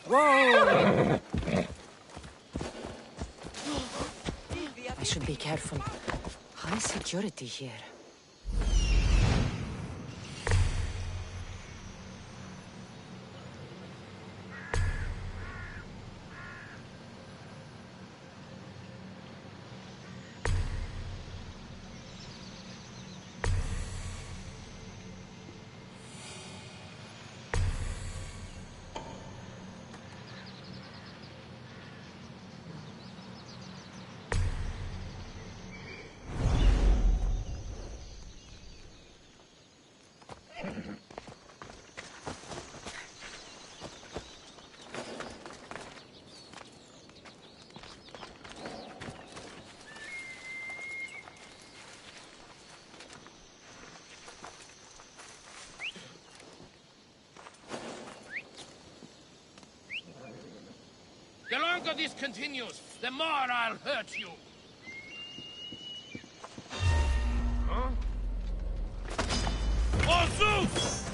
Whoa! I should be careful. High security here. The longer this continues, the more I'll hurt you. Huh? Oh, Zeus!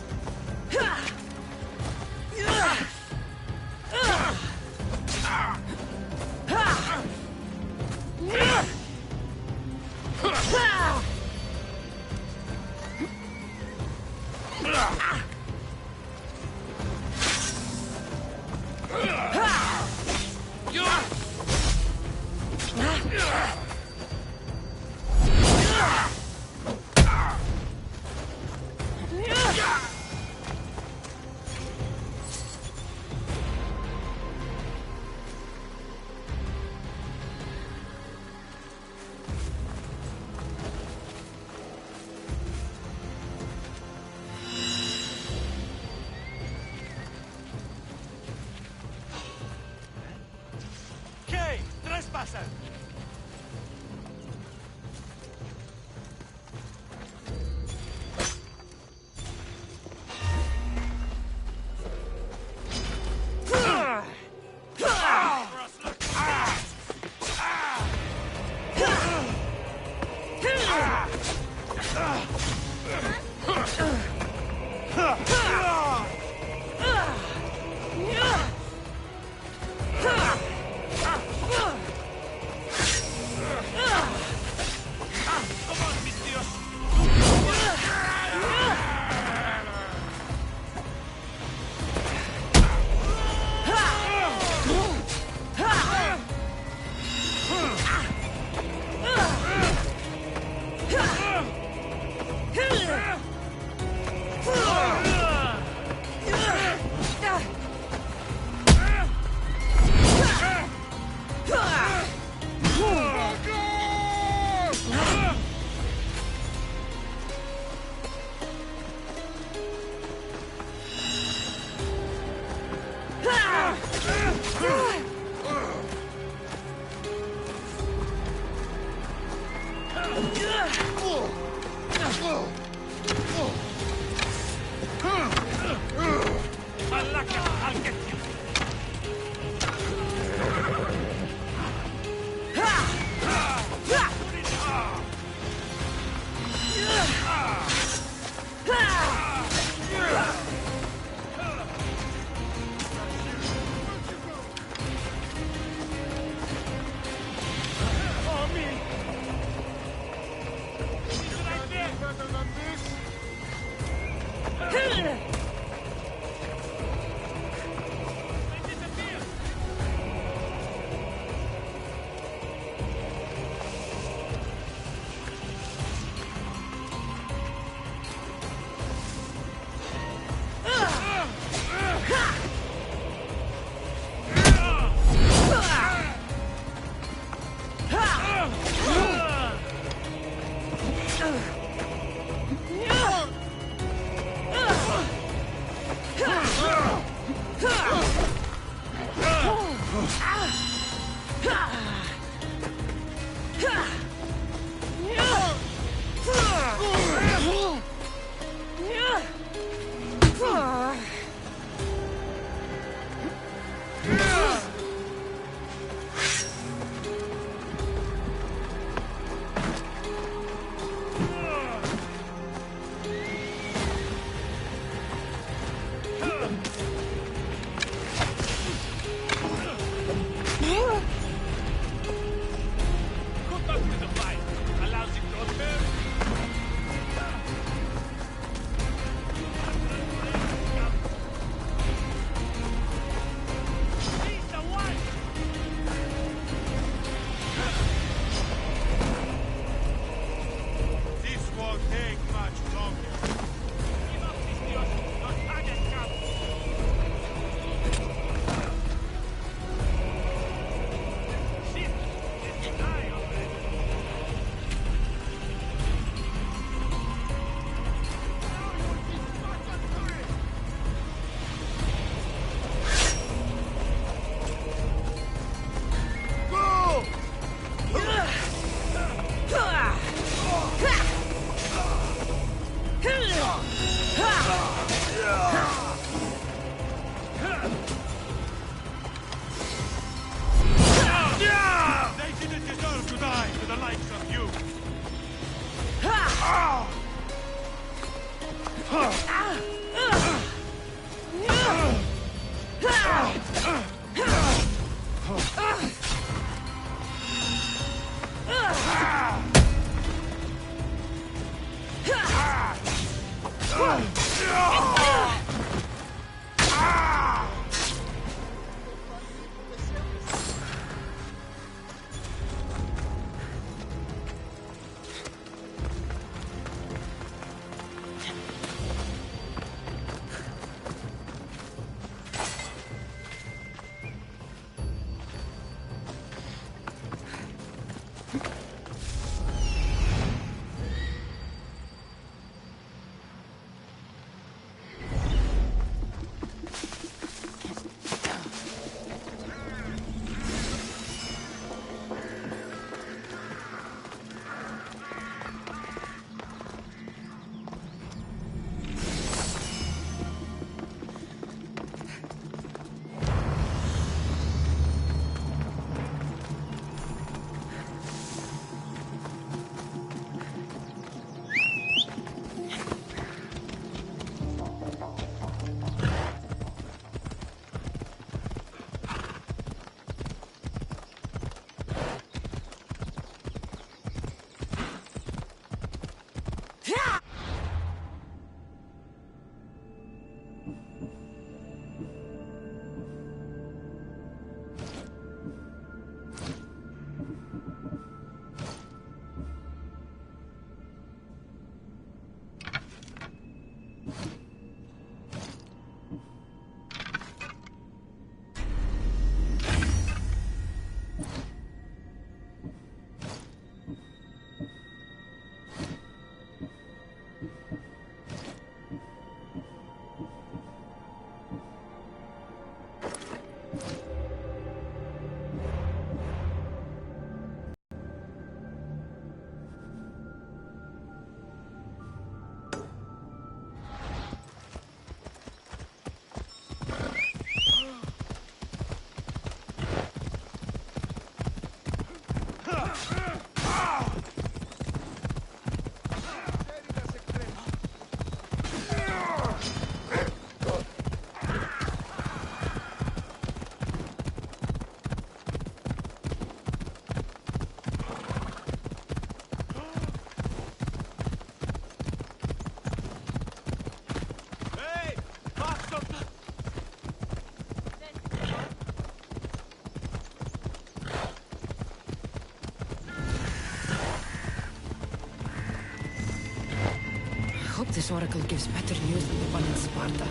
This oracle gives better news than the one in Sparta.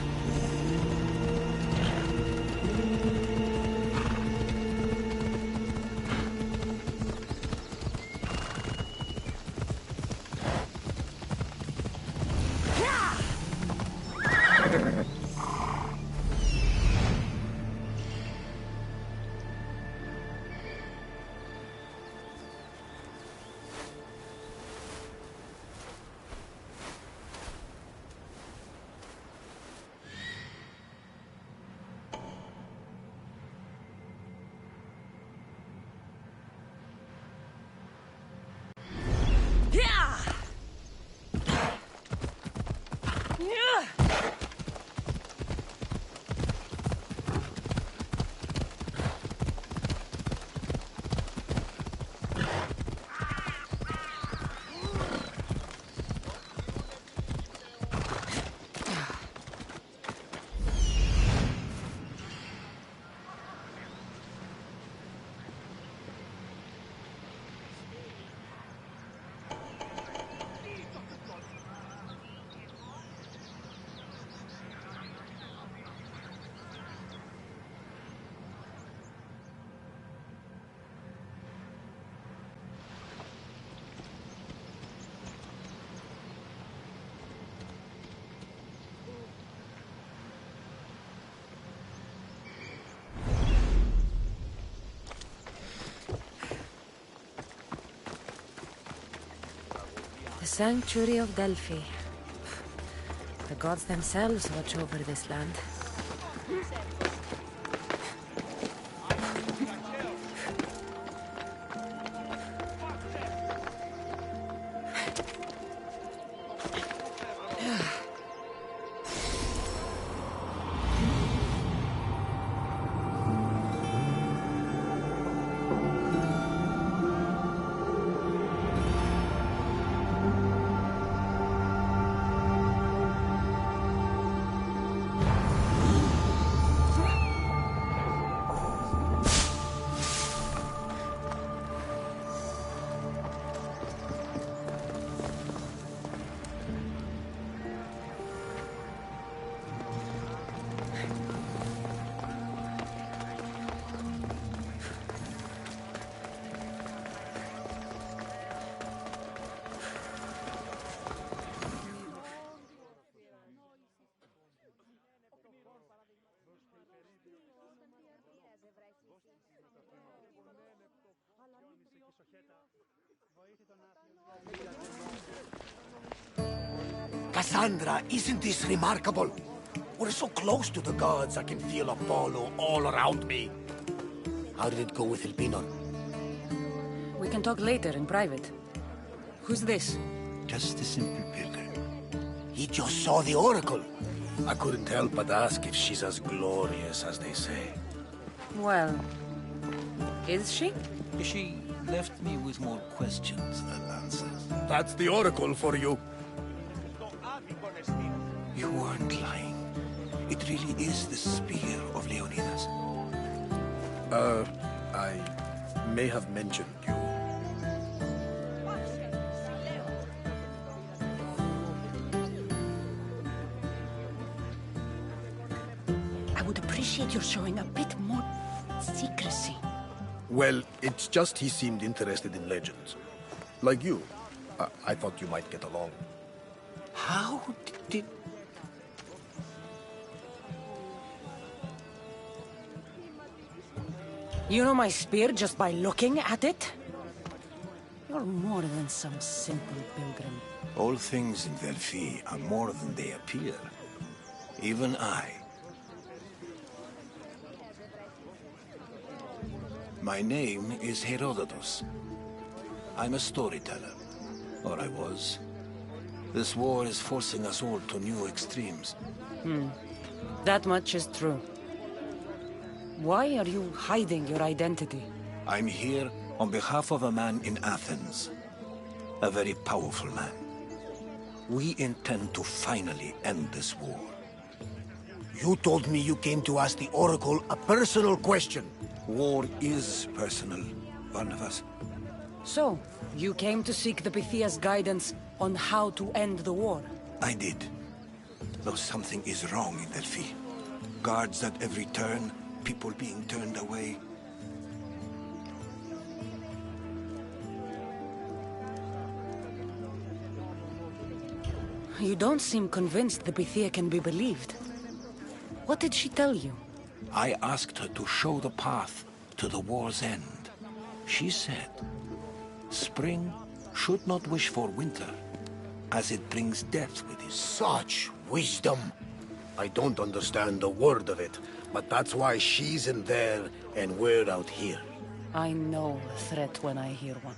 The Sanctuary of Delphi. The gods themselves watch over this land. Cassandra, isn't this remarkable? We're so close to the gods, I can feel Apollo all around me. How did it go with Elpinor? We can talk later in private. Who's this? Just a simple pilgrim. He just saw the oracle. I couldn't help but ask if she's as glorious as they say. Well, is she? She left me with more questions than answers. That's the oracle for you. You weren't lying. It really is the spear of Leonidas. I may have mentioned you. I would appreciate your showing a bit more secrecy. Well, it's just he seemed interested in legends. Like you. I thought you might get along. How did... You know my spear just by looking at it? You're more than some simple pilgrim. All things in Delphi are more than they appear. Even I. My name is Herodotus. I'm a storyteller. Or I was. This war is forcing us all to new extremes. That much is true. Why are you hiding your identity? I'm here on behalf of a man in Athens. A very powerful man. We intend to finally end this war. You told me you came to ask the oracle a personal question. War is personal, Barnabas. So, you came to seek the Pythia's guidance on how to end the war? I did. Though something is wrong in Delphi. Guards at every turn, people being turned away. You don't seem convinced the Pythia can be believed. What did she tell you? I asked her to show the path to the war's end. She said, spring should not wish for winter, as it brings death with it. Such wisdom! I don't understand a word of it, but that's why she's in there and we're out here. I know a threat when I hear one.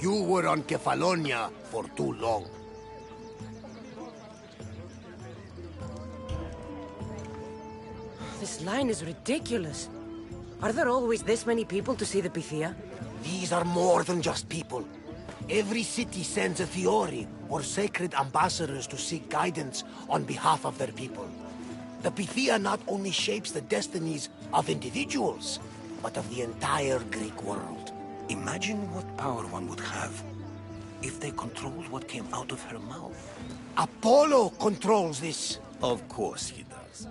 You were on Kefalonia for too long. This line is ridiculous. Are there always this many people to see the Pythia? These are more than just people. Every city sends a Fiori, or sacred ambassadors to seek guidance on behalf of their people. The Pythia not only shapes the destinies of individuals, but of the entire Greek world. Imagine what power one would have if they controlled what came out of her mouth. Apollo controls this. Of course he does.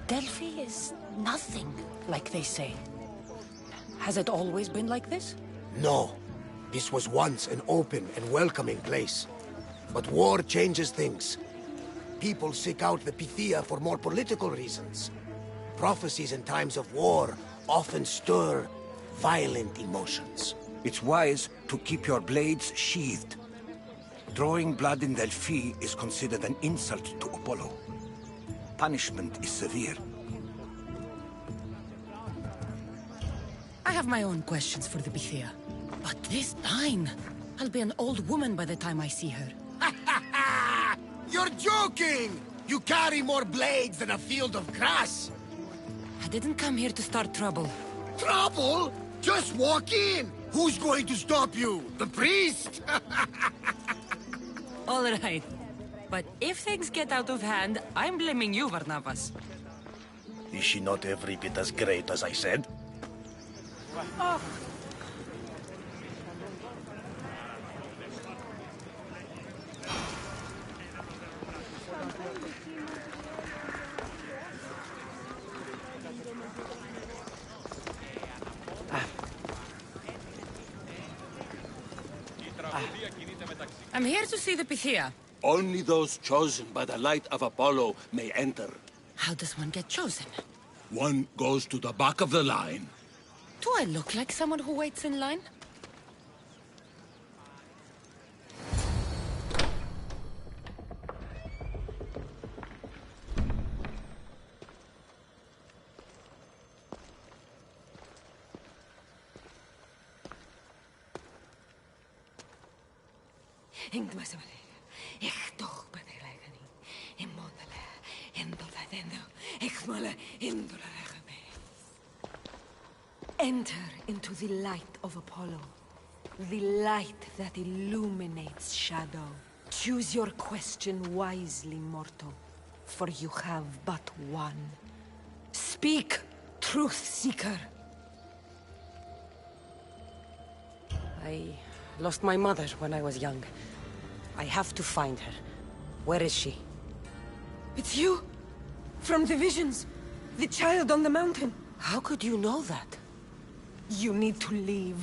Delphi is nothing, like they say. Has it always been like this? No. This was once an open and welcoming place. But war changes things. People seek out the Pythia for more political reasons. Prophecies in times of war often stir violent emotions. It's wise to keep your blades sheathed. Drawing blood in Delphi is considered an insult to Apollo. Punishment is severe. I have my own questions for the Pythia. But this line... I'll be an old woman by the time I see her. You're joking! You carry more blades than a field of grass! I didn't come here to start trouble. Trouble? Just walk in! Who's going to stop you? The priest? All right. But if things get out of hand, I'm blaming you, Varnavas. Is she not every bit as great as I said? Oh. I'm here to see the Pythia. Only those chosen by the light of Apollo may enter. How does one get chosen? One goes to the back of the line. Do I look like someone who waits in line? Enter into the light of Apollo. The light that illuminates shadow. Choose your question wisely, mortal. For you have but one. Speak, truth seeker. I lost my mother when I was young. I have to find her. Where is she? It's you? From the visions? The child on the mountain? How could you know that? You need to leave.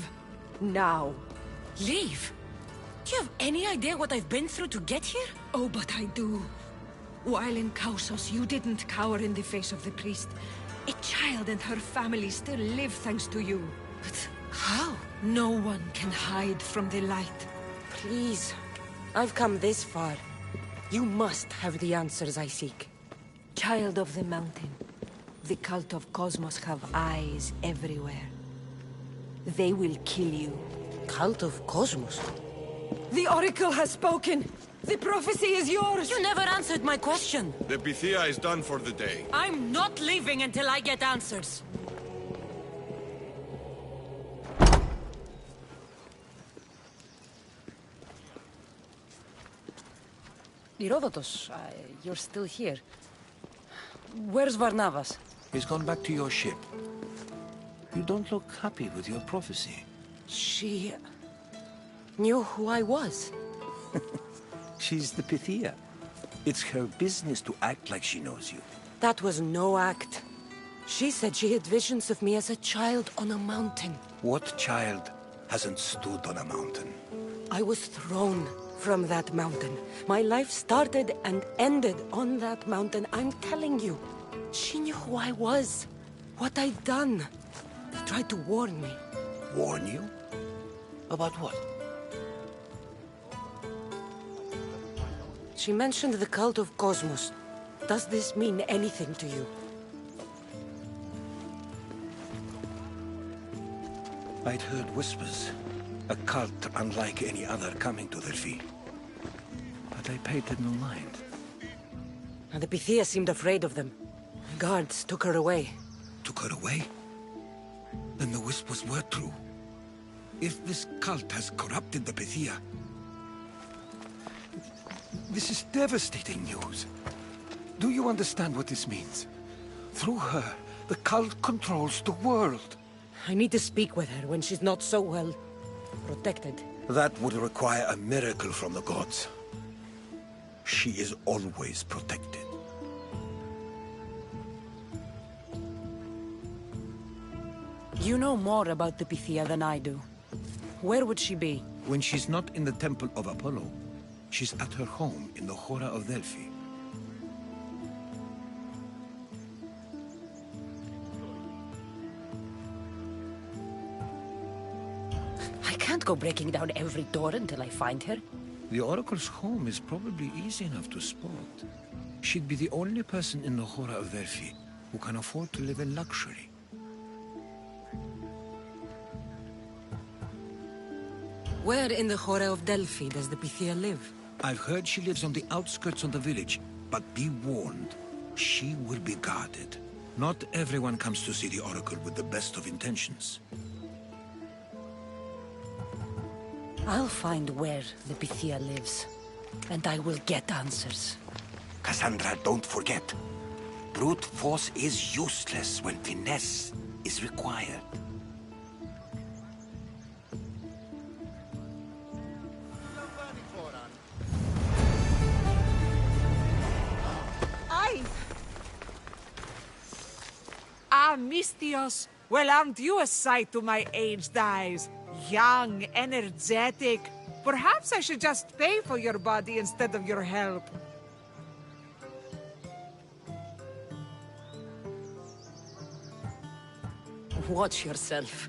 Now. Leave? Do you have any idea what I've been through to get here? Oh, but I do. While in Kausos, you didn't cower in the face of the priest. A child and her family still live thanks to you. But how? No one can hide from the light. Please. I've come this far. You must have the answers I seek. Child of the mountain. The cult of Cosmos have eyes everywhere. They will kill you. Cult of Cosmos? The Oracle has spoken! The prophecy is yours! You never answered my question! The Pythia is done for the day. I'm not leaving until I get answers! Herodotus, you're still here. Where's Varnavas? He's gone back to your ship. You don't look happy with your prophecy. She... Knew who I was. She's the Pythia. It's her business to act like she knows you. That was no act. She said she had visions of me as a child on a mountain. What child hasn't stood on a mountain? I was thrown from that mountain. My life started and ended on that mountain. I'm telling you. She knew who I was, what I'd done. She tried to warn me. Warn you? About what? She mentioned the cult of Cosmos. Does this mean anything to you? I'd heard whispers. A cult unlike any other coming to Delphi. But I paid it no mind. And the Pythia seemed afraid of them. Guards took her away. Took her away? Then the whispers were true. If this cult has corrupted the Pythia... This is devastating news. Do you understand what this means? Through her, the cult controls the world. I need to speak with her when she's not so well protected. That would require a miracle from the gods. She is always protected. You know more about the Pythia than I do. Where would she be? When she's not in the temple of Apollo, she's at her home in the Hora of Delphi. I can't go breaking down every door until I find her. The Oracle's home is probably easy enough to spot. She'd be the only person in the Hora of Delphi who can afford to live in luxury. Where in the Hora of Delphi does the Pythia live? I've heard she lives on the outskirts of the village, but be warned, she will be guarded. Not everyone comes to see the Oracle with the best of intentions. I'll find where the Pythia lives, and I will get answers. Cassandra, don't forget. Brute force is useless when finesse is required. Mistios, well, aren't you a sight to my aged eyes? Young, energetic. Perhaps I should just pay for your body instead of your help. Watch yourself.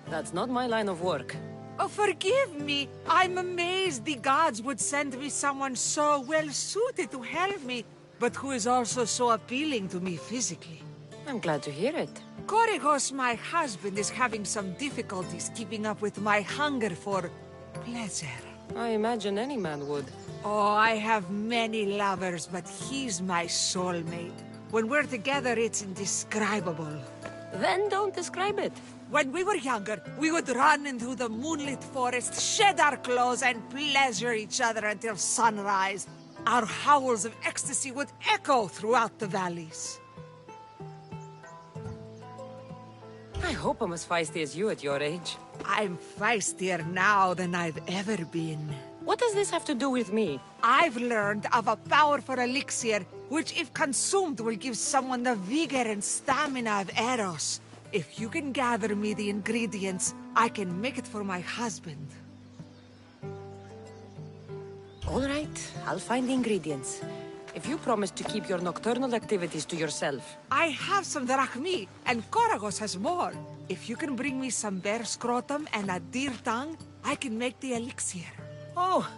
That's not my line of work. Oh, forgive me. I'm amazed the gods would send me someone so well-suited to help me, but who is also so appealing to me physically. I'm glad to hear it. Korygos, my husband, is having some difficulties keeping up with my hunger for pleasure. I imagine any man would. Oh, I have many lovers, but he's my soulmate. When we're together, it's indescribable. Then don't describe it. When we were younger, we would run into the moonlit forest, shed our clothes, and pleasure each other until sunrise. Our howls of ecstasy would echo throughout the valleys. I hope I'm as feisty as you at your age. I'm feistier now than I've ever been. What does this have to do with me? I've learned of a powerful elixir, which if consumed will give someone the vigor and stamina of Eros. If you can gather me the ingredients, I can make it for my husband. All right, I'll find the ingredients. If you promise to keep your nocturnal activities to yourself. I have some drachmi, and Korygos has more. If you can bring me some bear scrotum and a deer tongue, I can make the elixir. Oh,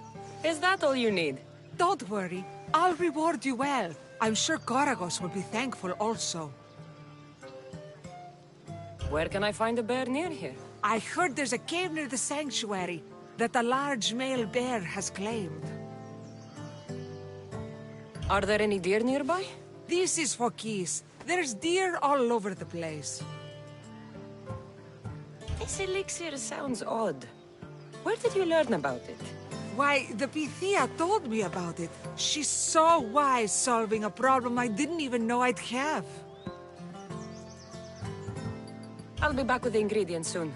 is that all you need? Don't worry, I'll reward you well. I'm sure Korygos will be thankful also. Where can I find a bear near here? I heard there's a cave near the sanctuary that a large male bear has claimed. Are there any deer nearby? This is Phokis. There's deer all over the place. This elixir sounds odd. Where did you learn about it? Why, the Pythia told me about it. She's so wise solving a problem I didn't even know I'd have. I'll be back with the ingredients soon.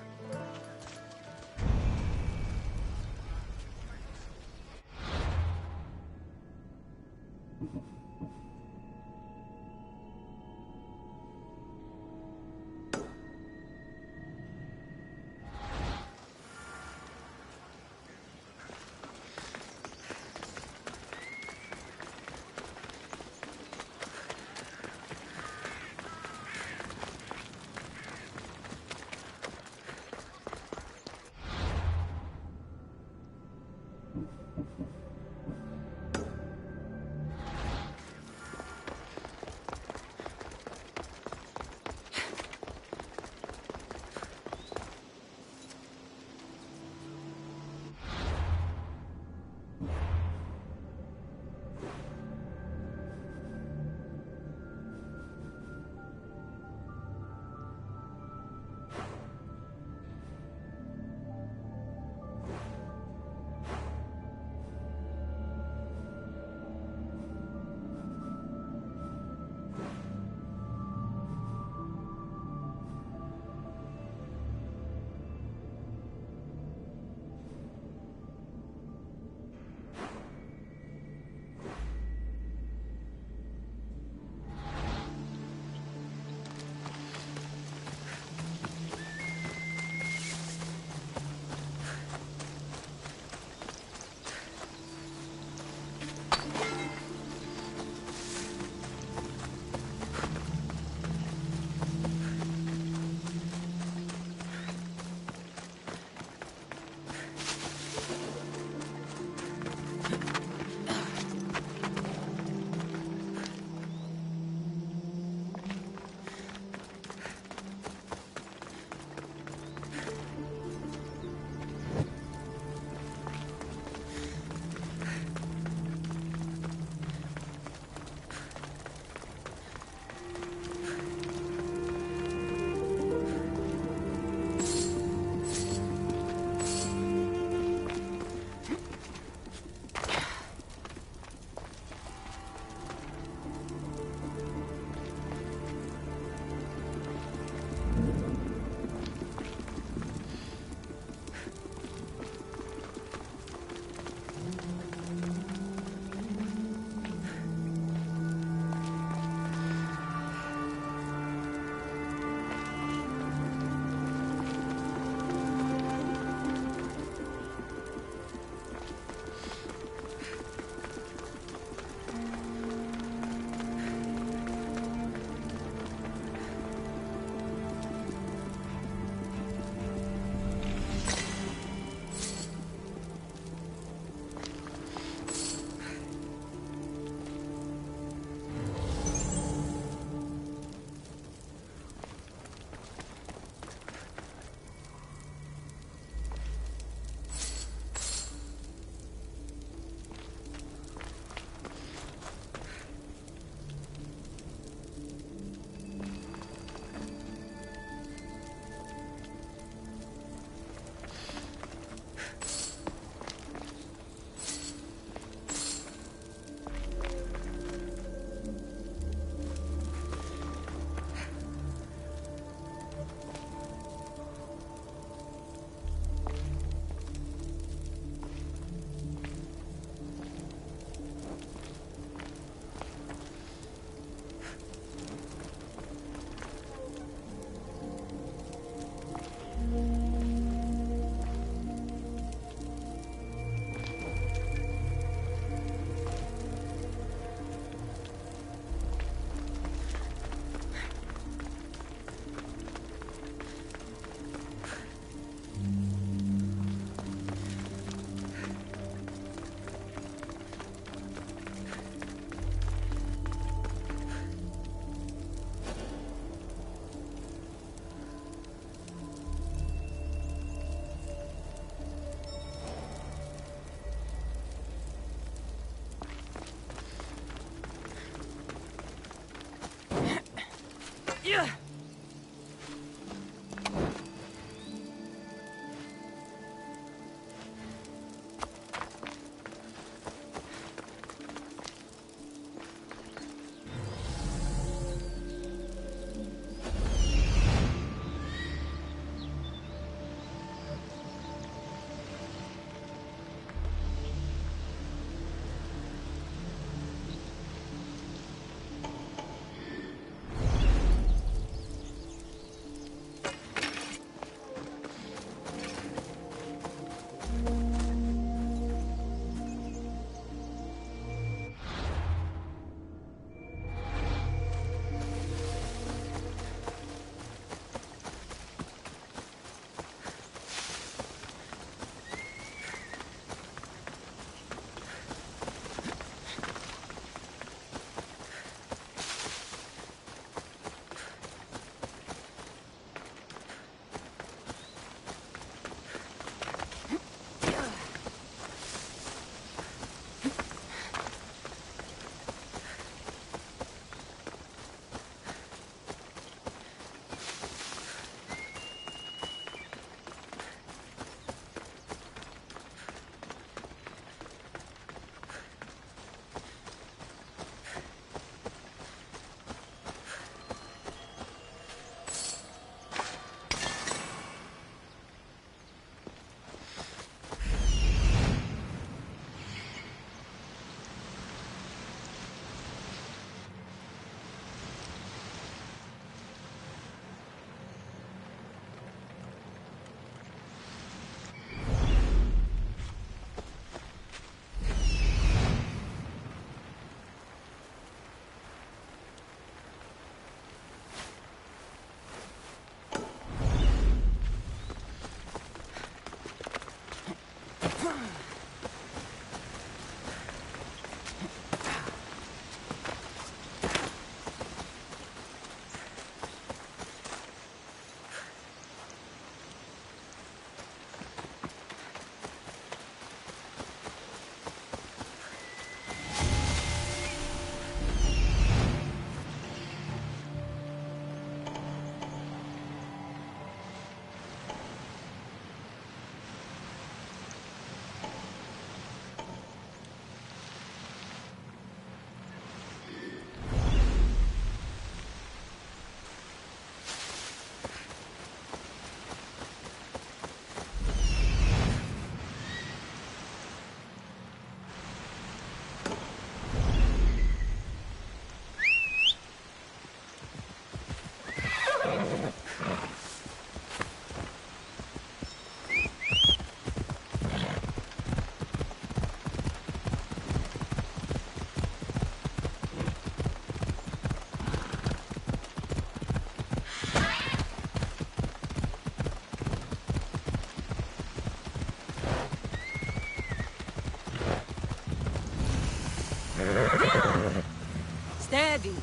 Steady.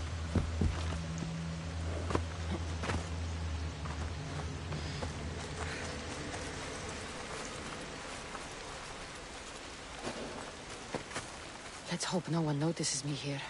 Let's hope no one notices me here.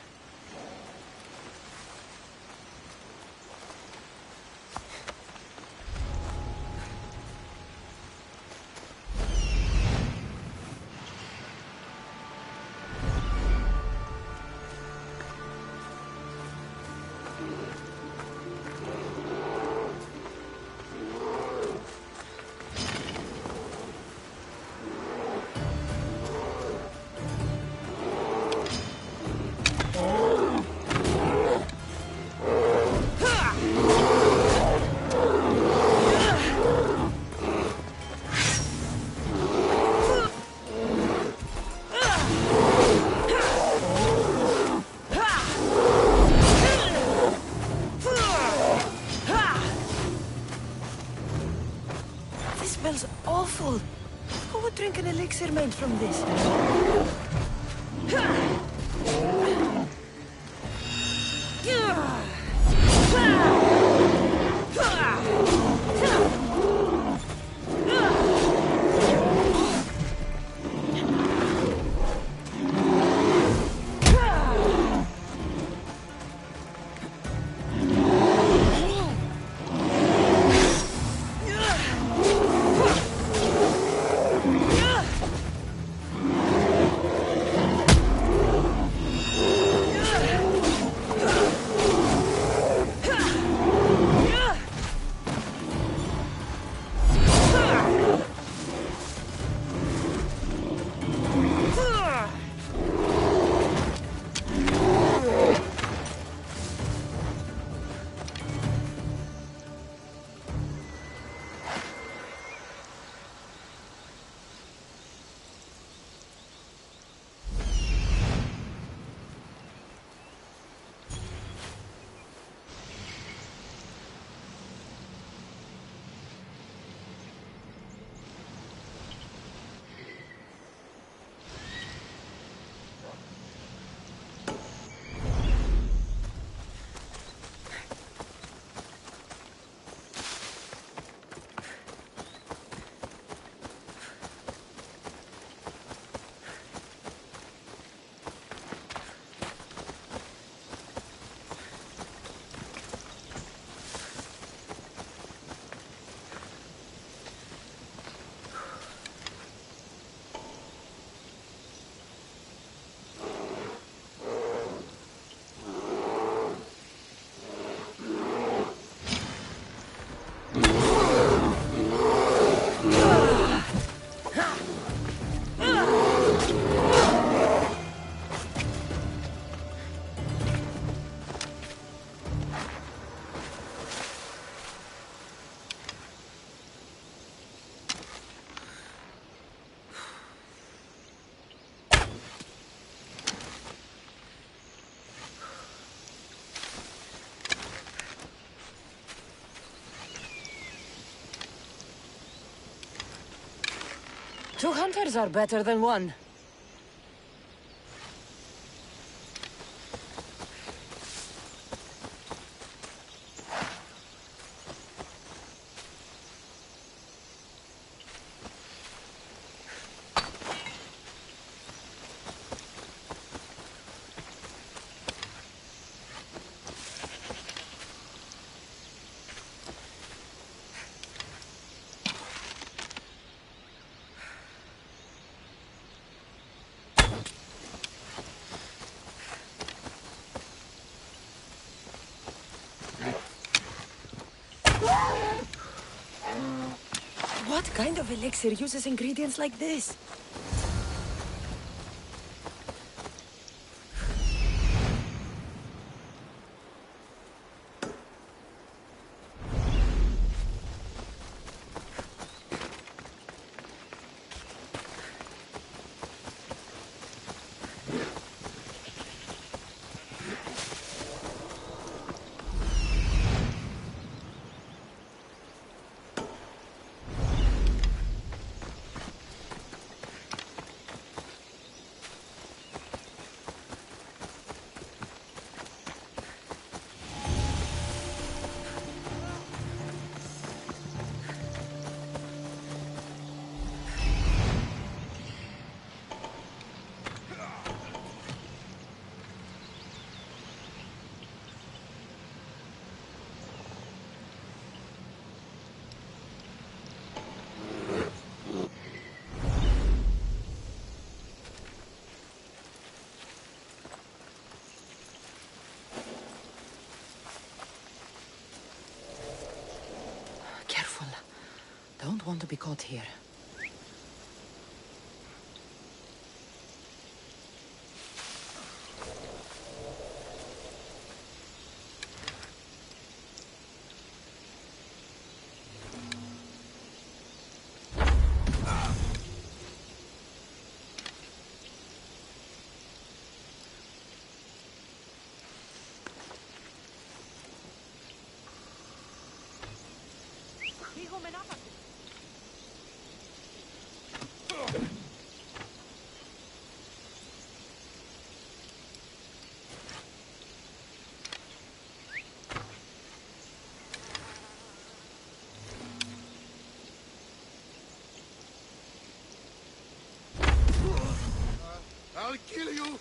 This smells awful. Who would drink an elixir made from this? Two hunters are better than one. What kind of elixir uses ingredients like this? Careful. Don't want to be caught here. I'll kill you!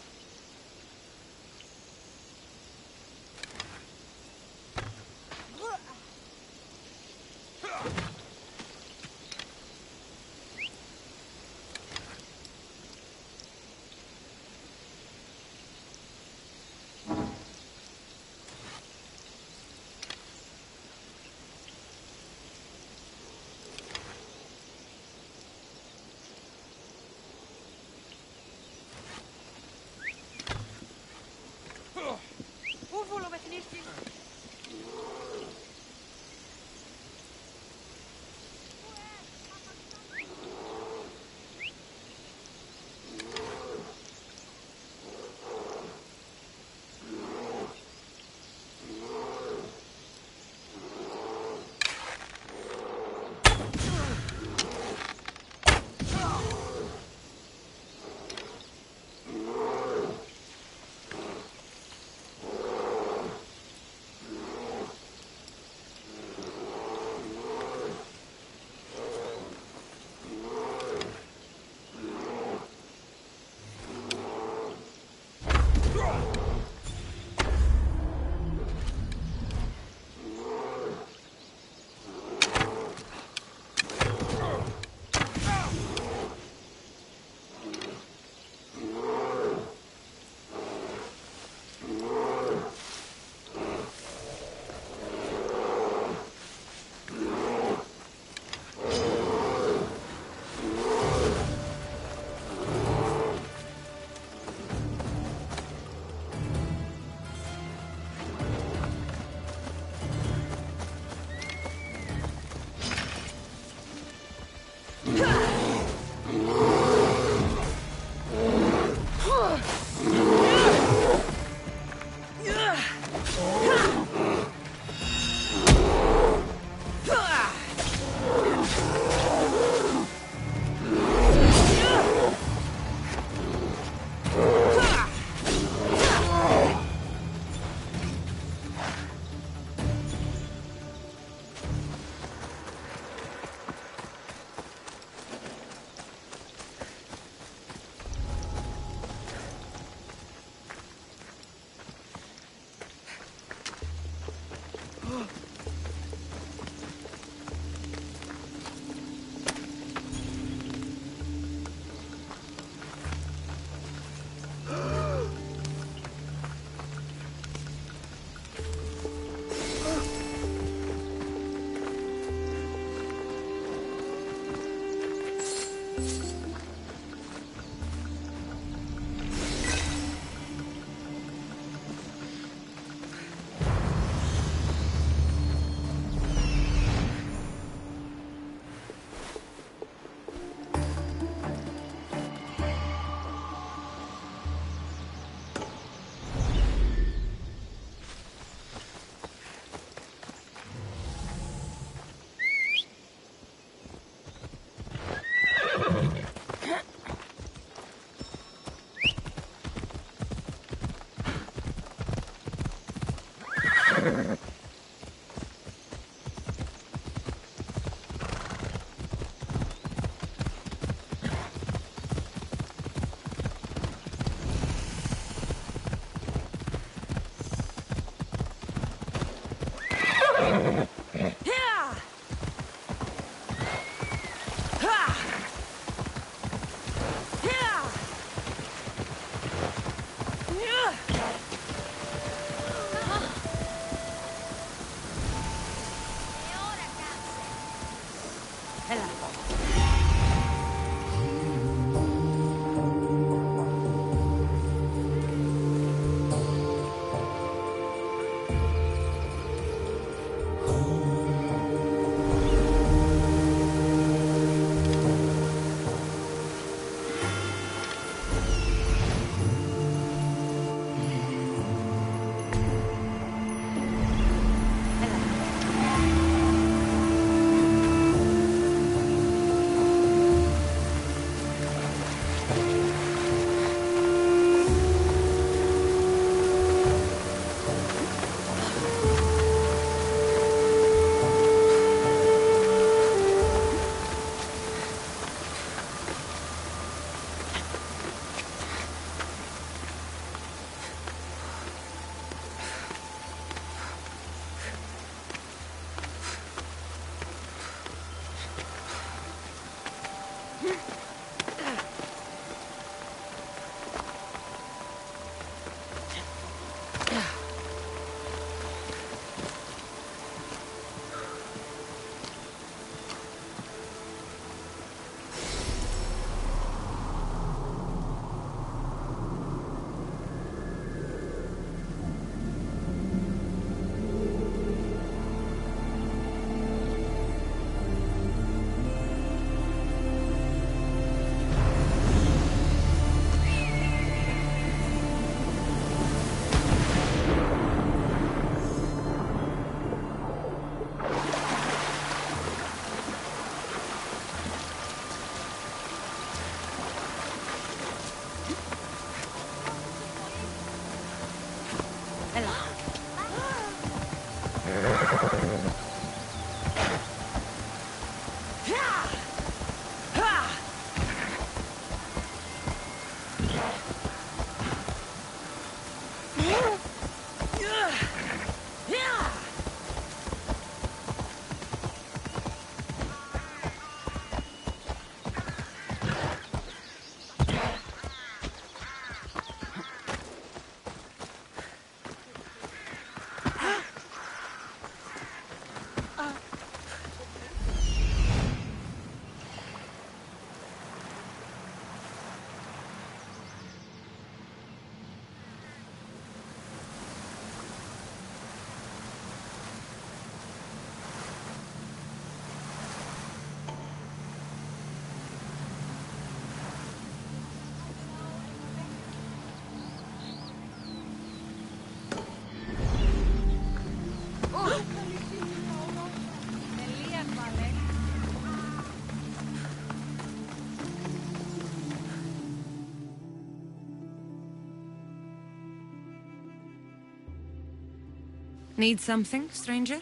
Need something, stranger?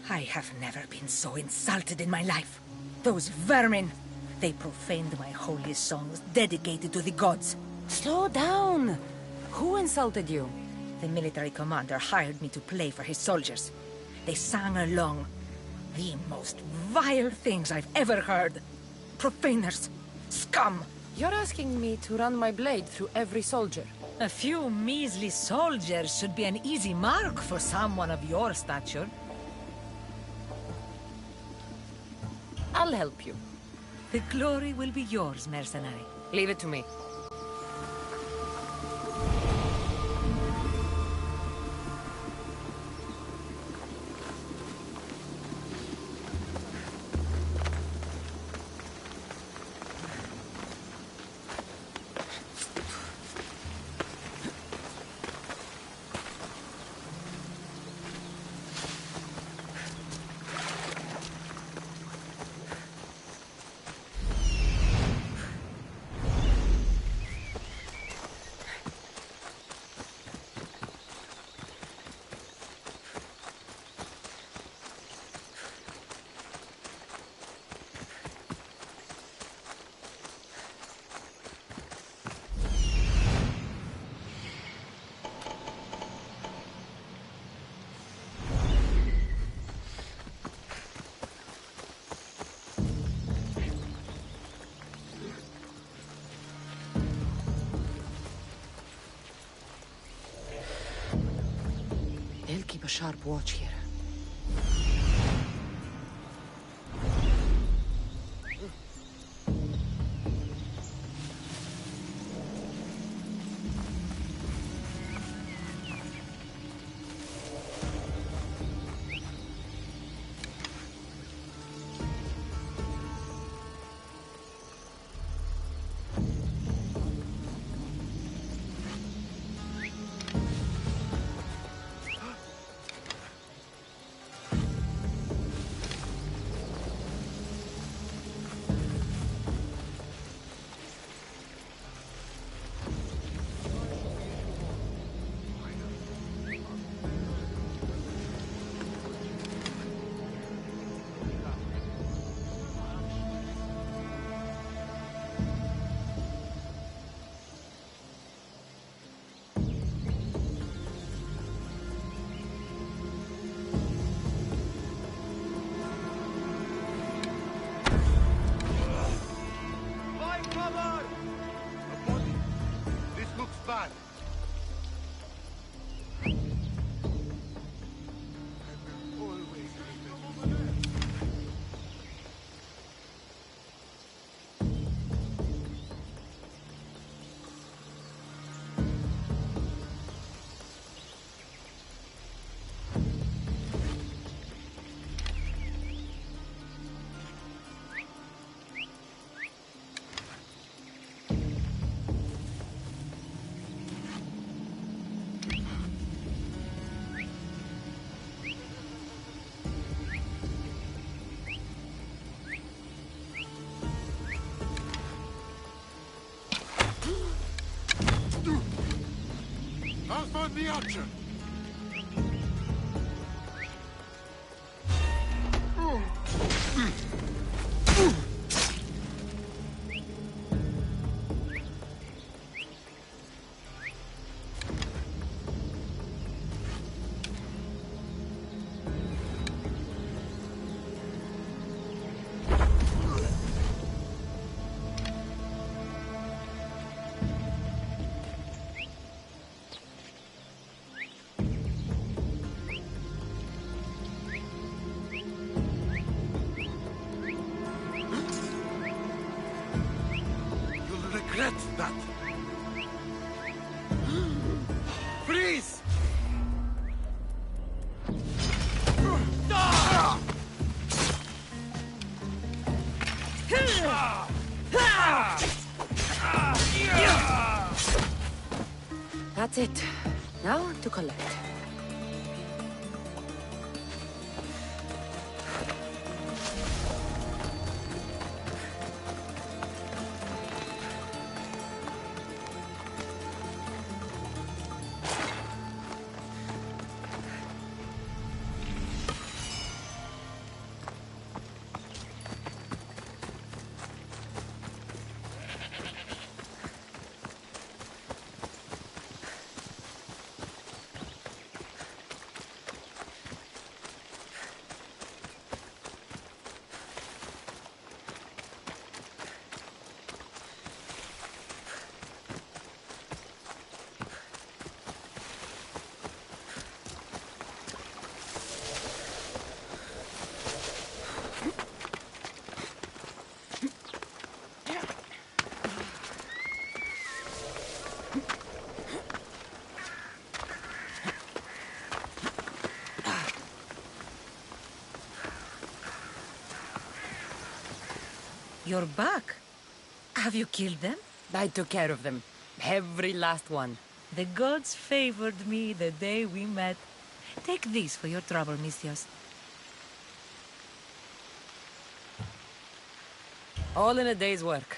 I have never been so insulted in my life. Those vermin! They profaned my holy songs dedicated to the gods. Slow down! Who insulted you? The military commander hired me to play for his soldiers. They sang along. The most vile things I've ever heard. Profaners. Scum! You're asking me to run my blade through every soldier. A few measly soldiers should be an easy mark for someone of your stature. I'll help you. The glory will be yours, mercenary. Leave it to me. a sharp watch here. bad. I'll find the archer. Regret that. Freeze! That's it. Now to collect. You're back. Have you killed them? I took care of them. Every last one. The gods favored me the day we met. Take this for your trouble, Misthios. All in a day's work.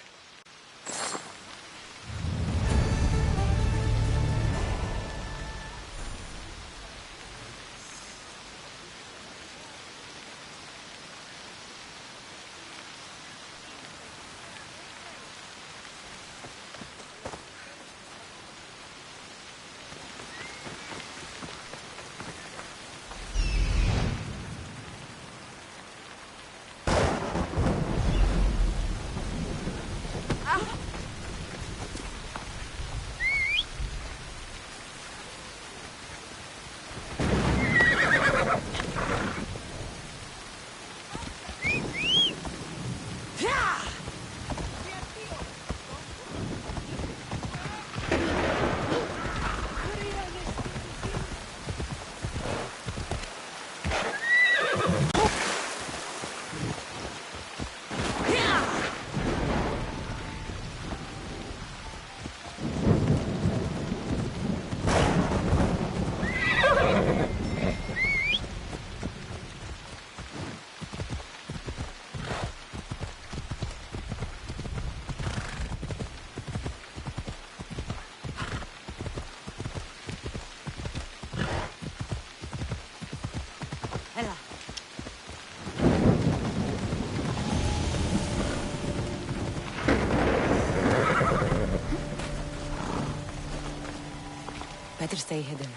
Better stay hidden.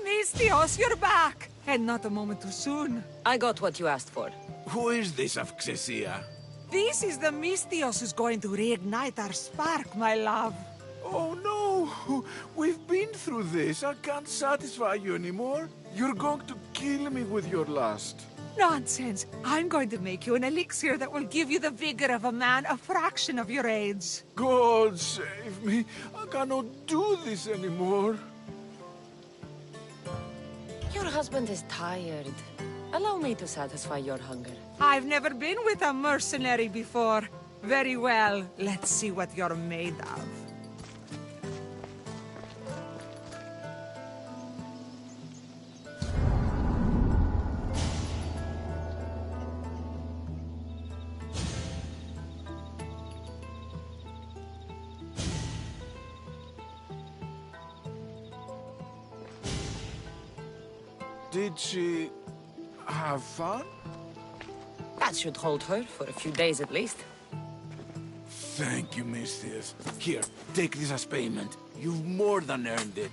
Mistios, you're back! And not a moment too soon. I got what you asked for. Who is this of Xesia? This is the Mistios who's going to reignite our spark, my love. Oh no! We've been through this. I can't satisfy you anymore. You're going to kill me with your lust. Nonsense. I'm going to make you an elixir that will give you the vigor of a man a fraction of your age. God save me. I cannot do this anymore. Your husband is tired. Allow me to satisfy your hunger. I've never been with a mercenary before. Very well. Let's see what you're made of. Did she have fun? That should hold her for a few days at least. Thank you, Mistius. Here, take this as payment. You've more than earned it.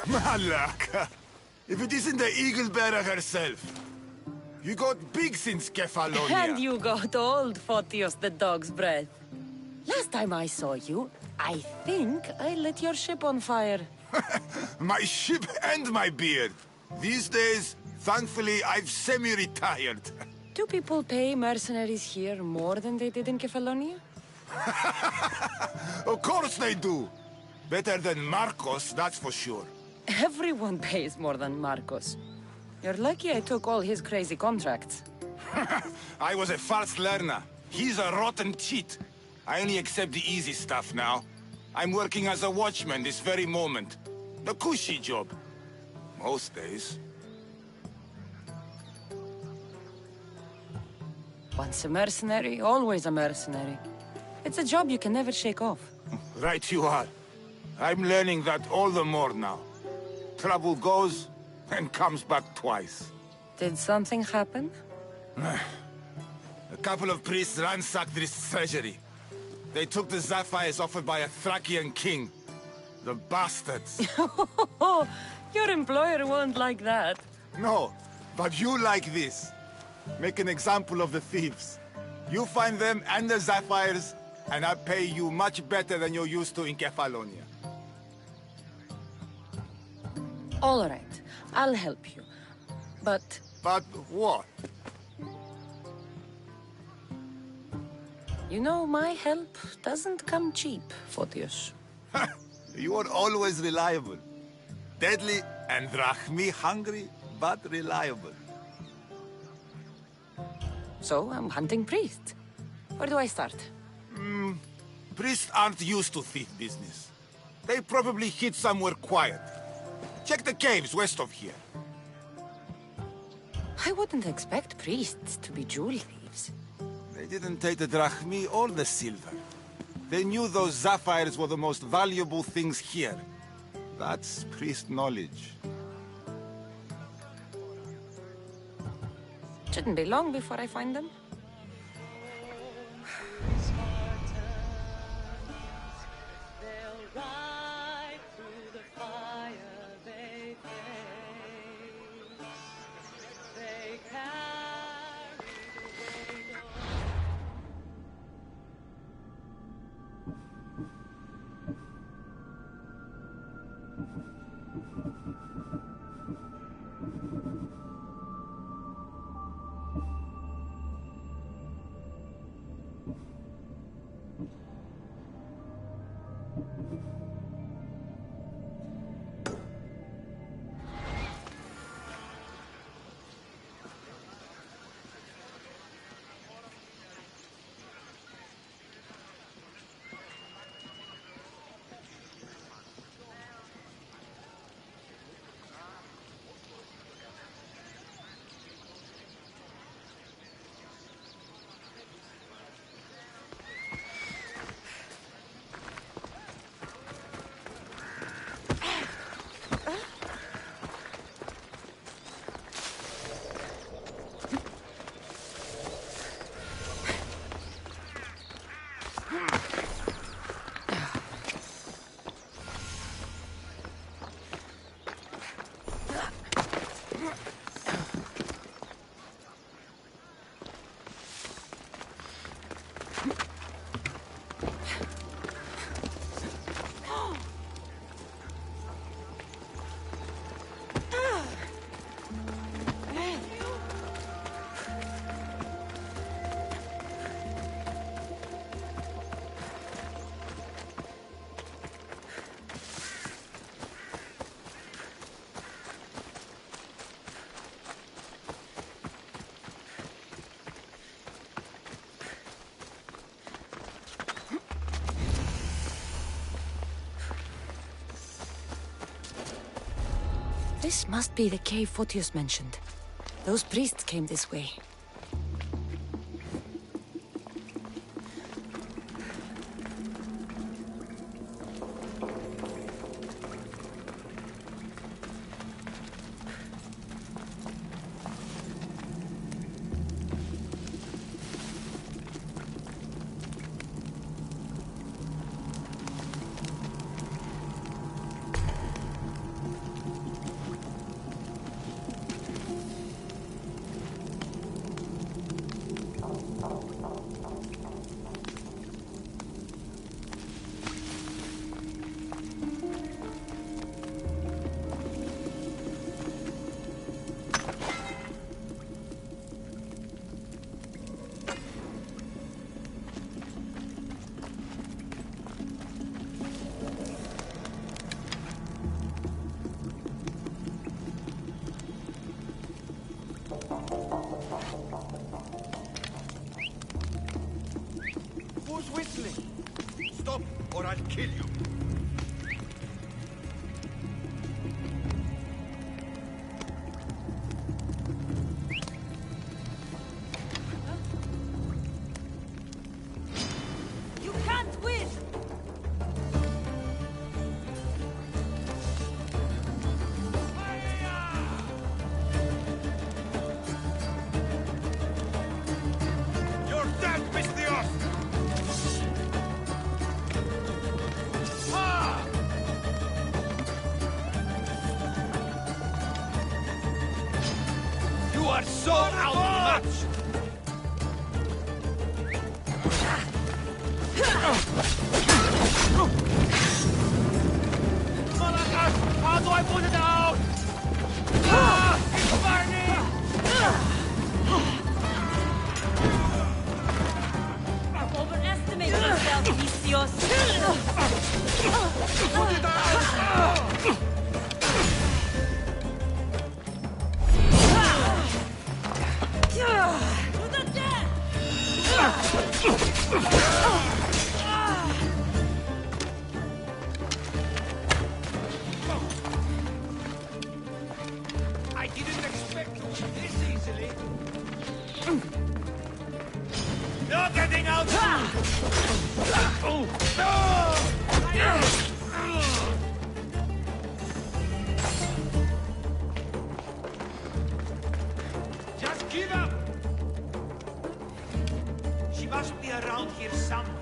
Malaka! If it isn't the Eagle Bearer herself. You got big since Kefalonia. And you got old, Photios the dog's breath. Last time I saw you, I think I lit your ship on fire. My ship and my beard. These days, thankfully, I've semi-retired. Do people pay mercenaries here more than they did in Kefalonia? Of course they do. Better than Marcos, that's for sure. Everyone pays more than Marcos. You're lucky I took all his crazy contracts. I was a fast learner. He's a rotten cheat. I only accept the easy stuff now. I'm working as a watchman this very moment. The cushy job. Most days. Once a mercenary, always a mercenary. It's a job you can never shake off. Right you are. I'm learning that all the more now. Trouble goes and comes back twice. Did something happen? A couple of priests ransacked this treasury. They took the sapphires offered by a Thracian king. The bastards. Your employer won't like that. No, but you like this. Make an example of the thieves. You find them and the sapphires, and I pay you much better than you're used to in Kefalonia. All right, I'll help you. But... But what? You know, my help doesn't come cheap, Photios. You are always reliable. Deadly and drachmi hungry, but reliable. So, I'm hunting priests. Where do I start? Priests aren't used to thief business. They probably hid somewhere quiet. Check the caves west of here. I wouldn't expect priests to be jewel thieves. They didn't take the drachmi or the silver. They knew those sapphires were the most valuable things here. That's priest knowledge. Shouldn't be long before I find them. This must be the cave Photios mentioned. Those priests came this way. Who's whistling? Stop, or I'll kill you. You can't win! You're dead, Misthios! You are so outmatched! Malakas, how do I put it out? It's burning! I'm over Vicios! I didn't expect to win this easily. You're getting out! Just give up! She must be around here somewhere.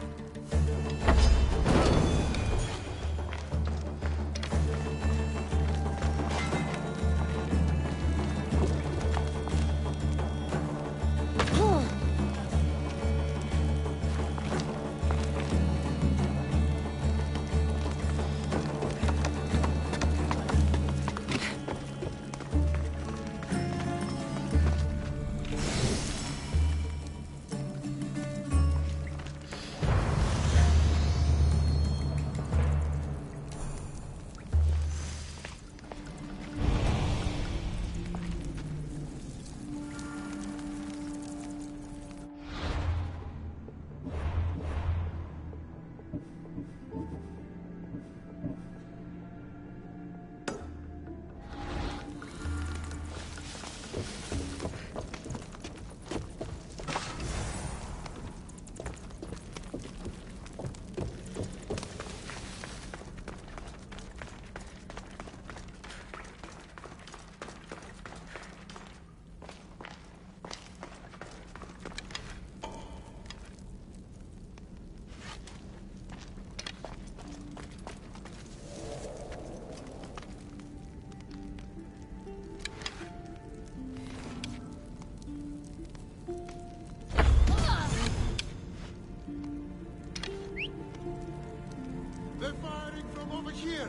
They're firing from over here!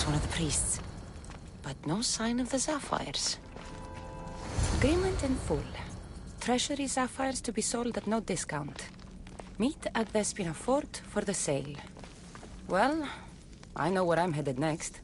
One of the priests, but no sign of the sapphires. Agreement in full. Treasury sapphires to be sold at no discount. Meet at Vespina Fort for the sale. Well, I know where I'm headed next.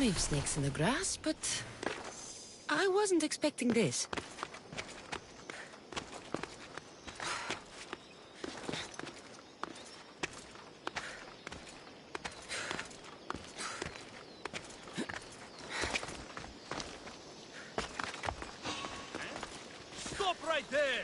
may have snakes in the grass, but I wasn't expecting this. Stop right there!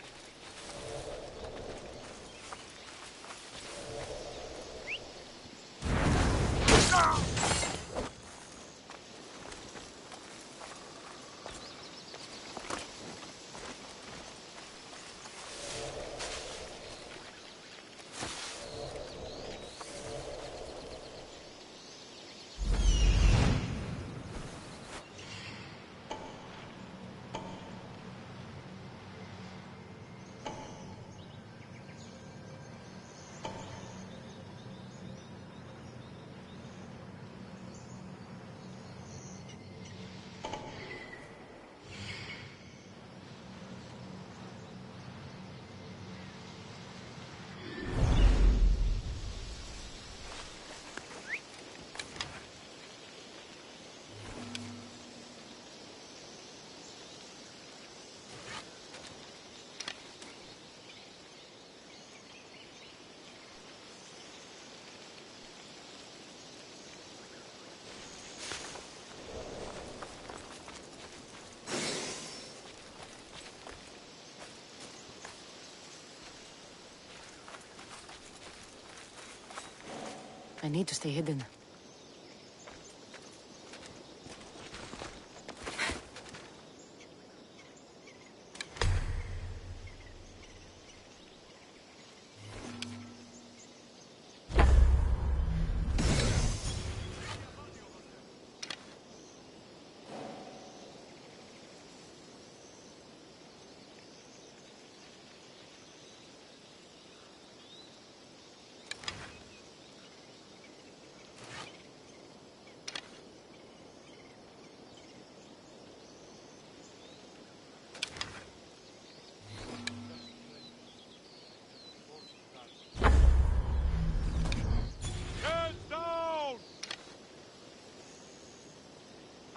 I need to stay hidden.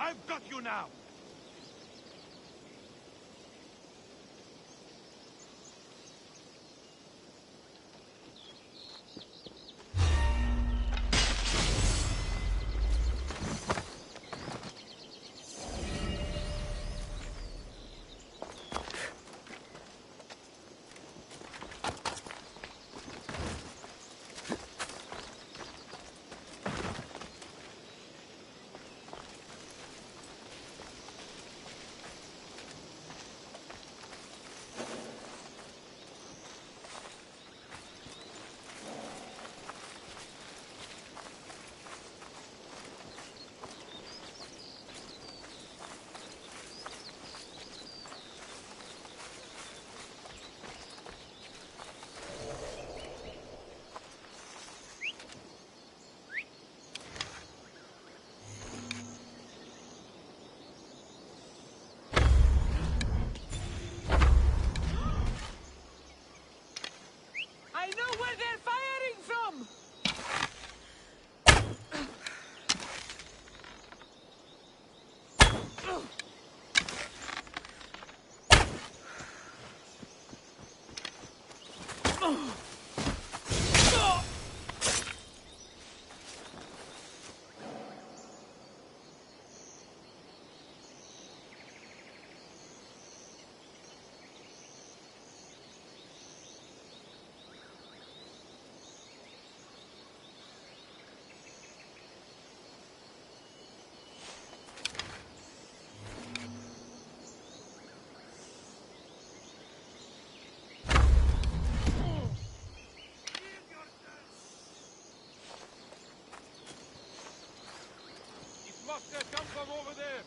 I've got you now! I know where they're firing from! Must have come from over there!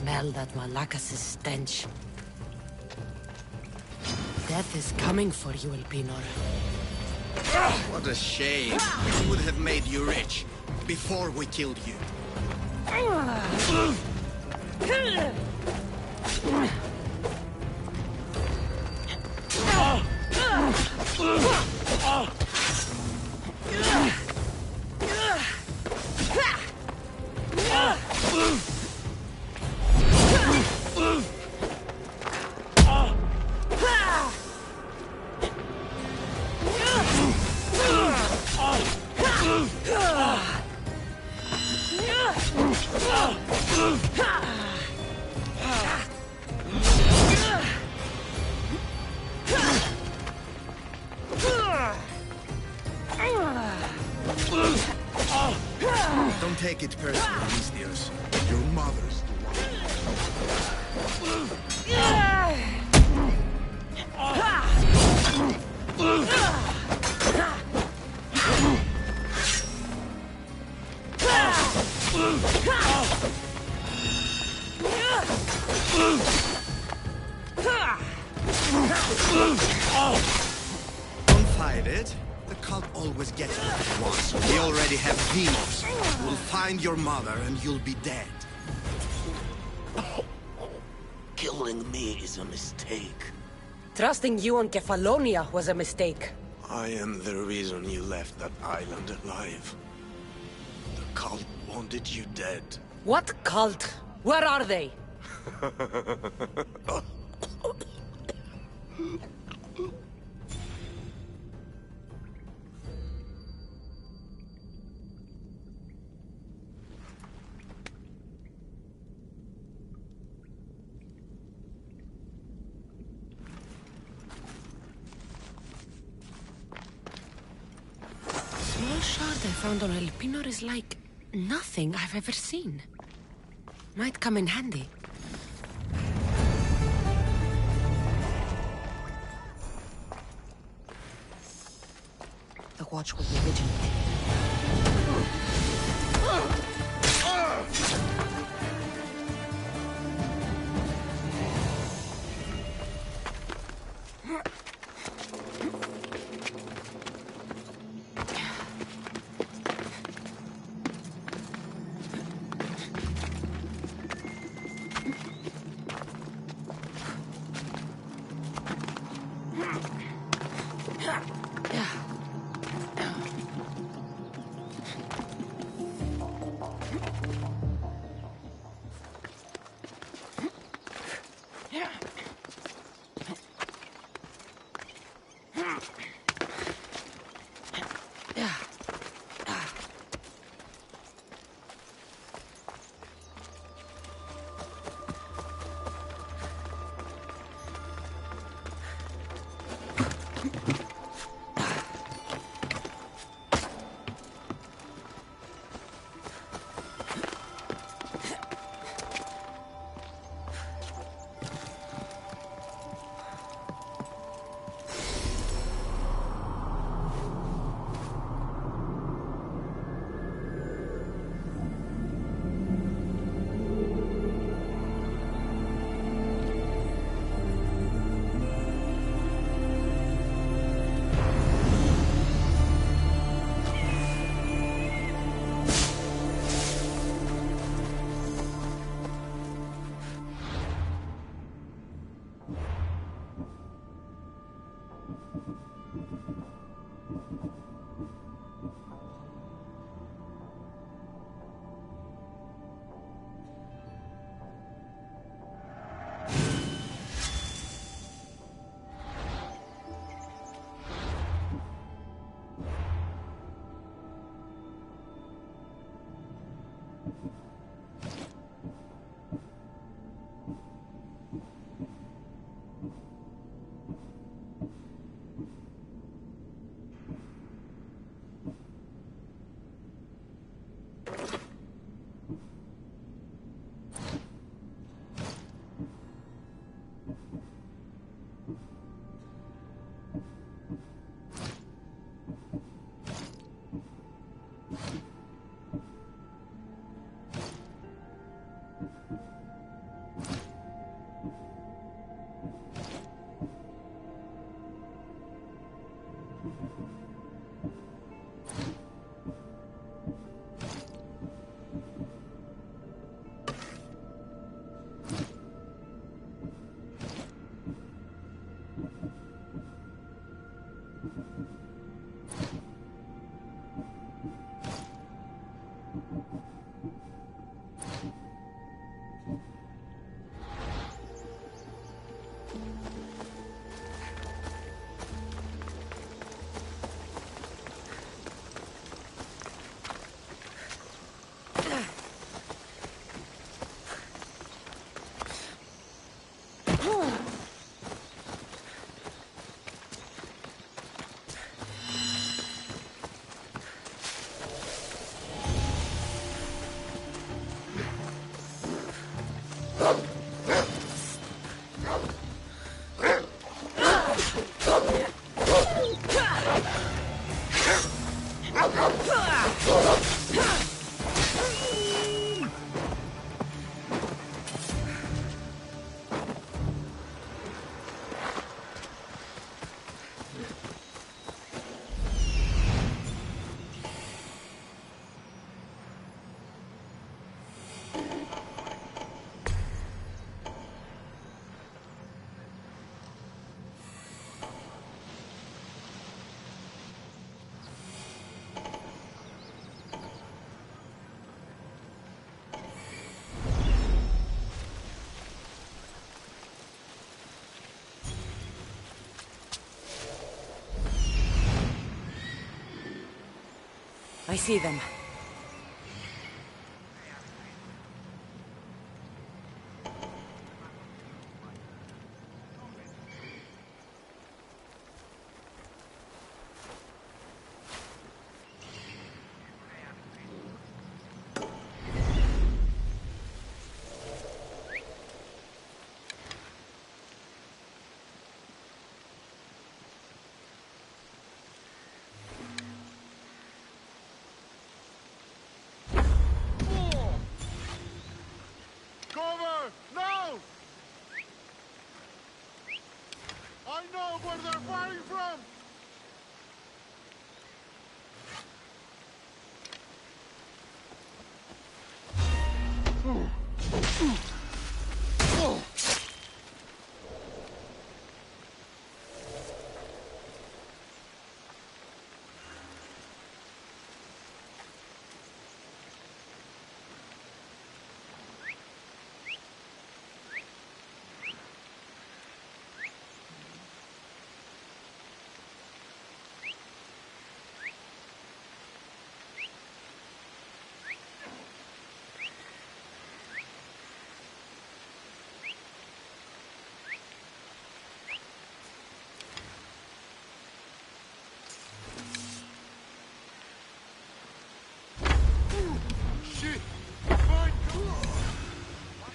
Smell that Malakas' stench. Death is coming for you, Elpinor. What a shame. We would have made you rich before we killed you. Don't take it personally, Mistios. Your mother's the Don't fight it. The cult always gets what it wants. We already have demons. We'll find your mother and you'll be dead. Killing me is a mistake. Trusting you on Kefalonia was a mistake. I am the reason you left that island alive. The cult wanted you dead. What cult? Where are they? found on El Pinor is like nothing I've ever seen. Might come in handy. The watch will be vigilant. I see them. know where they're firing from!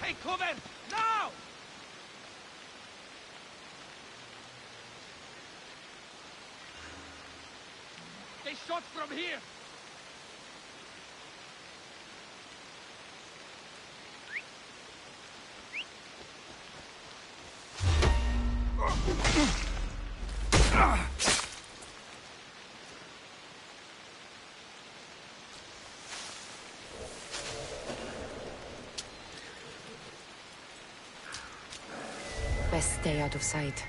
Hey, Coven! Now! They shot from here! Best stay out of sight.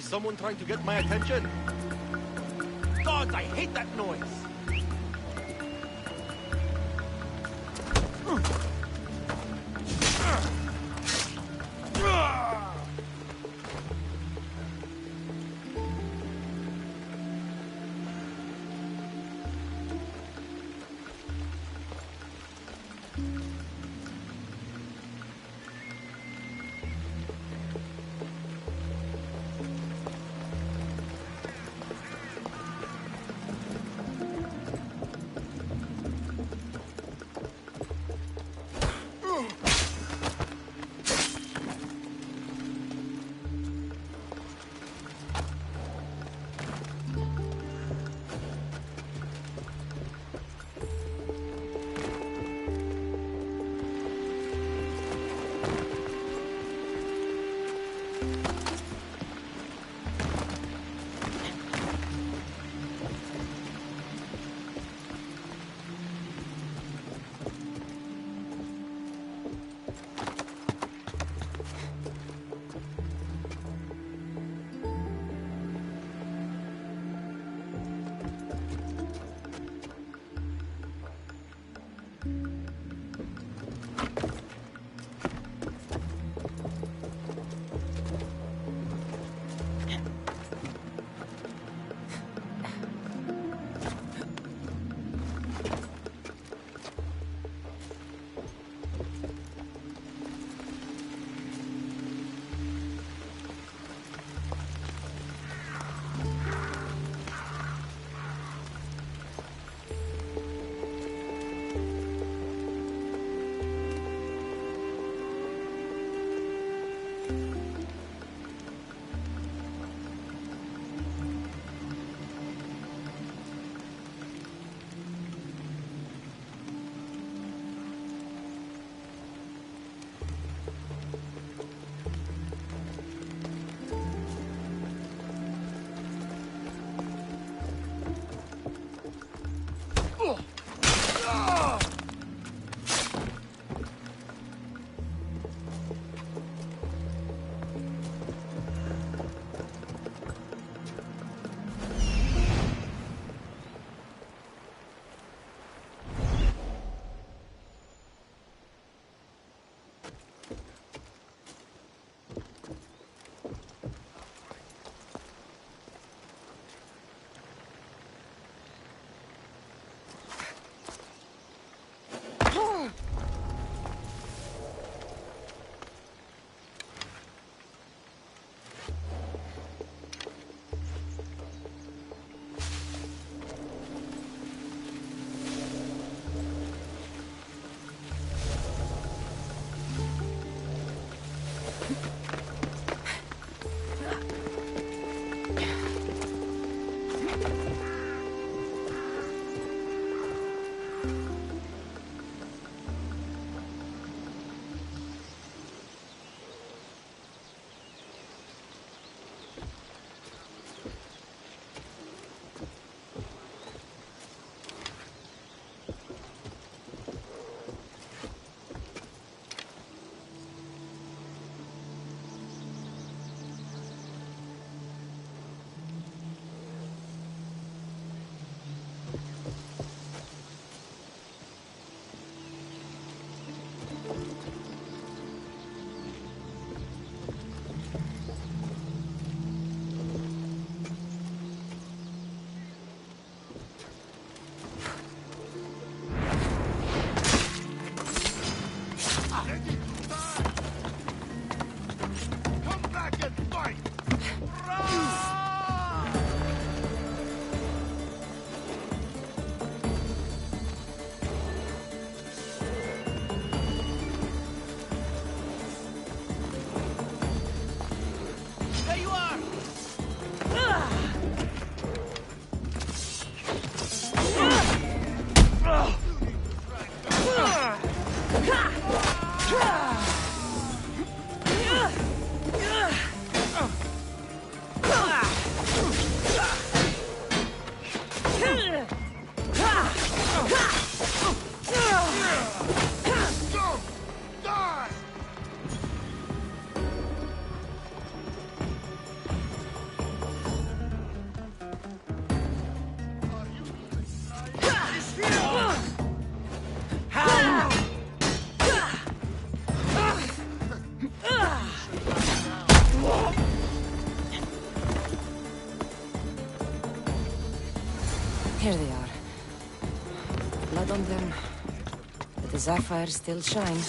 Is someone trying to get my attention? God, I hate that noise! them. But the sapphires still shine.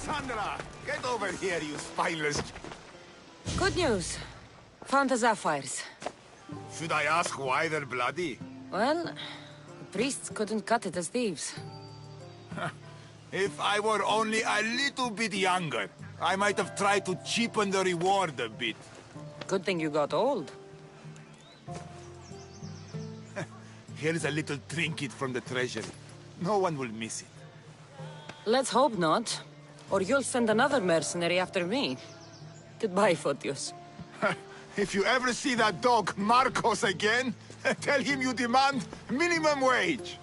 Cassandra! Get over here, you spineless... Good news. Found the sapphires. Should I ask why they're bloody? Well, the priests couldn't cut it as thieves. If I were only a little bit younger, I might have tried to cheapen the reward a bit. Good thing you got old. Here's a little trinket from the treasury. No one will miss it. Let's hope not. Or you'll send another mercenary after me. Goodbye, Photios. If you ever see that dog, Marcos, again, tell him you demand minimum wage.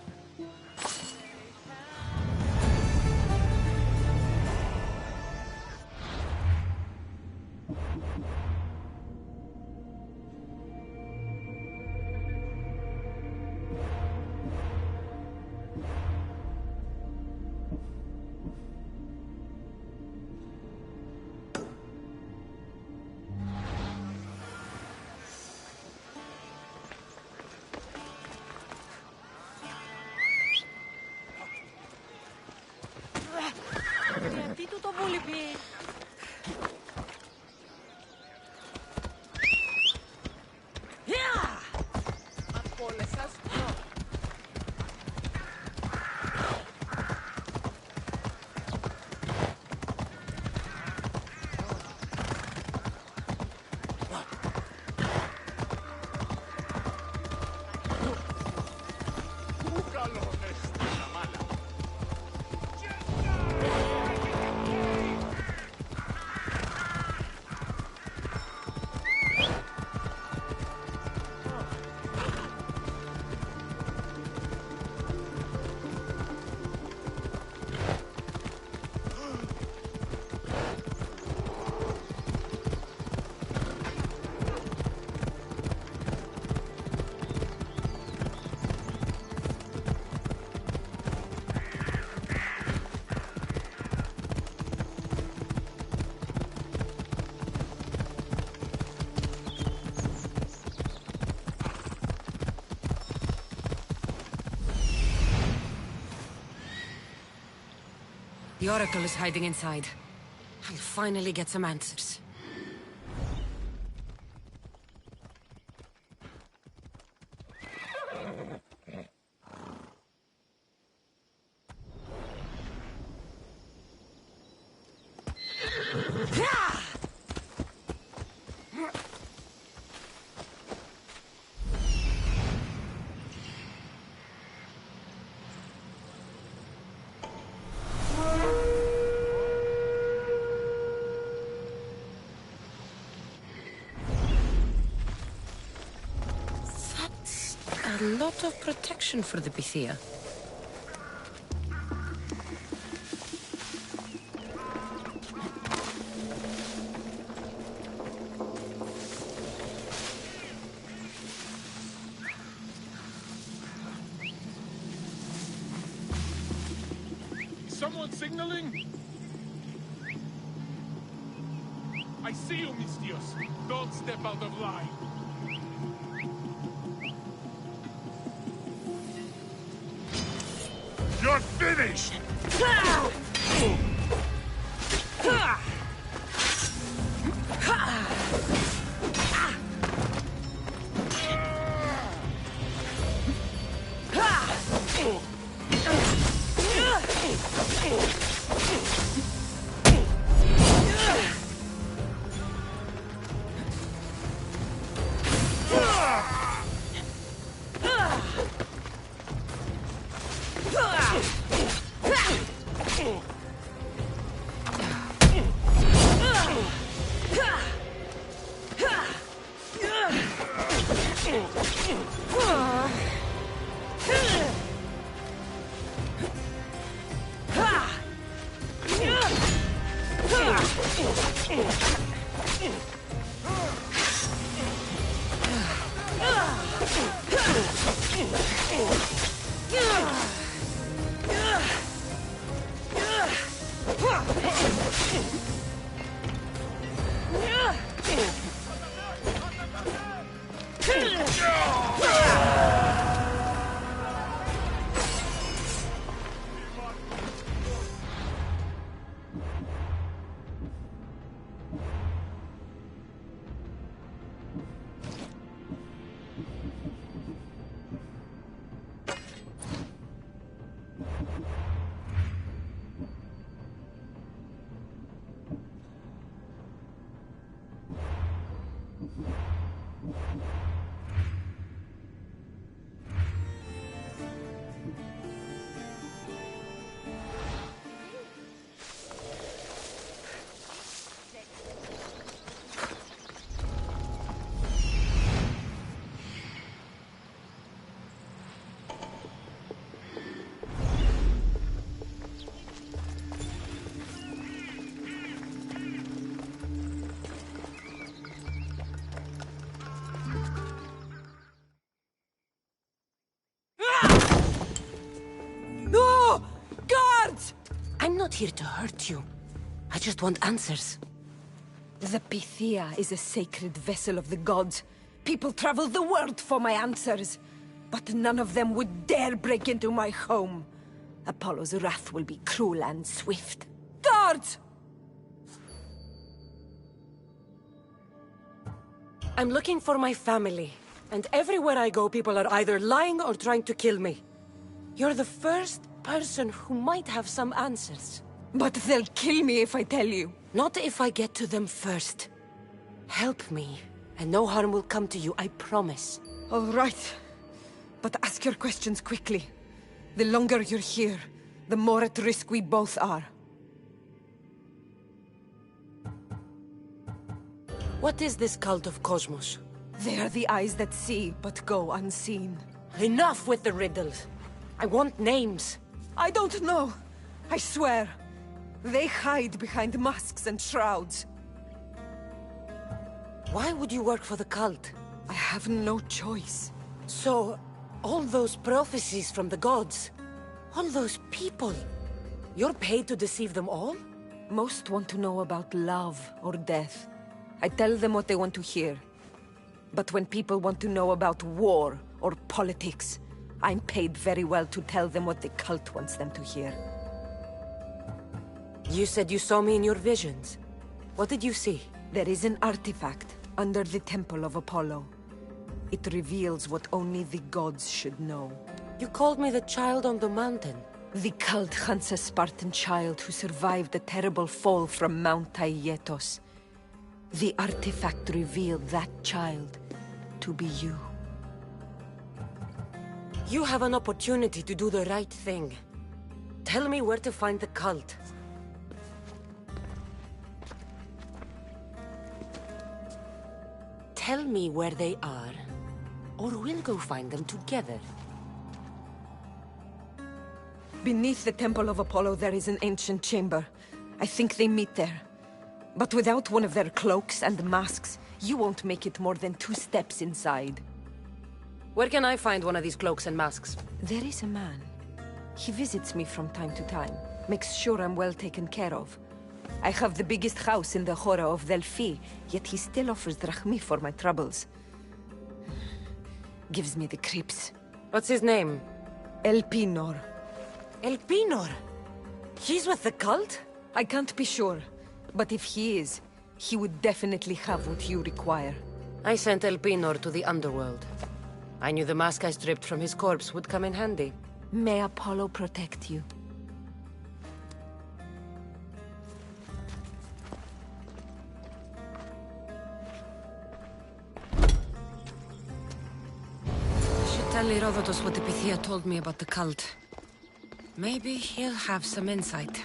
του το βούλιπι. The Oracle is hiding inside. I'll finally get some answers. A lot of protection for the Pythia. Someone signaling? I see you, Mistios. Don't step out of line. You're finished! I'm not here to hurt you. I just want answers. The Pythia is a sacred vessel of the gods. People travel the world for my answers. But none of them would dare break into my home. Apollo's wrath will be cruel and swift. Guards! I'm looking for my family. And everywhere I go, people are either lying or trying to kill me. You're the first person who might have some answers. But they'll kill me if I tell you. Not if I get to them first. Help me, and no harm will come to you, I promise. All right. But ask your questions quickly. The longer you're here, the more at risk we both are. What is this cult of Cosmos? They are the eyes that see, but go unseen. Enough with the riddles. I want names. I don't know. I swear. They hide behind masks and shrouds. Why would you work for the cult? I have no choice. So, all those prophecies from the gods, all those people, you're paid to deceive them all? Most want to know about love or death. I tell them what they want to hear. But when people want to know about war or politics, I'm paid very well to tell them what the cult wants them to hear. You said you saw me in your visions. What did you see? There is an artifact under the Temple of Apollo. It reveals what only the gods should know. You called me the child on the mountain. The cult hunts a Spartan child who survived a terrible fall from Mount Aietos. The artifact revealed that child to be you. You have an opportunity to do the right thing. Tell me where to find the cult. Tell me where they are, or we'll go find them together. Beneath the Temple of Apollo there is an ancient chamber. I think they meet there. But without one of their cloaks and masks, you won't make it more than 2 steps inside. Where can I find one of these cloaks and masks? There is a man. He visits me from time to time, makes sure I'm well taken care of. I have the biggest house in the Hora of Delphi, yet he still offers drachmi for my troubles. Gives me the creeps. What's his name? Elpinor. Elpinor? He's with the cult? I can't be sure, but if he is, he would definitely have what you require. I sent Elpinor to the underworld. I knew the mask I stripped from his corpse would come in handy. May Apollo protect you. I should tell Herodotus what the Pythia told me about the cult. Maybe he'll have some insight.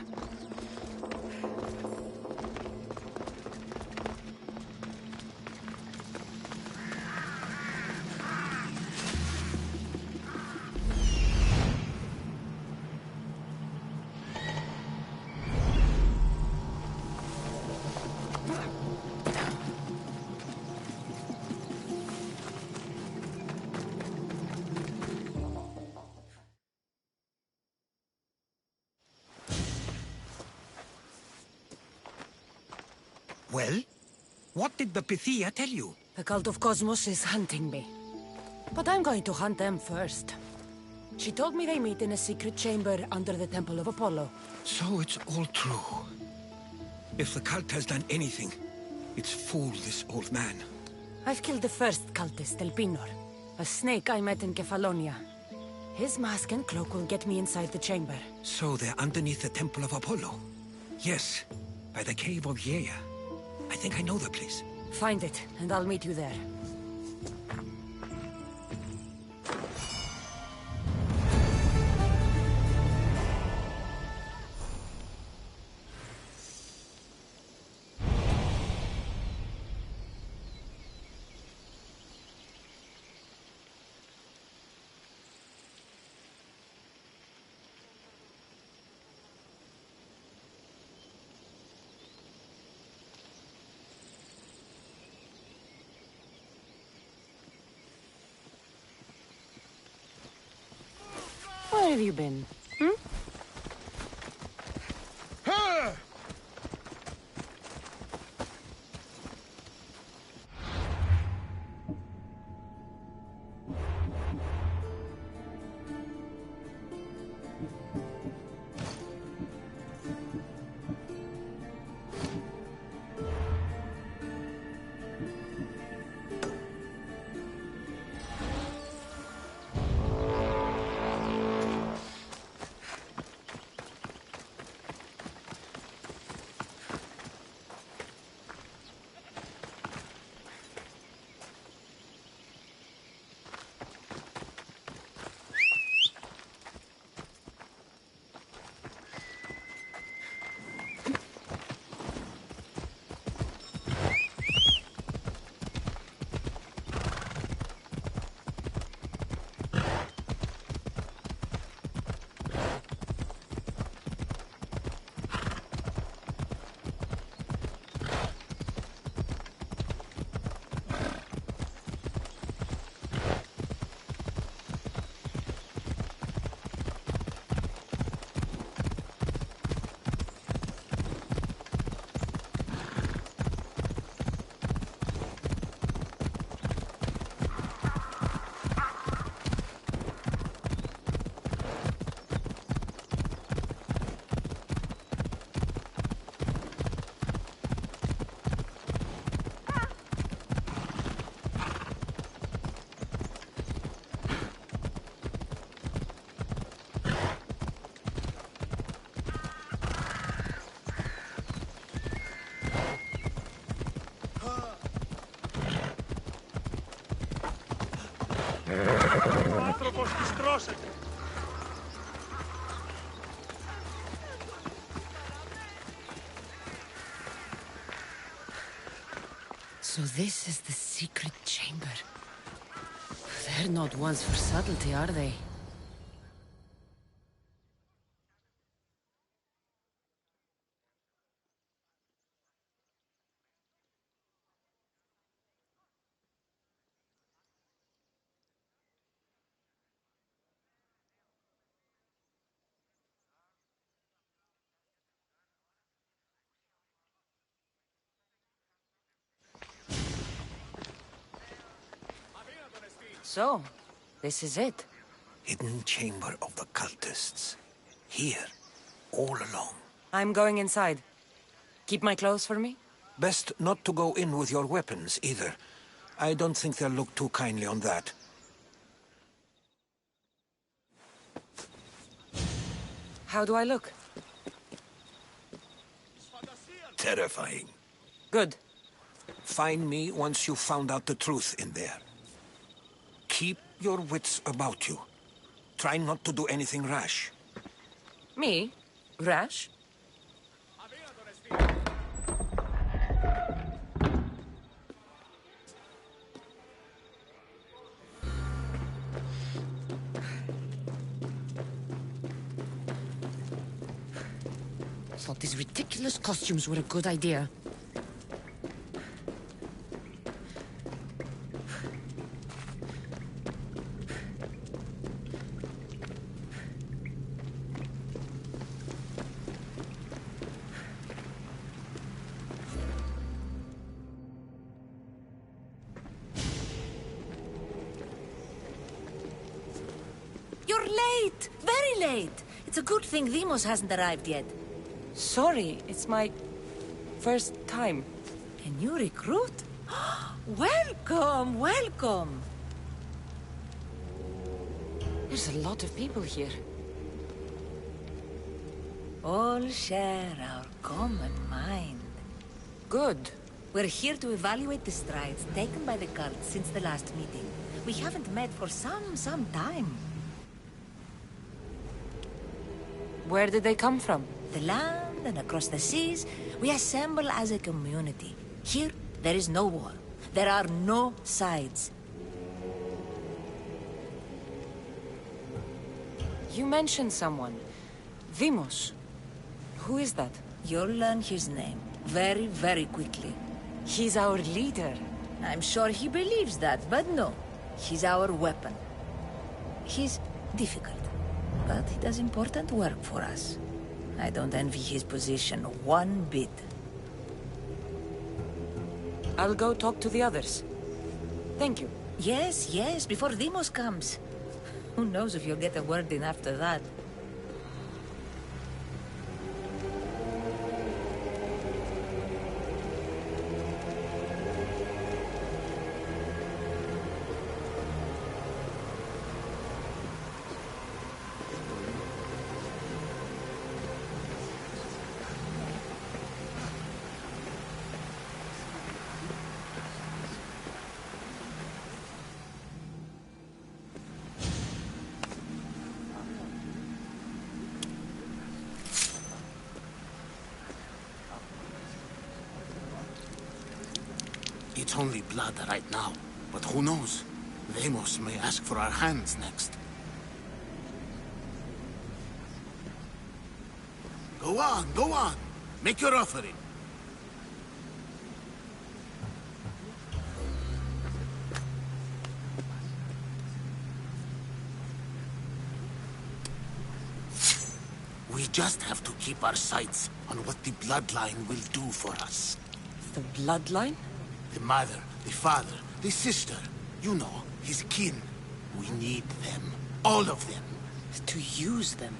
Well? What did the Pythia tell you? The cult of Cosmos is hunting me. But I'm going to hunt them first. She told me they meet in a secret chamber under the Temple of Apollo. So it's all true. If the cult has done anything, it's fooled this old man. I've killed the first cultist, Elpinor. A snake I met in Kefalonia. His mask and cloak will get me inside the chamber. So they're underneath the Temple of Apollo? Yes, by the cave of Yea. I think I know the place. Find it, and I'll meet you there. Where have you been? So this is the secret chamber. They're not ones for subtlety, are they? So, this is it. Hidden chamber of the cultists. Here, all along. I'm going inside. Keep my clothes for me? Best not to go in with your weapons, either. I don't think they'll look too kindly on that. How do I look? Terrifying. Good. Find me once you've found out the truth in there. Keep your wits about you. Try not to do anything rash. Me? Rash? Thought these ridiculous costumes were a good idea. You're late! Very late! It's a good thing Demos hasn't arrived yet. Sorry, it's my first time. A new recruit? Welcome, welcome! There's a lot of people here. All share our common mind. Good. We're here to evaluate the strides taken by the cult since the last meeting. We haven't met for some time. Where did they come from? The land and across the seas, we assemble as a community. Here, there is no war. There are no sides. You mentioned someone. Vimos. Who is that? You'll learn his name very, very quickly. He's our leader. I'm sure he believes that, but no. He's our weapon. He's difficult, but he does important work for us. I don't envy his position one bit. I'll go talk to the others. Thank you. Yes, yes, before Demos comes. Who knows if you'll get a word in after that. It's only blood right now, but who knows? Vemos may ask for our hands next. Go on, go on. Make your offering. We just have to keep our sights on what the bloodline will do for us. The bloodline? The mother, the father, the sister. You know, his kin. We need them. All of them. To use them.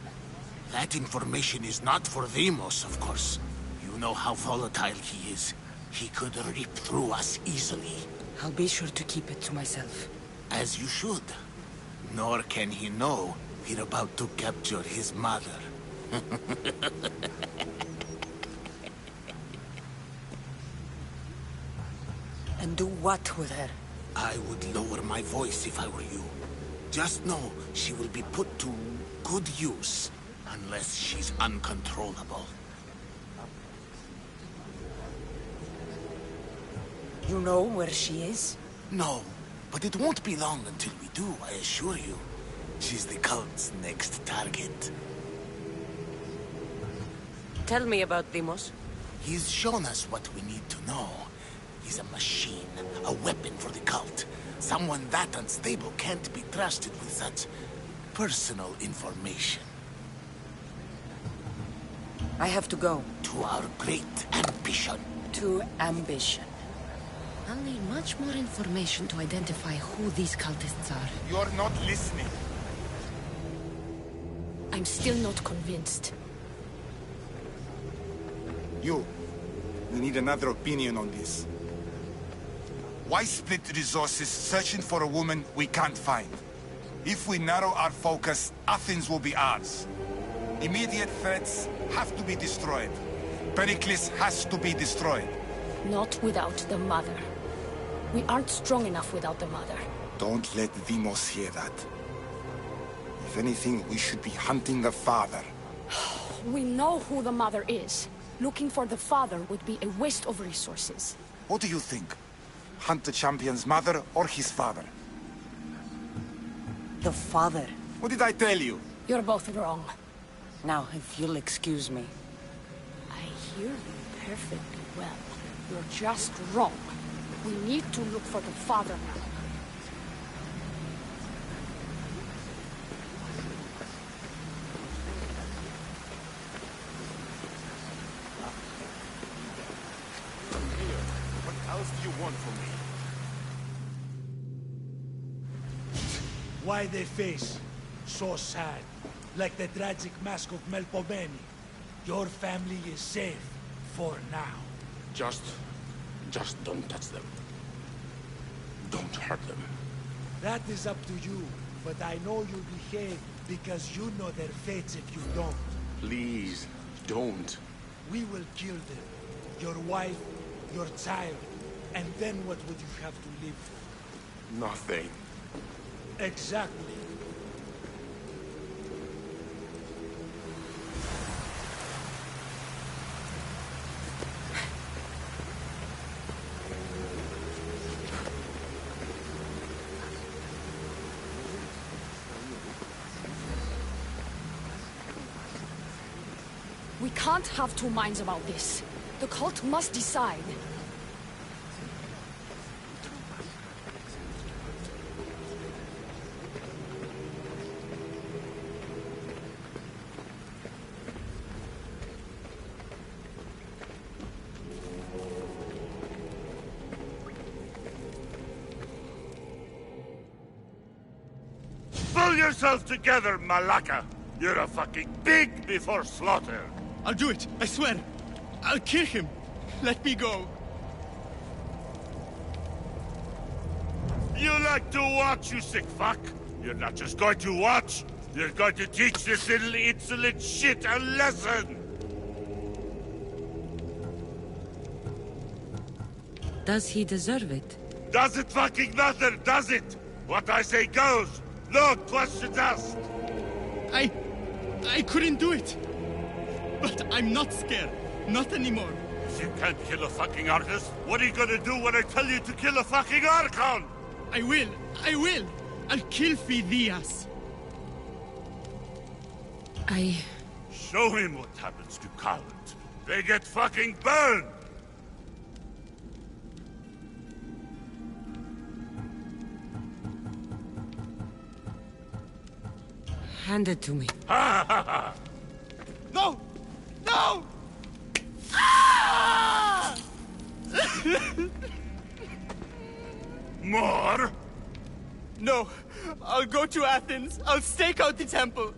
That information is not for Demos, of course. You know how volatile he is. He could rip through us easily. I'll be sure to keep it to myself. As you should. Nor can he know we're about to capture his mother. And do what with her? I would lower my voice if I were you. Just know she will be put to good use, unless she's uncontrollable. You know where she is? No, but it won't be long until we do, I assure you. She's the cult's next target. Tell me about Deimos. He's shown us what we need to know. He's a machine, a weapon for the cult. Someone that unstable can't be trusted with such personal information. I have to go. To our great ambition. To ambition. I'll need much more information to identify who these cultists are. You're not listening. I'm still not convinced. You. We need another opinion on this. Why split resources searching for a woman we can't find? If we narrow our focus, Athens will be ours. Immediate threats have to be destroyed. Pericles has to be destroyed. Not without the mother. We aren't strong enough without the mother. Don't let Deimos hear that. If anything, we should be hunting the father. We know who the mother is. Looking for the father would be a waste of resources. What do you think? Hunt the champion's mother or his father? The father. What did I tell you? You're both wrong. Now, if you'll excuse me. I hear you perfectly well. You're just wrong. We need to look for the father now. What else do you want from me? Why they face so sad, like the tragic mask of Melpomene. Your family is safe for now. Just don't touch them. Don't hurt them. That is up to you, but I know you'll behave because you know their fates if you don't. Please, don't. We will kill them. Your wife, your child, and then what would you have to live for? Nothing. Exactly. We can't have two minds about this. The cult must decide. Pull yourself together, Malaka! You're a fucking pig before slaughter! I'll do it, I swear! I'll kill him! Let me go! You like to watch, you sick fuck! You're not just going to watch, you're going to teach this little insolent shit a lesson! Does he deserve it? Does it fucking matter, does it? What I say goes! No questions asked! I couldn't do it! But I'm not scared. Not anymore. If you can't kill a fucking artist, what are you gonna do when I tell you to kill a fucking Archon? I will! I'll kill Phidias! Show him what happens to cowards. They get fucking burned! Hand it to me. Ha ha ha! No! No! Ah! More? No. I'll go to Athens. I'll stake out the temple.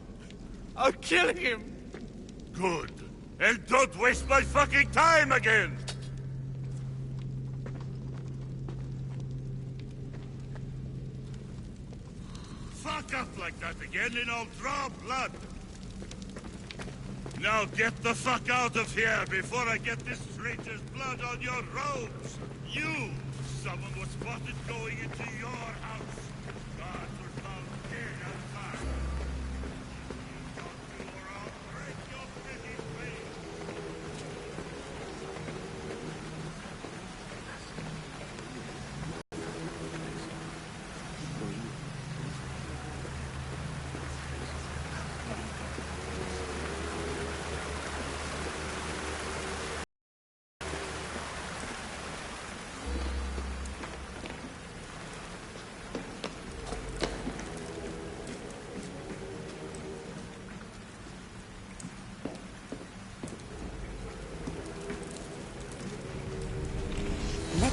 I'll kill him. Good. And don't waste my fucking time again! Fuck up like that again and I'll draw blood! Now get the fuck out of here before I get this traitor's blood on your robes! You! Someone was spotted going into your house! God, we're found dead!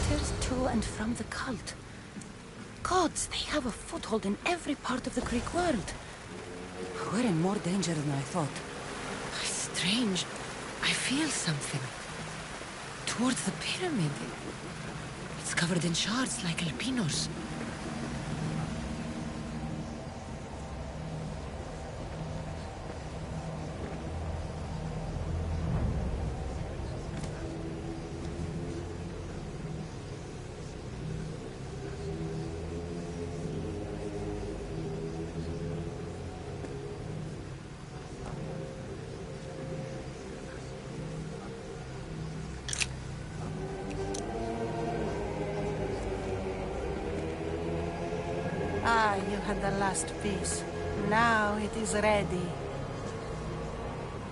elixirs to and from the cult. Gods, they have a foothold in every part of the Greek world. We're in more danger than I thought. Strange. I feel something. Towards the pyramid. It's covered in shards like alpinos. Ah, you had the last piece. Now it is ready.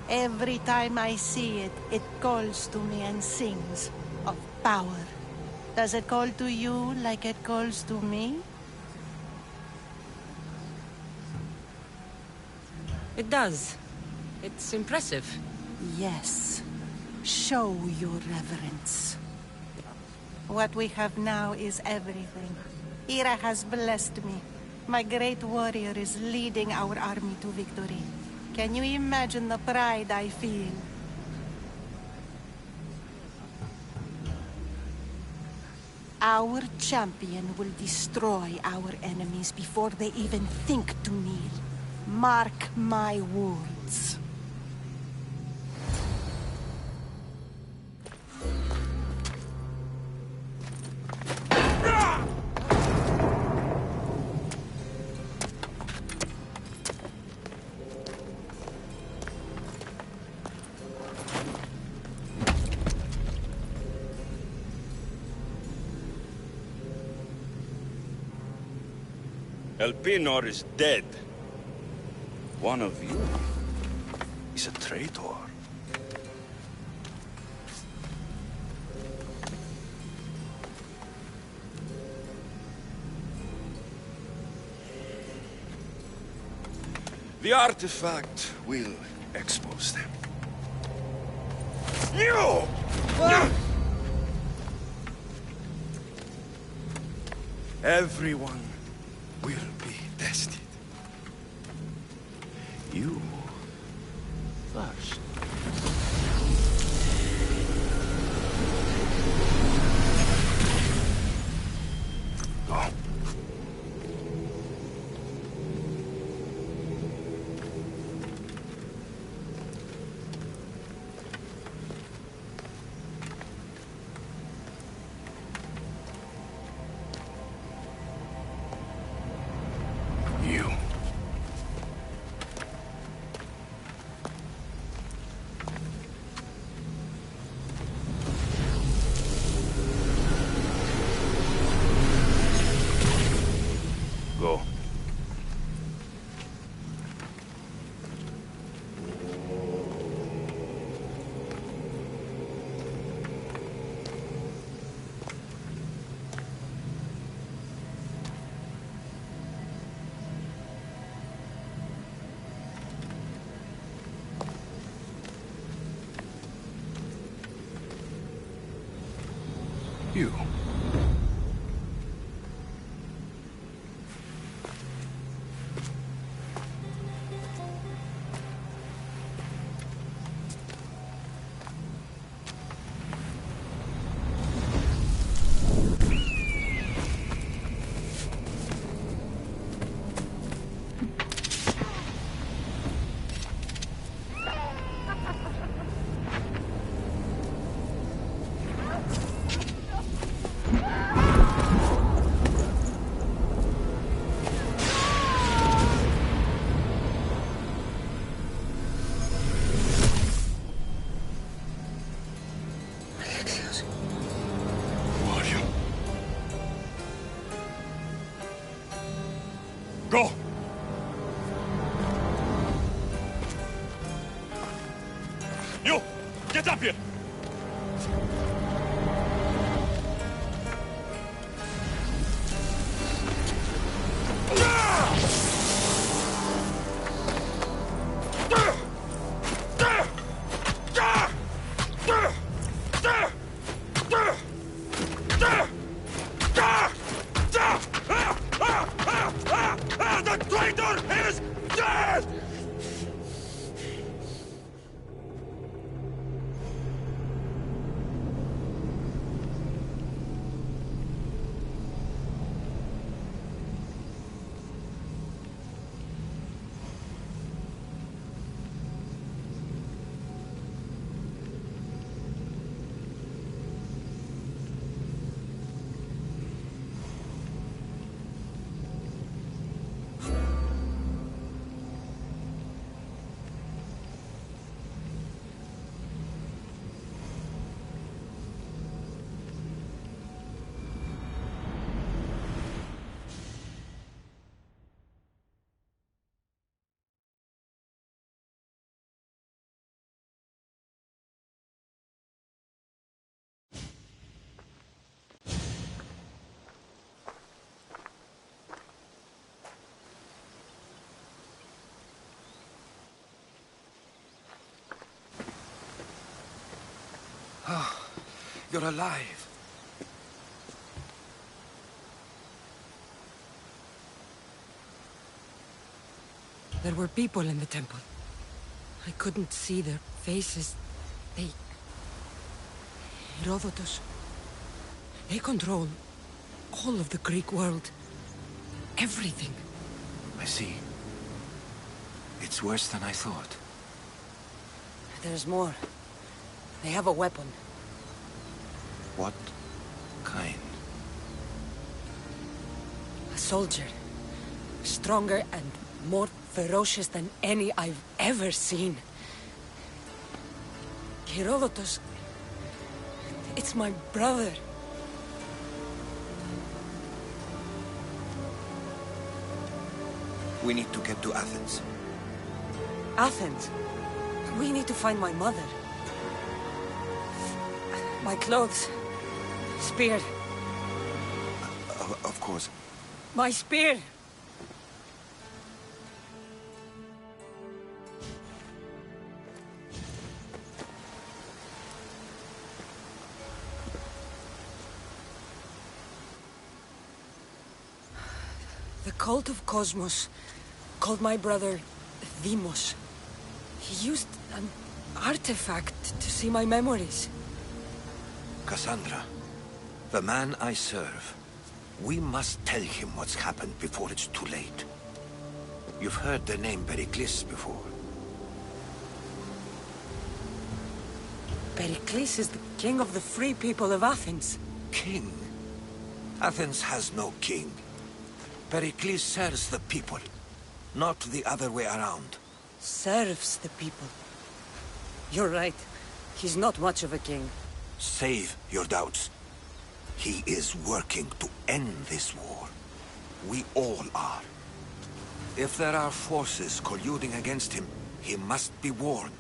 Every time I see it, it calls to me and sings of power. Does it call to you like it calls to me? It does. It's impressive. Yes. Show your reverence. What we have now is everything. Ira has blessed me. My great warrior is leading our army to victory. Can you imagine the pride I feel? Our champion will destroy our enemies before they even think to kneel. Mark my words. Elpinor is dead. One of you is a traitor. The artifact will expose them. You! Everyone will be tested. You first. Go. You. Go. You. Go! You! Get up here! You're alive. There were people in the temple. I couldn't see their faces. They... Herodotus. They control all of the Greek world. Everything. I see. It's worse than I thought. There's more. They have a weapon. What kind? A soldier. Stronger and more ferocious than any I've ever seen. Herodotus... It's my brother. We need to get to Athens. Athens? We need to find my mother. My clothes. Spear. Of course. My spear! The cult of Cosmos called my brother Deimos. He used an artifact to see my memories. Cassandra, the man I serve. We must tell him what's happened before it's too late. You've heard the name Pericles before. Pericles is the king of the free people of Athens. King? Athens has no king. Pericles serves the people, not the other way around. Serves the people. You're right. He's not much of a king. Save your doubts. He is working to end this war. We all are. If there are forces colluding against him, he must be warned.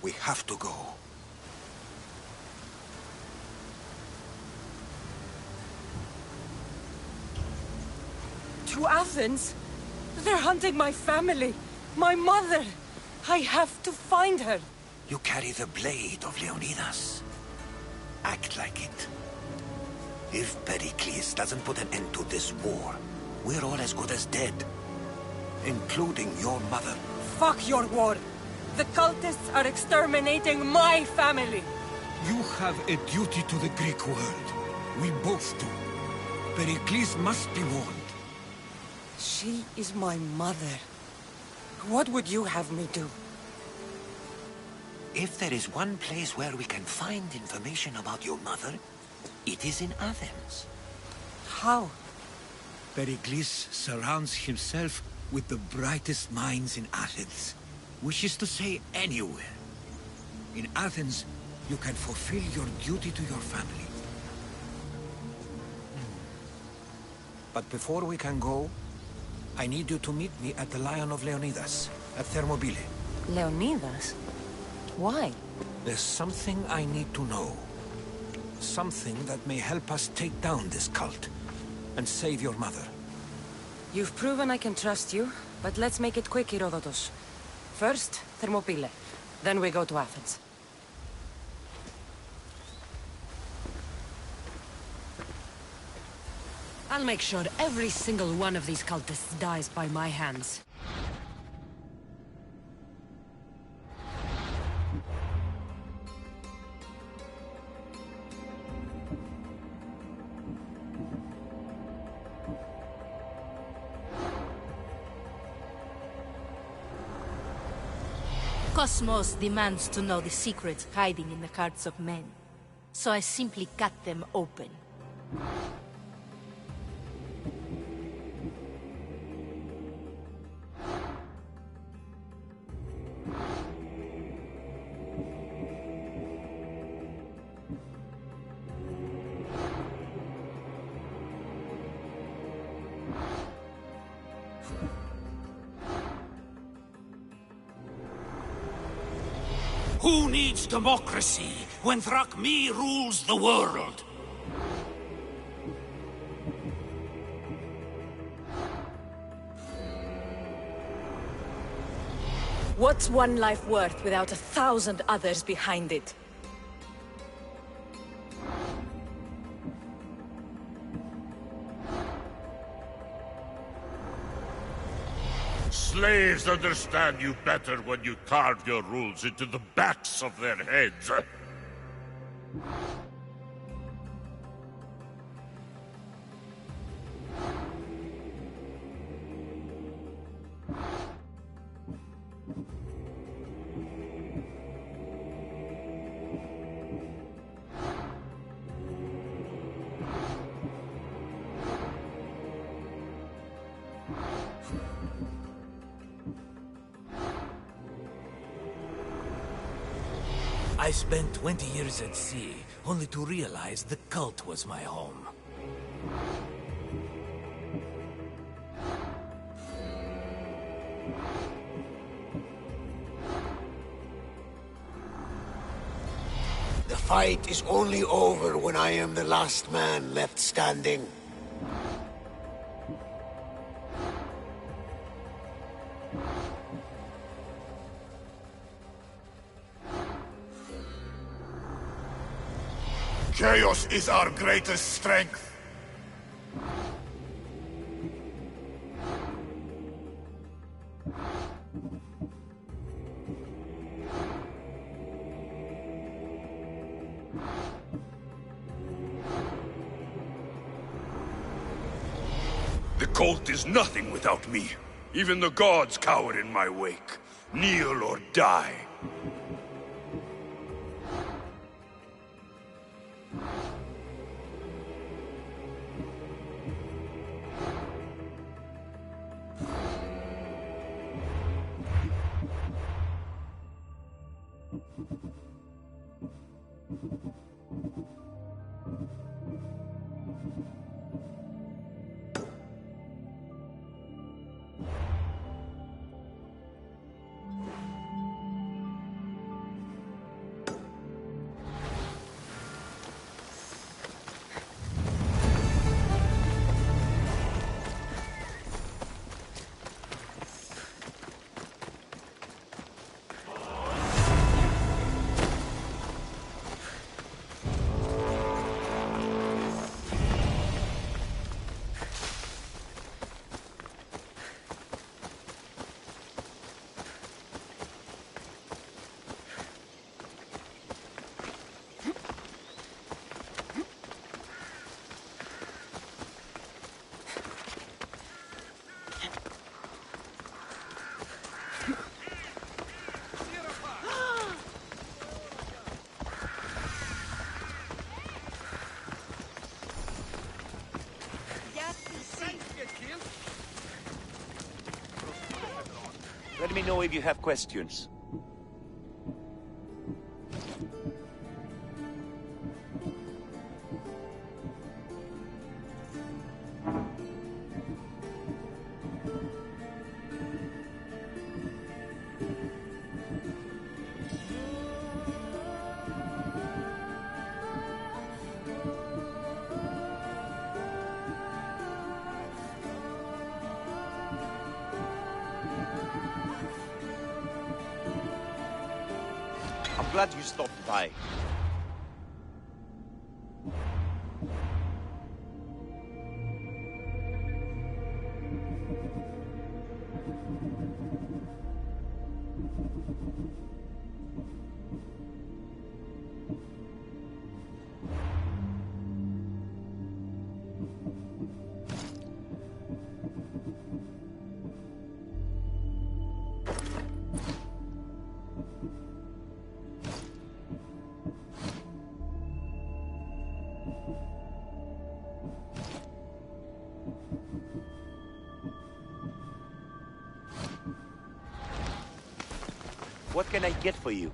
We have to go. To Athens? They're hunting my family. My mother. I have to find her. You carry the blade of Leonidas. Act like it. If Pericles doesn't put an end to this war, we're all as good as dead. Including your mother. Fuck your war. The cultists are exterminating my family. You have a duty to the Greek world. We both do. Pericles must be warned. She is my mother. What would you have me do? If there is one place where we can find information about your mother, it is in Athens. How? Pericles surrounds himself with the brightest minds in Athens. Which is to say, anywhere. In Athens, you can fulfill your duty to your family. But before we can go, I need you to meet me at the Lion of Leonidas, at Thermopylae. Leonidas? Why? There's something I need to know. Something that may help us take down this cult and save your mother. You've proven I can trust you, but let's make it quick, Herodotus. First, Thermopylae. Then we go to Athens. I'll make sure every single one of these cultists dies by my hands. Cosmos demands to know the secrets hiding in the hearts of men. So I simply cut them open. Who needs democracy when Thrakmi rules the world? What's one life worth without 1,000 others behind it? slaves understand you better when you carve your rules into the backs of their heads. I spent 20 years at sea, only to realize the cult was my home. The fight is only over when I am the last man left standing. Chaos is our greatest strength. The cult is nothing without me. Even the gods cower in my wake. Kneel or die. Let me know if you have questions. I'm glad you stopped by. What can I get for you?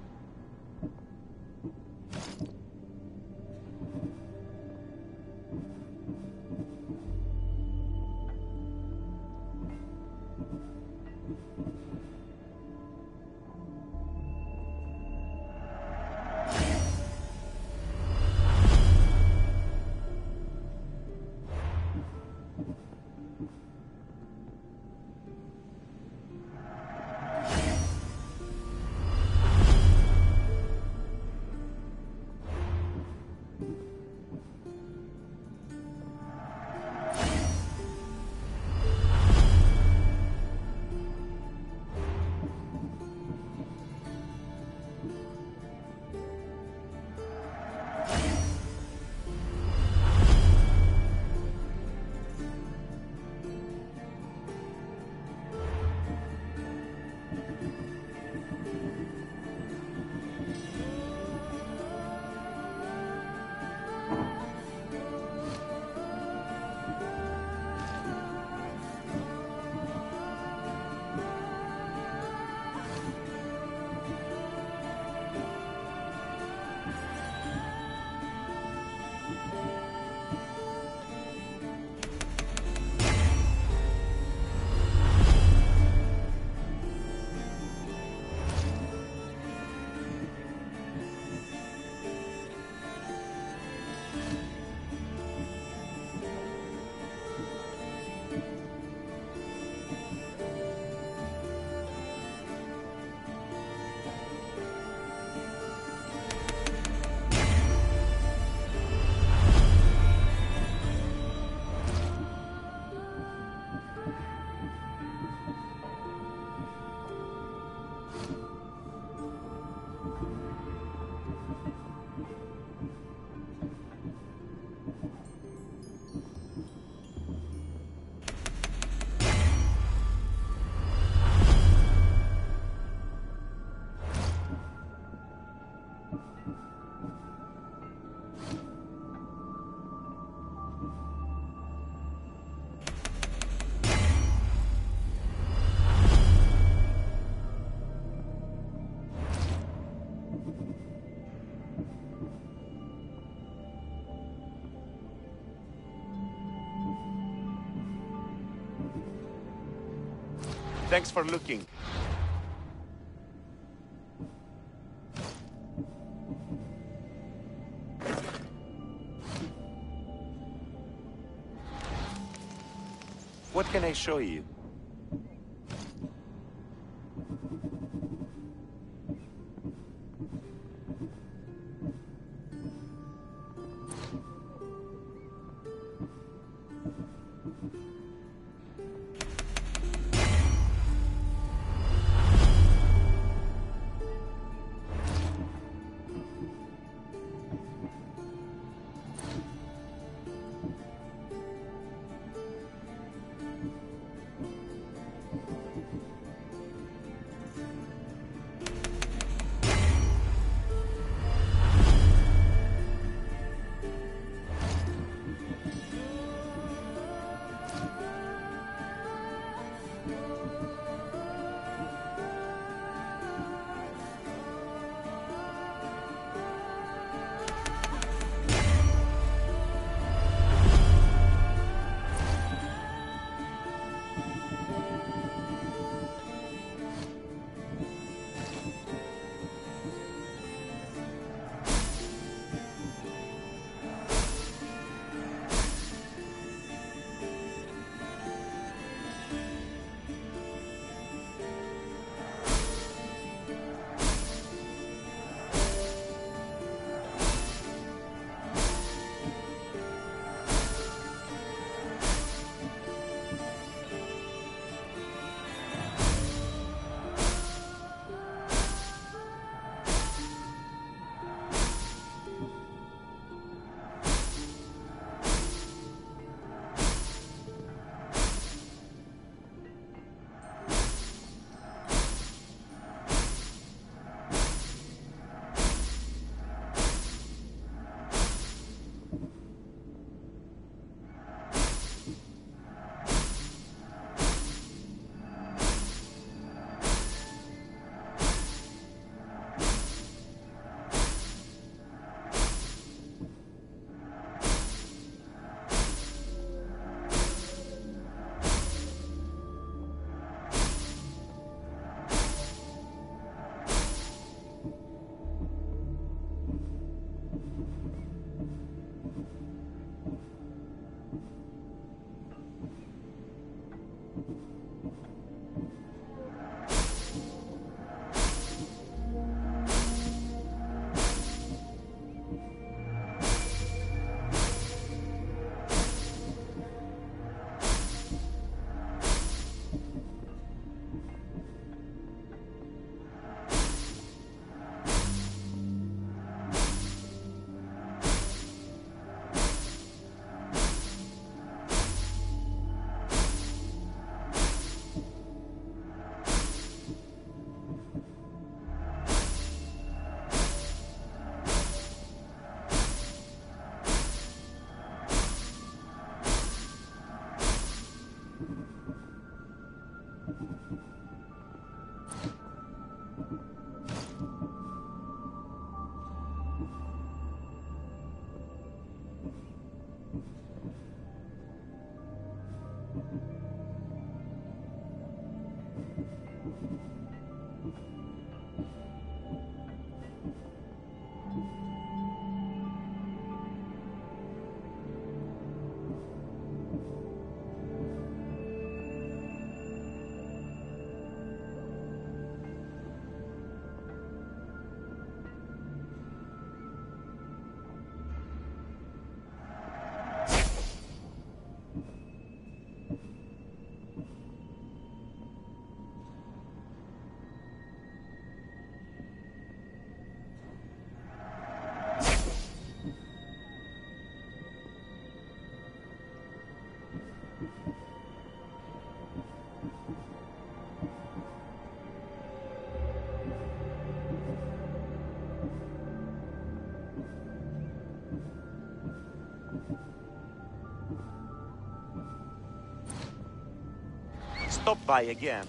Thanks for looking. What can I show you? Stop by again.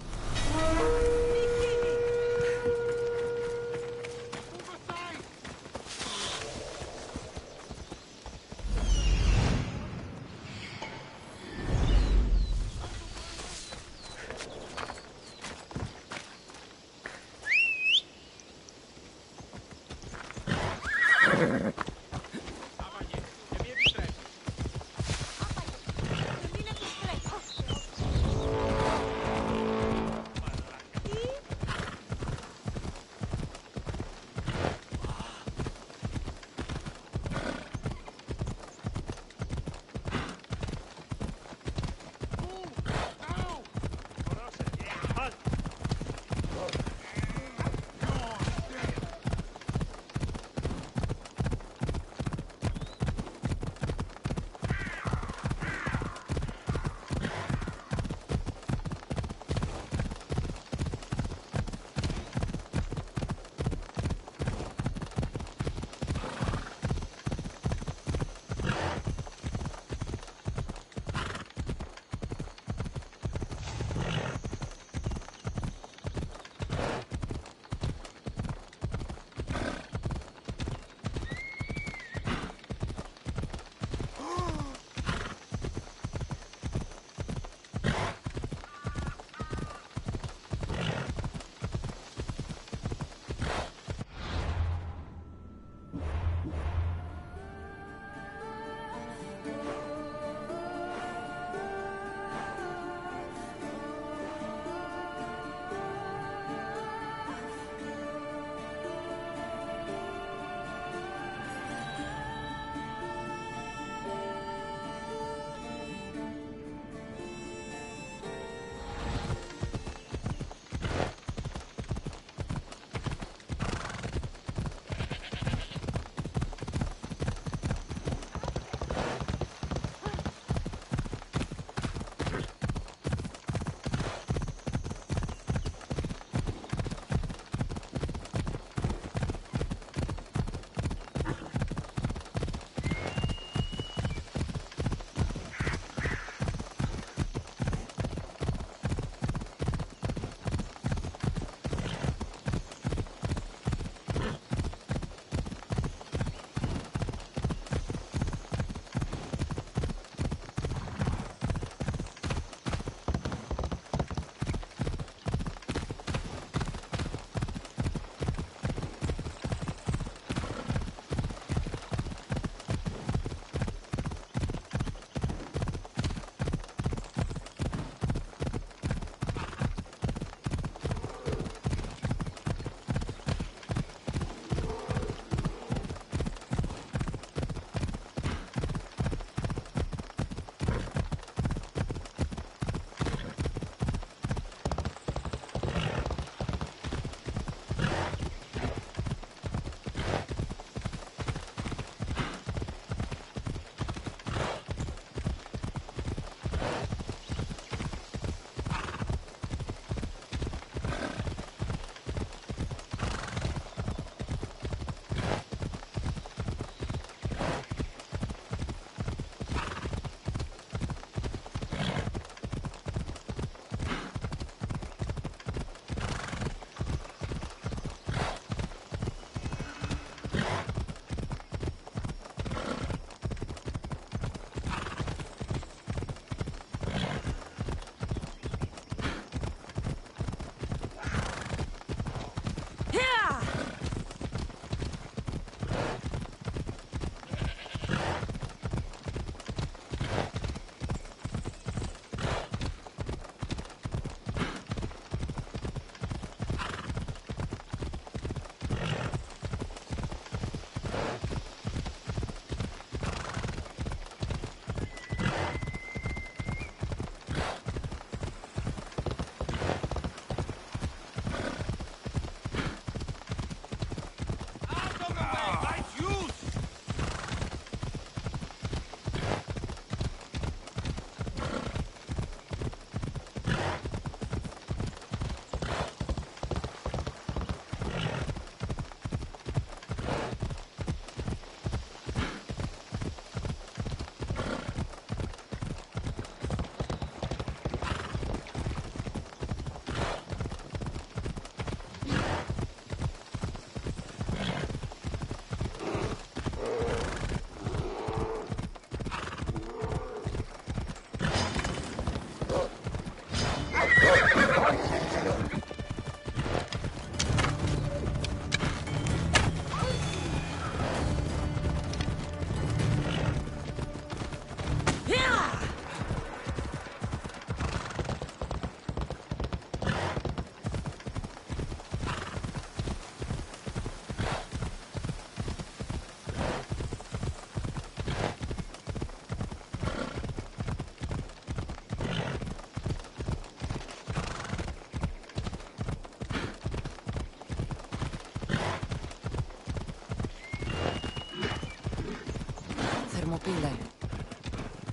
Thermopylae.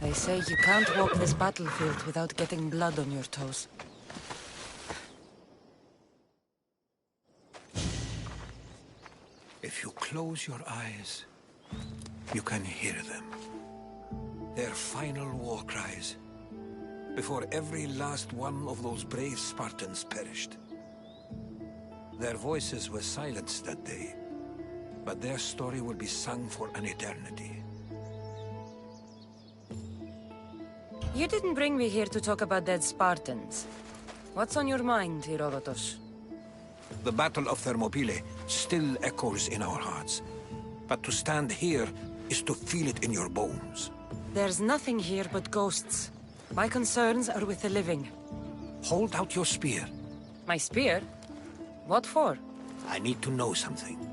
They say you can't walk this battlefield without getting blood on your toes. If you close your eyes, you can hear them. Their final war cries, before every last one of those brave Spartans perished. Their voices were silenced that day, but their story will be sung for an eternity. You didn't bring me here to talk about dead Spartans. What's on your mind, Herodotus? The Battle of Thermopylae still echoes in our hearts. But to stand here is to feel it in your bones. There's nothing here but ghosts. My concerns are with the living. Hold out your spear. My spear? What for? I need to know something.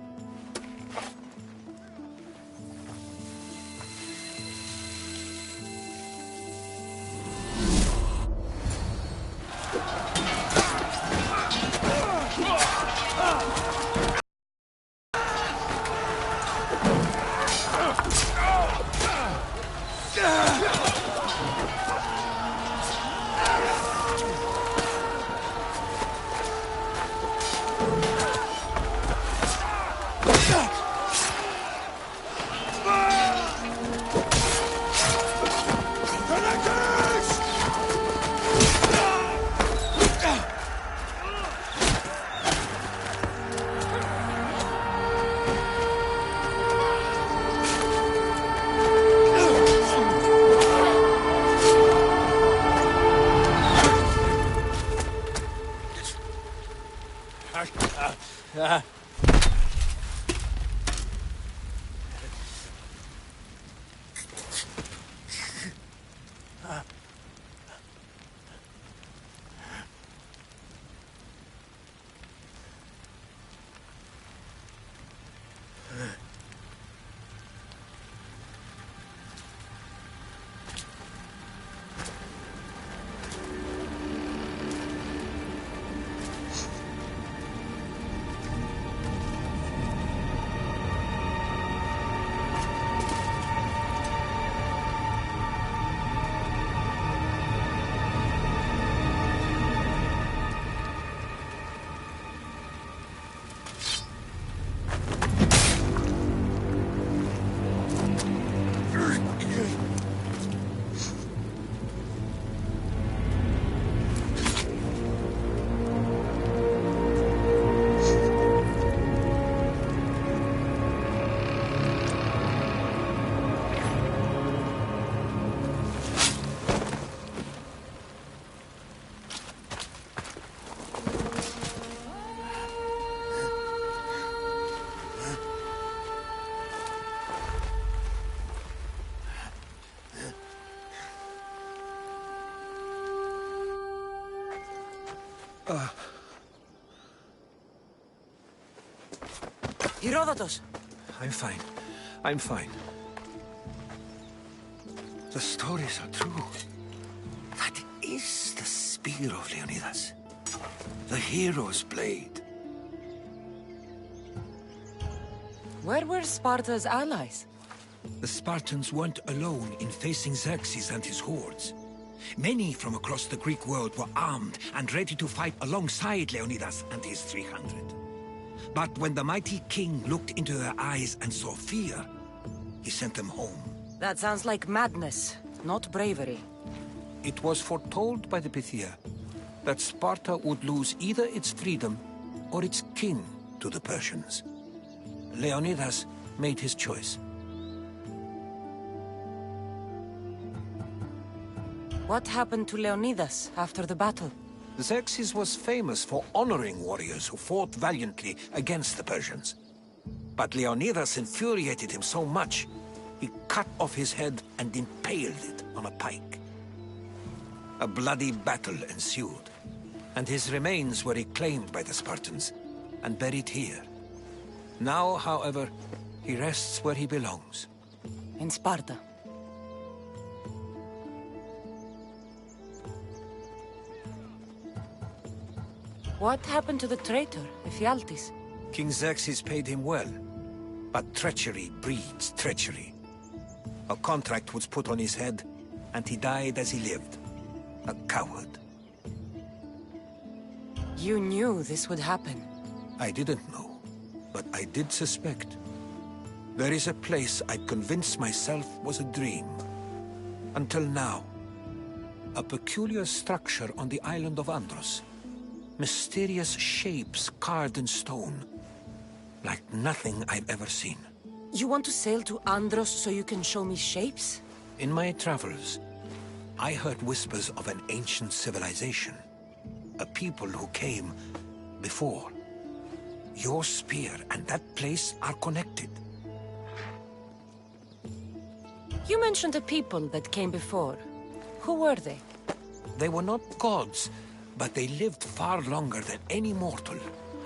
Herodotus! I'm fine. I'm fine. The stories are true. That is the spear of Leonidas. The hero's blade. Where were Sparta's allies? The Spartans weren't alone in facing Xerxes and his hordes. Many from across the Greek world were armed and ready to fight alongside Leonidas and his 300. But when the mighty king looked into their eyes and saw fear, he sent them home. That sounds like madness, not bravery. It was foretold by the Pythia that Sparta would lose either its freedom or its king to the Persians. Leonidas made his choice. What happened to Leonidas after the battle? Xerxes was famous for honoring warriors who fought valiantly against the Persians. But Leonidas infuriated him so much, he cut off his head and impaled it on a pike. A bloody battle ensued, and his remains were reclaimed by the Spartans and buried here. Now, however, he rests where he belongs. In Sparta. What happened to the traitor, Ephialtes? King Xerxes paid him well, but treachery breeds treachery. A contract was put on his head, and he died as he lived. A coward. You knew this would happen. I didn't know, but I did suspect. There is a place I convinced myself was a dream. Until now. A peculiar structure on the island of Andros. Mysterious shapes carved in stone. Like nothing I've ever seen. You want to sail to Andros so you can show me shapes? In my travels, I heard whispers of an ancient civilization. A people who came before. Your spear and that place are connected. You mentioned a people that came before. Who were they? They were not gods, but they lived far longer than any mortal,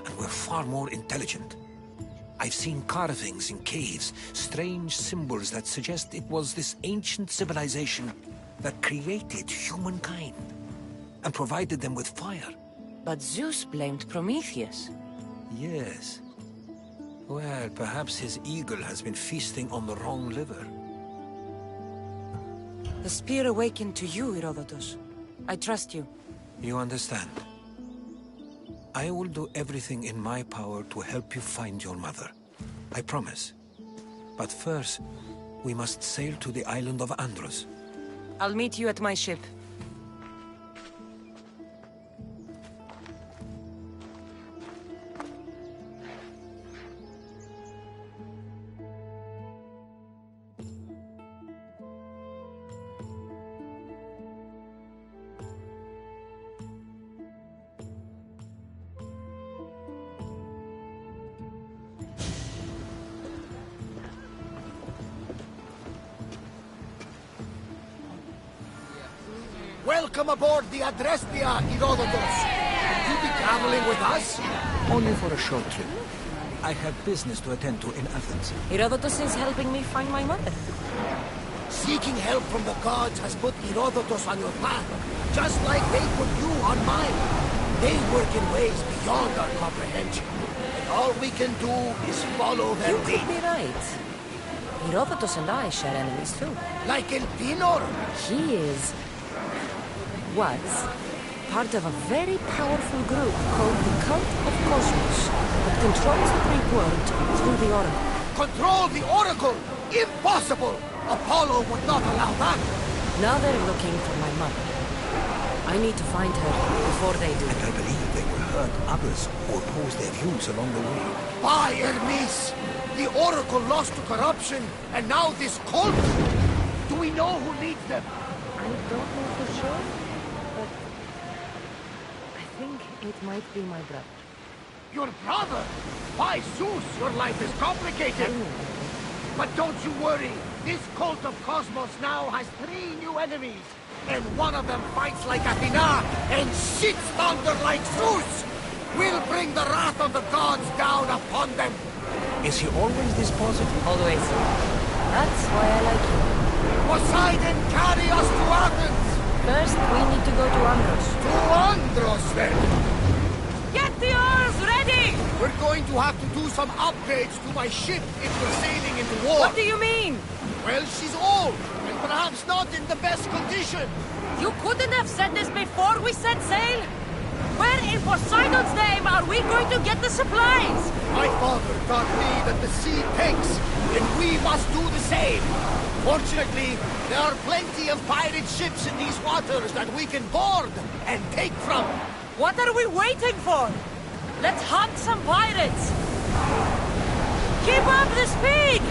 and were far more intelligent. I've seen carvings in caves, strange symbols that suggest it was this ancient civilization that created humankind, and provided them with fire. But Zeus blamed Prometheus. Yes. Well, perhaps his eagle has been feasting on the wrong liver. The spear awakened to you, Herodotus. I trust you. You understand. I will do everything in my power to help you find your mother. I promise. But first, we must sail to the island of Andros. I'll meet you at my ship. Welcome aboard the Odessey, Herodotus. Will you be traveling with us? Only for a short trip. I have business to attend to in Athens. Herodotus is helping me find my mother. Seeking help from the gods has put Herodotus on your path, just like they put you on mine. They work in ways beyond our comprehension, and all we can do is follow their lead. You could be right. Herodotus and I share enemies too. Like El Pinor? He was part of a very powerful group called the Cult of Cosmos that controls the Greek world through the Oracle. Control the Oracle? Impossible! Apollo would not allow that! Now they're looking for my mother. I need to find her before they do. And I believe they will hurt others who oppose their views along the way. By Hermes! The Oracle lost to corruption, and now this cult? Do we know who leads them? I don't know for sure, but I think it might be my brother. Your brother? By Zeus, your life is complicated! But don't you worry, this cult of Cosmos now has 3 new enemies, and one of them fights like Athena and shits thunder like Zeus! We'll bring the wrath of the gods down upon them! Is he always this positive? Always. That's why I like you. Poseidon, carry us to Athens! First, we need to go to Andros. To Andros, then! Get the oars ready! We're going to have to do some upgrades to my ship if we're sailing into war. What do you mean? Well, she's old, and perhaps not in the best condition. You couldn't have said this before we set sail? Where in Poseidon's name are we going to get the supplies? My father taught me that the sea takes, and we must do the same. Fortunately, there are plenty of pirate ships in these waters that we can board and take from. What are we waiting for? Let's hunt some pirates! Keep up the speed!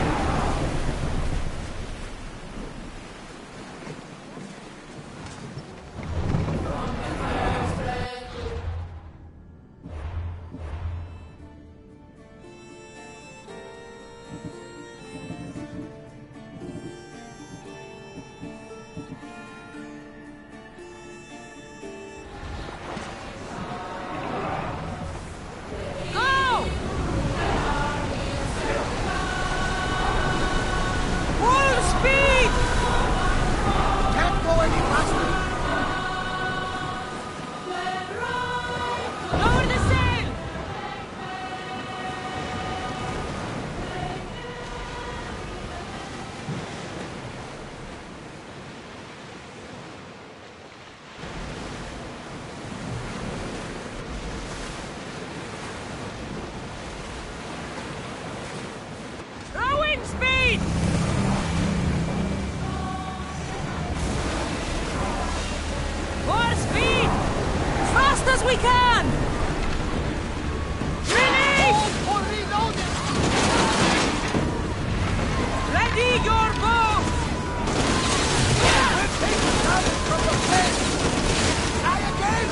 we can! Release! For reloading! Ready your bows! We're taking damage from the place! Try again!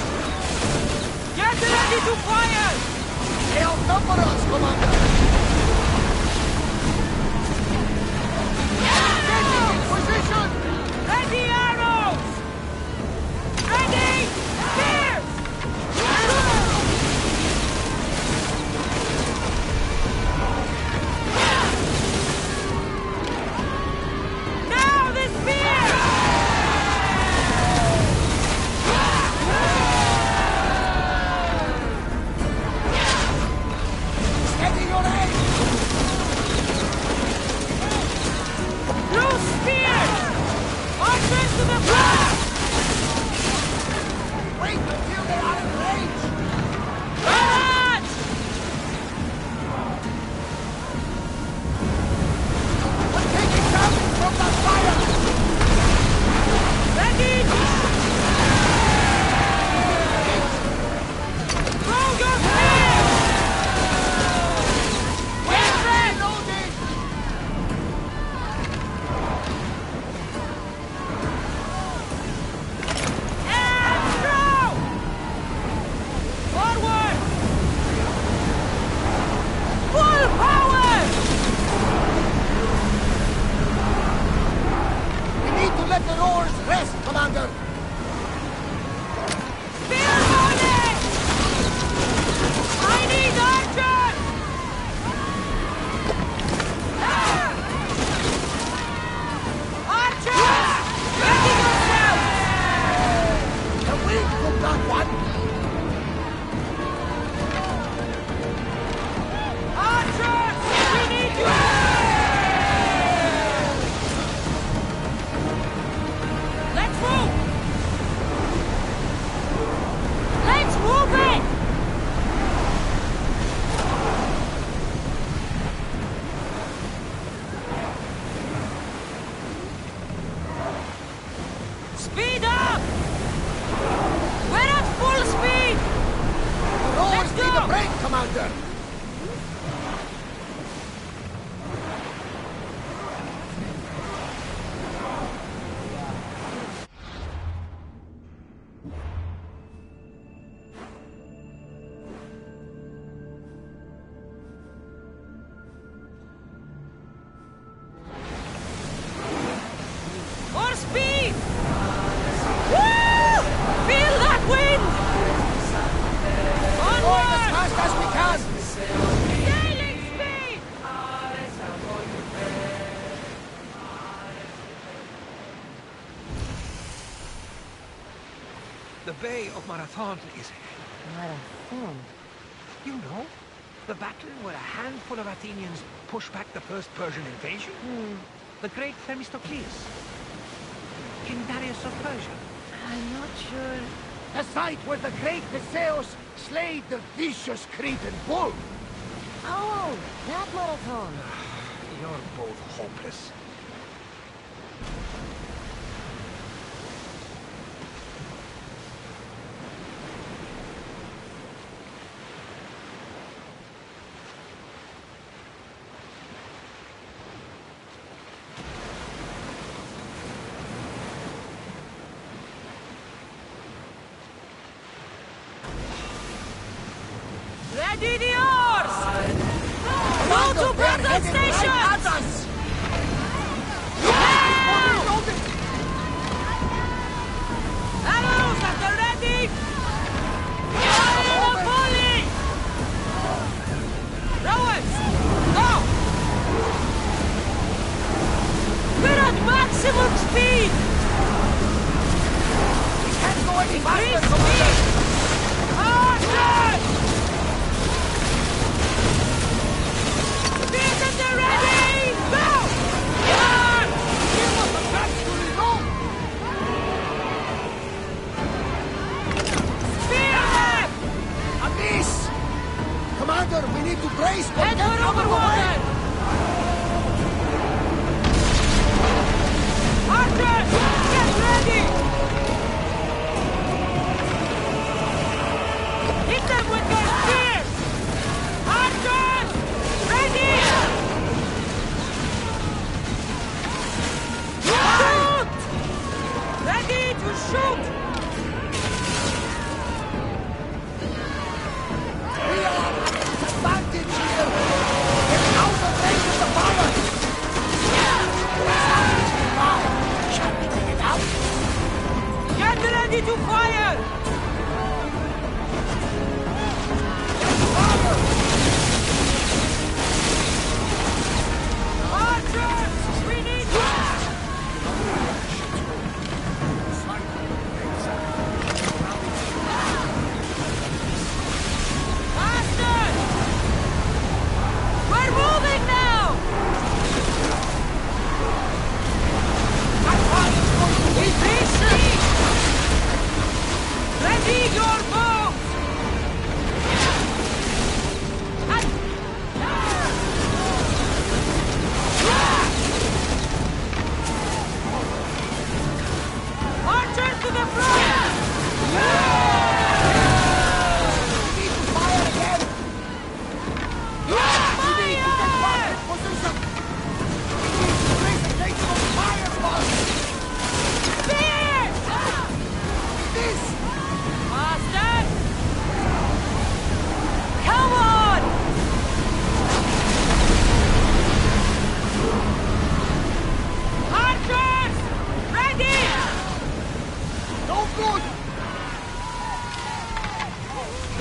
Get ready to fire! They outnumber us, Commander! Getting in position! Ready arrows! Ready spears! Now the spears! Steady your aim! Blue spears! Archers to the front! Wait until they are in range! Charge! We're taking damage from the fire! Ready! Throw your spears! We're reloading! And throw! Forward! Full power! We need to let the oars rest, Commander! Spear morning! I need archers! Archers! Ready yourselves! The wind took that one! Archers! We need you! Let's move! Let's move it! Speed up! We're at full speed! The oars Let's need go! a break, Commander! More speed! Woo! Feel that wind! Going as Onward! fast as we can! Sailing speed! The Bay of Marathon is... Marathon? You know? The battle where a handful of Athenians pushed back the first Persian invasion? The great Themistocles. King Darius of Persia. I'm not sure. The site where the great Theseus slayed the vicious Cretan bull! Oh, that marathon. You're both hopeless. Ready the oars! Go to battle stations! Arrows at the ready! Fire the volley! Rowers, go! We're at maximum speed! We can't go any Increase faster, Commander! speed! Archers! Spears at the ready! Go! Run! Give us a chance to reload! Spear them! A miss! Commander, we need to brace for Head death for out of the overwater! way! Archers! Get ready! shoot! We are at a disadvantage here! Get out of range of the fire! Shall we take it out? Get ready to fire! Archers! We need you! Faster! We're moving now! We reach me! Ready your bows! Archers to the front! We need to fire again! We need to get back in position! We need to raise the rate of fire first! Spears! This! Faster! Come on! Archers! Ready! No good!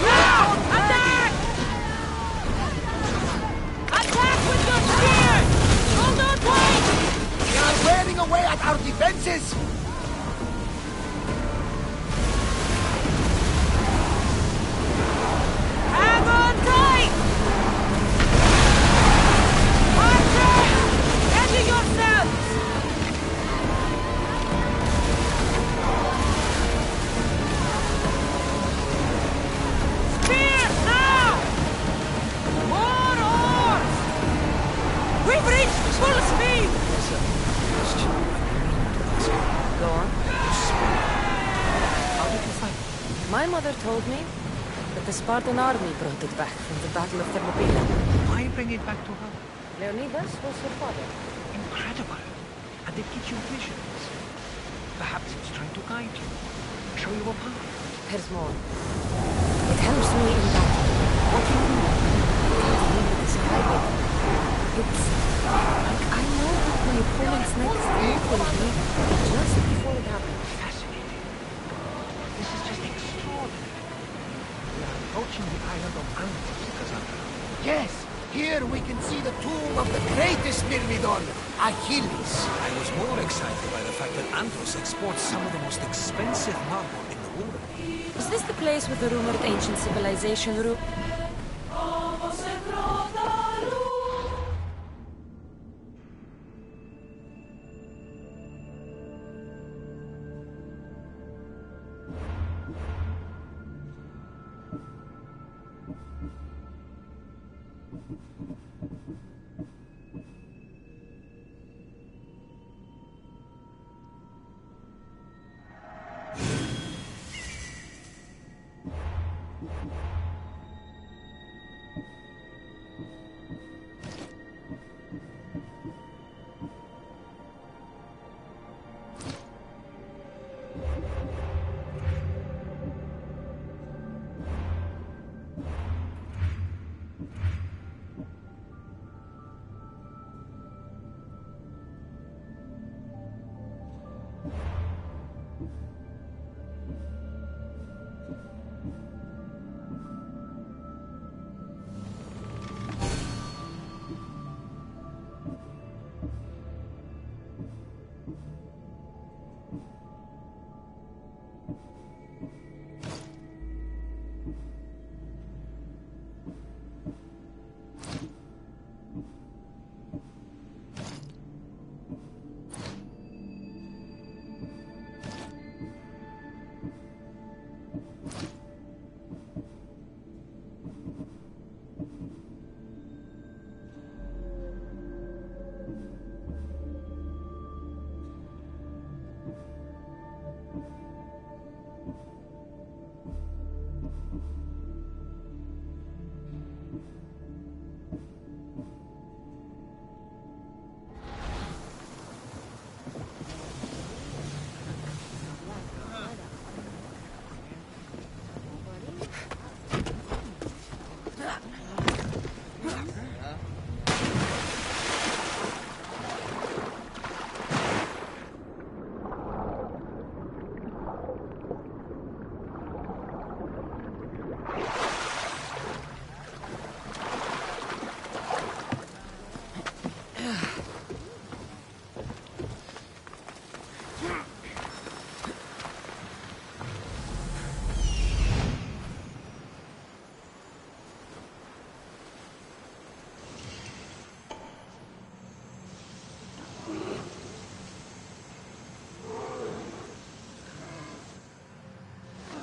Now! Attack! Attack with your spears! Hold on tight! We are wearing away at our defenses! Hang on tight! Archers! Ready yourselves! Spears now! More oars! We've reached full speed! Go on. How did you find it? My mother told me that the Spartan army brought it back from the Battle of Thermopylae. Why bring it back to her? Leonidas was her father. Incredible. And it gives you visions. Perhaps it's trying to guide you. Show you a path. There's more. It helps me in battle. What do you mean? I can't even describe it. It's like I know what my opponent's next move will be just before it happens. Fascinating. This is just extraordinary. We are approaching the island of Anthos, Cassandra. Yes! Here we can see the tomb of the greatest Myrmidon, Achilles. I was more excited by the fact that Anthos exports some of the most expensive marble in the world. Is this the place with the rumored ancient civilization route?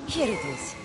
Here it is.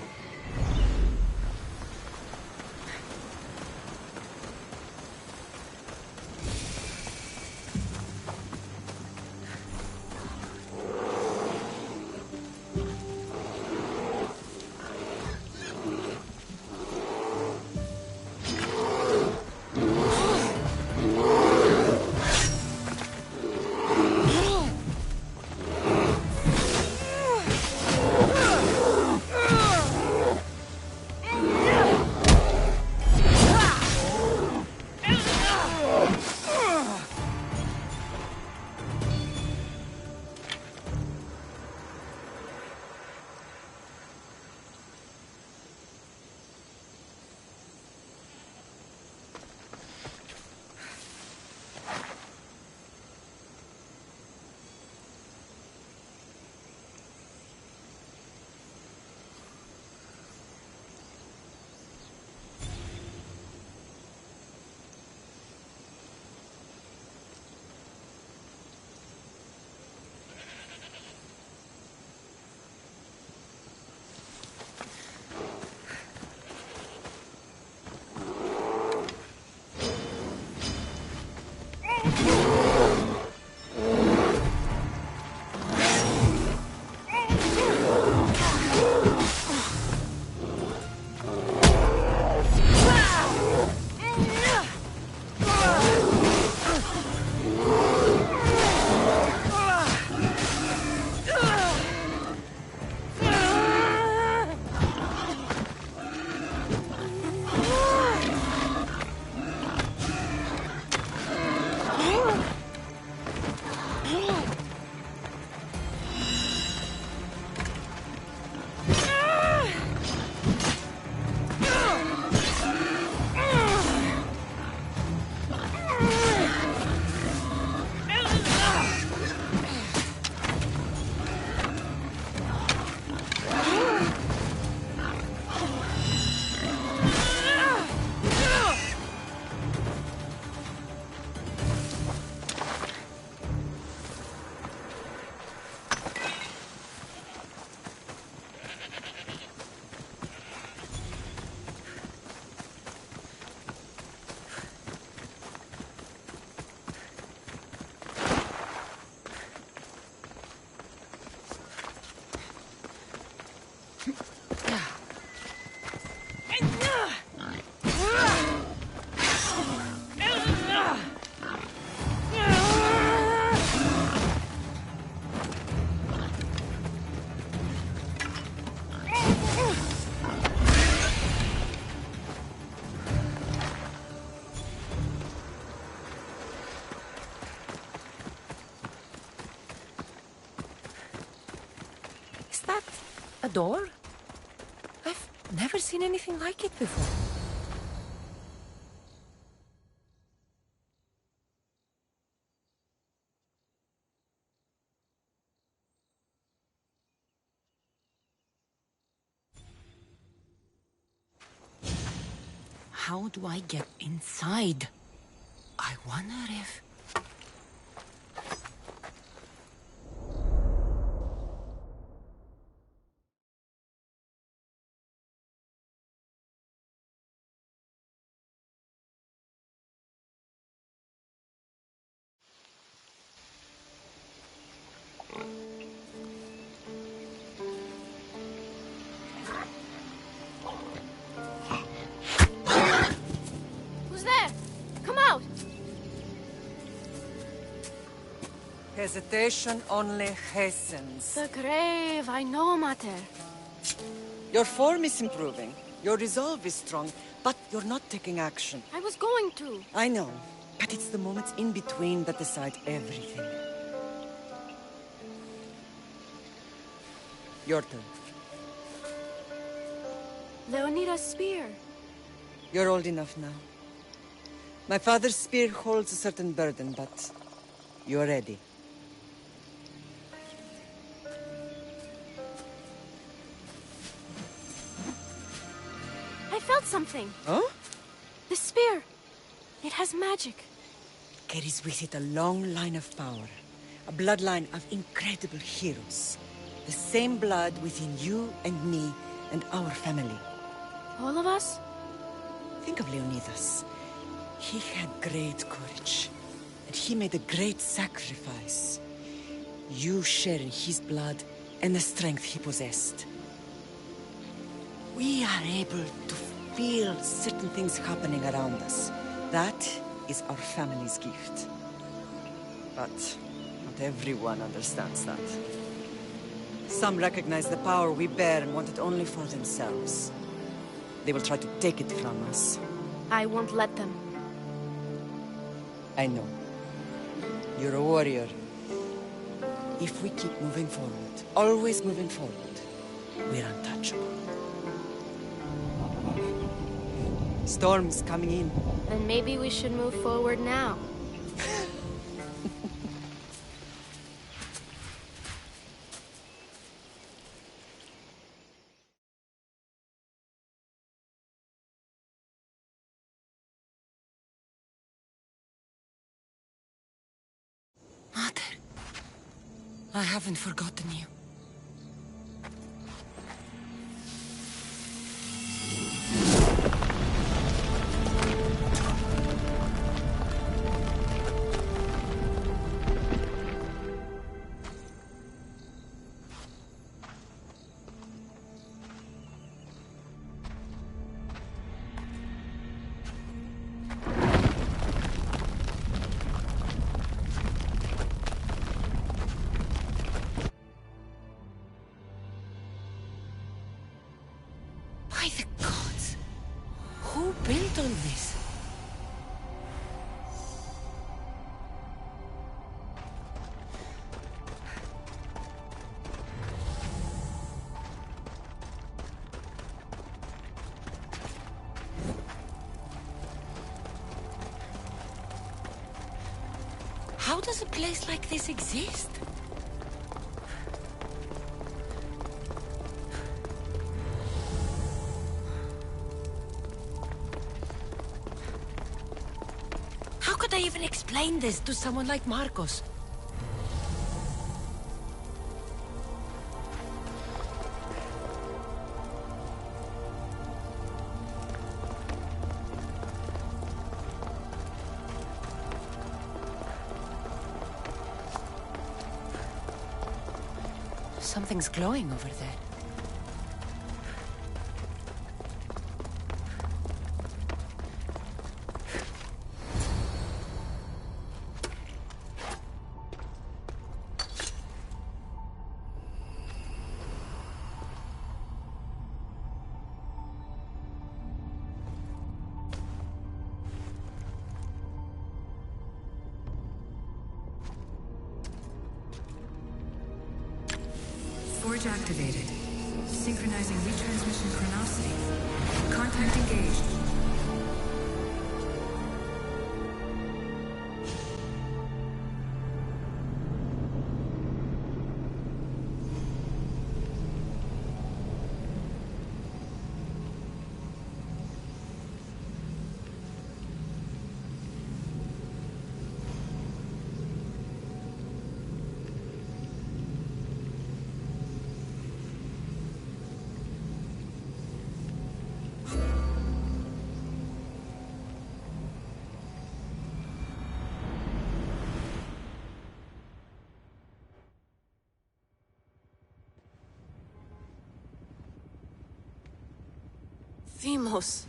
A door? I've never seen anything like it before. How do I get inside? I wonder if... Hesitation only hastens. The grave, I know, Mater. Your form is improving. Your resolve is strong, but you're not taking action. I was going to. I know, but it's the moments in between that decide everything. Your turn. Leonida's spear. You're old enough now. My father's spear holds a certain burden, but you're ready. I felt something. Huh? The spear. It has magic. Carries with it a long line of power. A bloodline of incredible heroes. The same blood within you and me and our family. All of us? Think of Leonidas. He had great courage, and he made a great sacrifice. You share in his blood and the strength he possessed. We are able to feel certain things happening around us. That is our family's gift. But not everyone understands that. Some recognize the power we bear and want it only for themselves. They will try to take it from us. I won't let them. I know. You're a warrior. If we keep moving forward, always moving forward, we're untouchable. Storm's coming in. Then maybe we should move forward now. Mother, I haven't forgotten you. By the gods! Who built all this? How does a place like this exist? How could I even explain this to someone like Marcos? Something's glowing over there. Forge activated. Synchronizing retransmission chronicity. Contact engaged. Themos.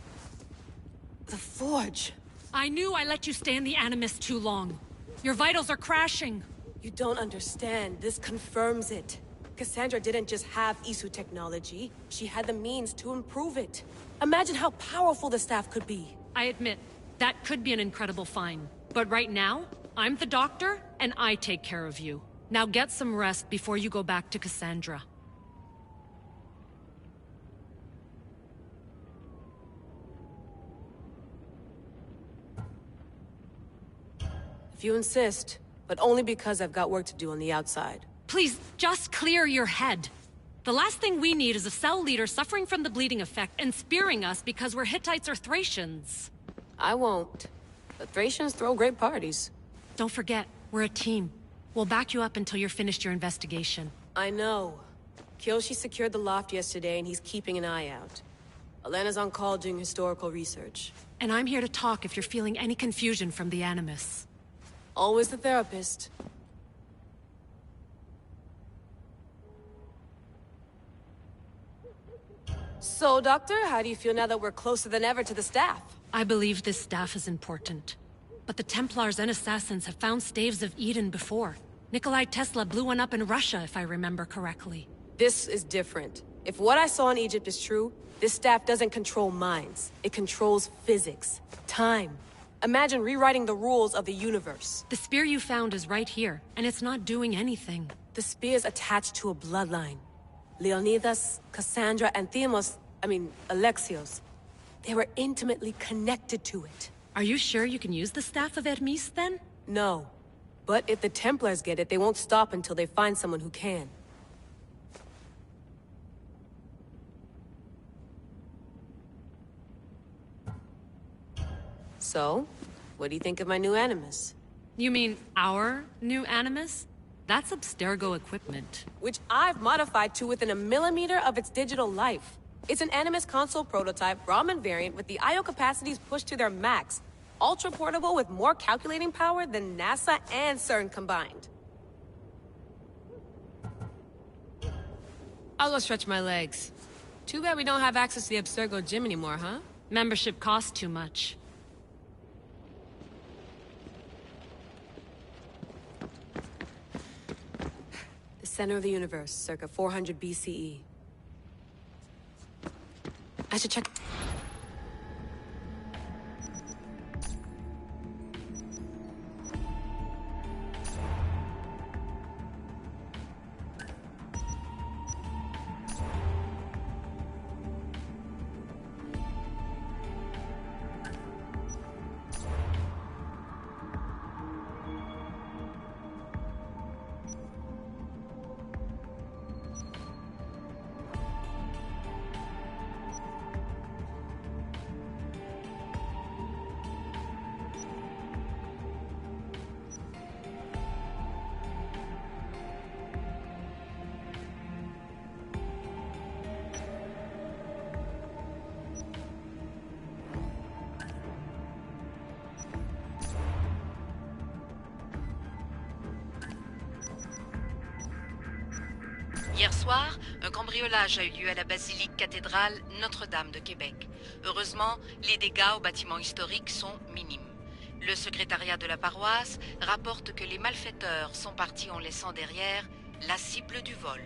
The Forge. I knew I let you stay in the Animus too long. Your vitals are crashing. You don't understand. This confirms it. Cassandra didn't just have Isu technology. She had the means to improve it. Imagine how powerful the staff could be. I admit, that could be an incredible find. But right now, I'm the doctor, and I take care of you. Now get some rest before you go back to Cassandra. If you insist, but only because I've got work to do on the outside. Please, just clear your head. The last thing we need is a cell leader suffering from the bleeding effect and spearing us because we're Hittites or Thracians. I won't. The Thracians throw great parties. Don't forget, we're a team. We'll back you up until you're finished your investigation. I know. Kyoshi secured the loft yesterday, and he's keeping an eye out. Elena's on call doing historical research. And I'm here to talk if you're feeling any confusion from the Animus. Always the therapist. So, Doctor, how do you feel now that we're closer than ever to the staff? I believe this staff is important. But the Templars and Assassins have found staves of Eden before. Nikolai Tesla blew one up in Russia, if I remember correctly. This is different. If what I saw in Egypt is true, this staff doesn't control minds. It controls physics, time. Imagine rewriting the rules of the universe. The spear you found is right here, and it's not doing anything. The spear's attached to a bloodline. Leonidas, Cassandra, and Alexios. They were intimately connected to it. Are you sure you can use the Staff of Hermes, then? No. But if the Templars get it, they won't stop until they find someone who can. So, what do you think of my new Animus? You mean our new Animus? That's Abstergo equipment. Which I've modified to within a millimeter of its digital life. It's an Animus console prototype, Raman variant, with the I/O capacities pushed to their max. Ultra portable with more calculating power than NASA and CERN combined. I'll go stretch my legs. Too bad we don't have access to the Abstergo gym anymore, huh? Membership costs too much. The center of the universe, circa 400 BCE. I should check... Hier soir, un cambriolage a eu lieu à la basilique cathédrale Notre-Dame de Québec. Heureusement, les dégâts au bâtiment historique sont minimes. Le secrétariat de la paroisse rapporte que les malfaiteurs sont partis en laissant derrière la cible du vol.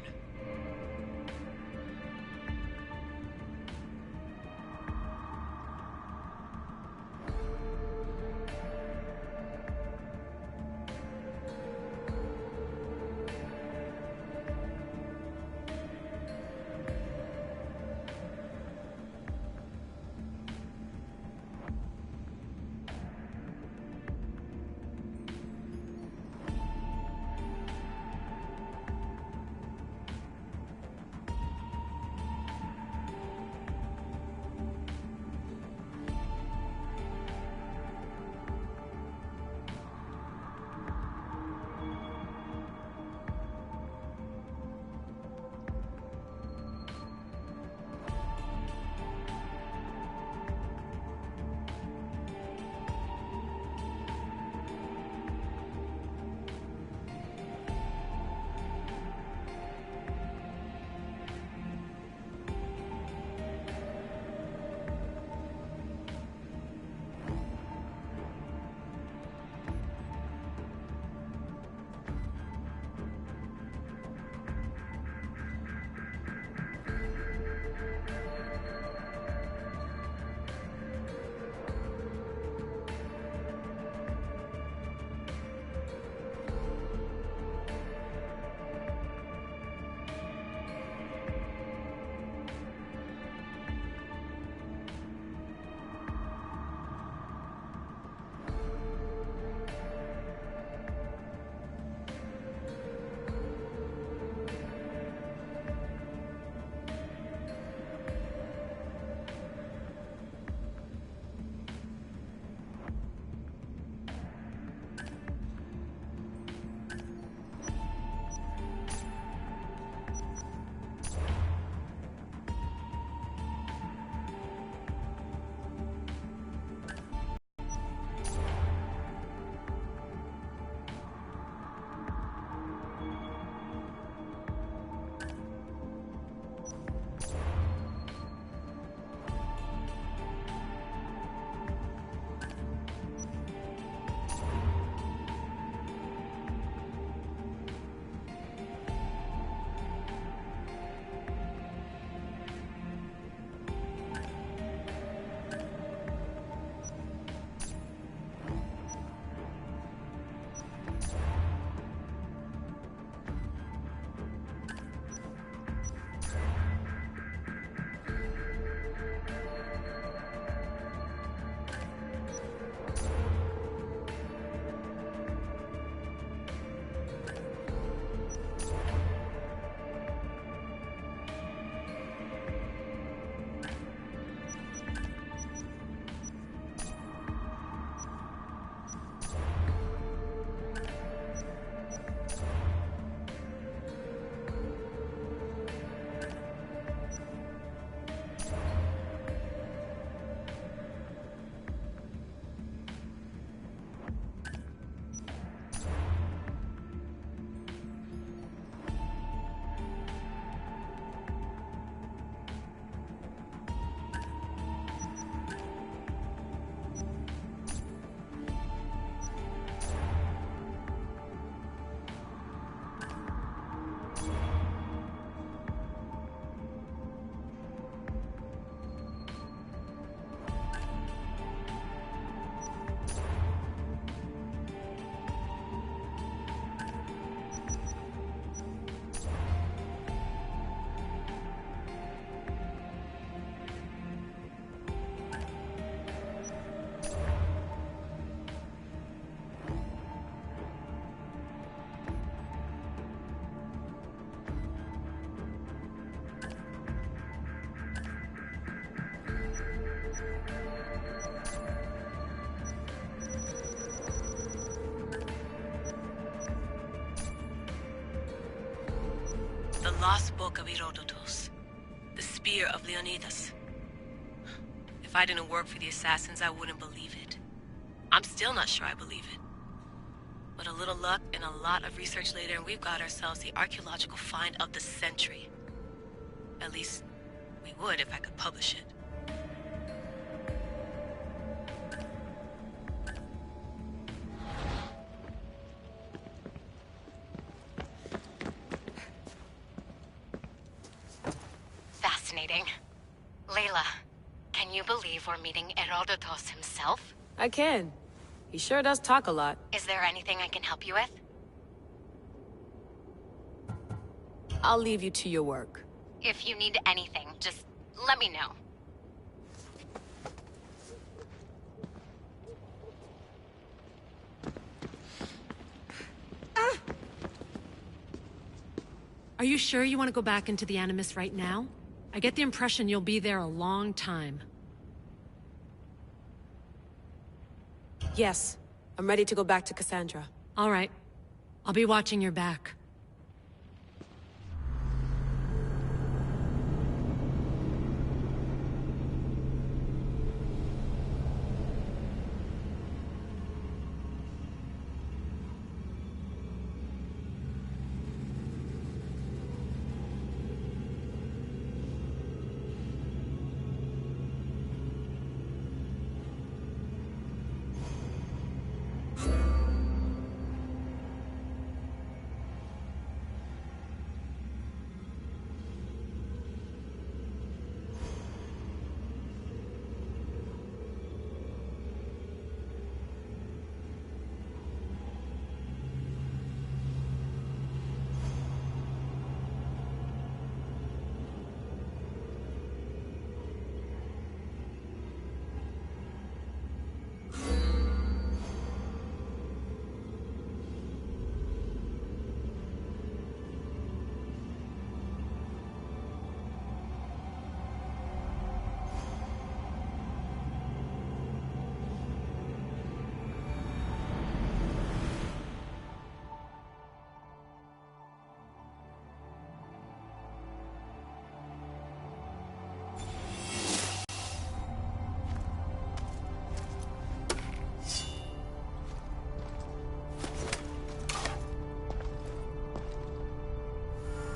lost book of Herodotus. The spear of Leonidas. If I didn't work for the assassins, I wouldn't believe it. I'm still not sure I believe it. But a little luck and a lot of research later, and we've got ourselves the archaeological find of the century. At least, we would if I could publish it. Fascinating. Layla, can you believe we're meeting Herodotus himself? I can. He sure does talk a lot. Is there anything I can help you with? I'll leave you to your work. If you need anything, just let me know. Are you sure you want to go back into the Animus right now? I get the impression you'll be there a long time. Yes. I'm ready to go back to Cassandra. All right. I'll be watching your back.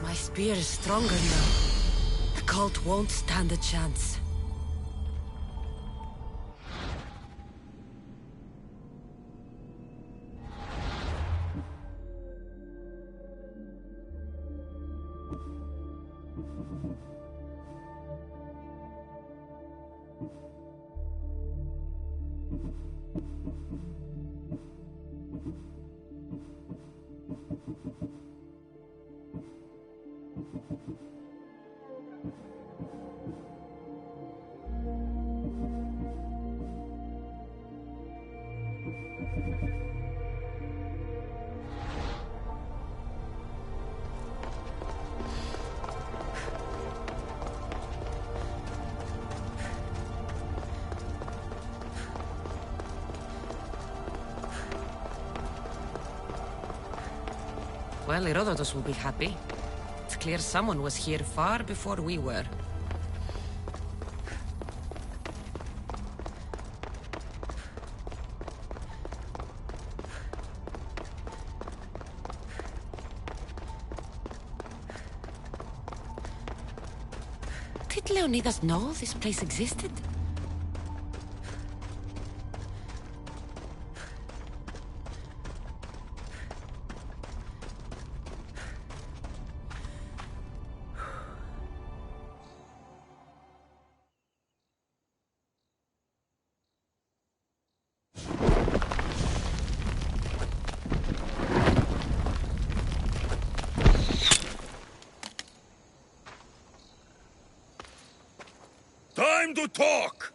My spear is stronger now. The cult won't stand a chance. Well, Herodotus will be happy. It's clear someone was here far before we were. Did Leonidas know this place existed? Time to talk!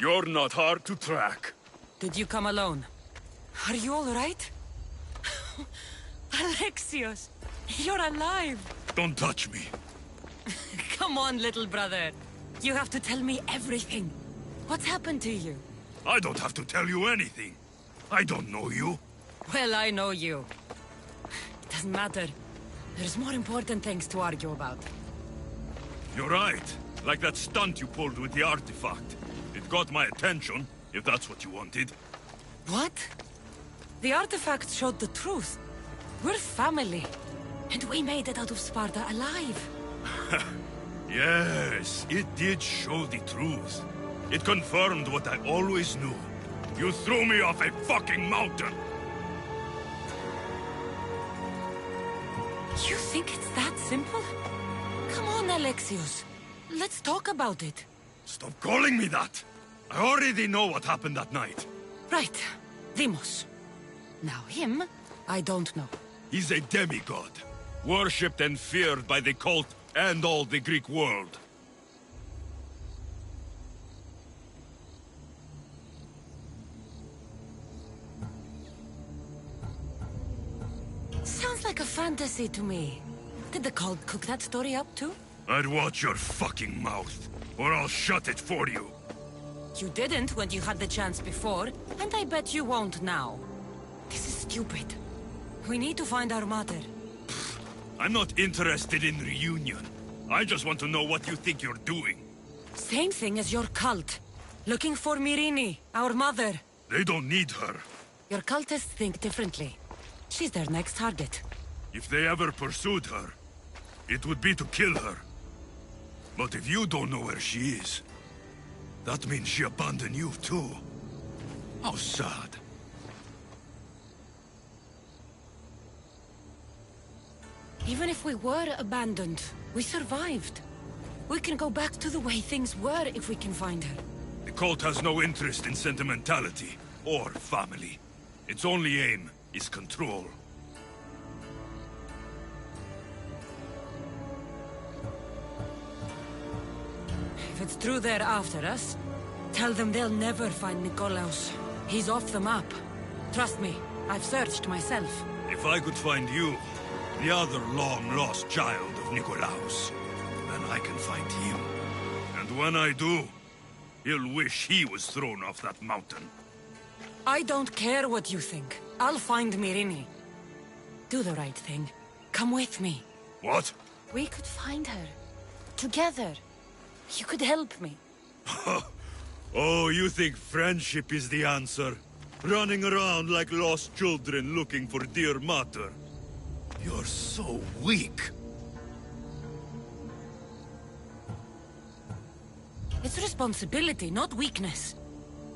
You're not hard to track. Did you come alone? Are you all right? Alexios, you're alive. Don't touch me. Come on, little brother. You have to tell me everything. What's happened to you? I don't have to tell you anything. I don't know you. Well, I know you. It doesn't matter. There's more important things to argue about. You're right. Like that stunt you pulled with the artifact. It got my attention, if that's what you wanted. What? The artifact showed the truth. We're family. And we made it out of Sparta alive. Yes, it did show the truth. It confirmed what I always knew. You threw me off a fucking mountain! You think it's that simple? Come on, Alexios. Let's talk about it. Stop calling me that! I already know what happened that night. Right. Deimos. Now him, I don't know. He's a demigod. Worshipped and feared by the cult and all the Greek world. Sounds like a fantasy to me. Did the cult cook that story up too? I'd watch your fucking mouth, or I'll shut it for you. You didn't when you had the chance before, and I bet you won't now. This is stupid. We need to find our mother. I'm not interested in reunion. I just want to know what you think you're doing. Same thing as your cult. Looking for Myrrine, our mother. They don't need her. Your cultists think differently. She's their next target. If they ever pursued her, it would be to kill her. But if you don't know where she is, that means she abandoned you too. How sad. Even if we were abandoned, we survived. We can go back to the way things were if we can find her. The cult has no interest in sentimentality or family. Its only aim is control. If it's true they're after us, tell them they'll never find Nikolaos. He's off the map. Trust me, I've searched myself. If I could find you, the other long-lost child of Nikolaos, then I can find him. And when I do, he'll wish he was thrown off that mountain. I don't care what you think. I'll find Myrrine. Do the right thing. Come with me. What? We could find her. Together. You could help me. Oh, you think friendship is the answer? Running around like lost children looking for dear mother. You're so weak. It's responsibility, not weakness.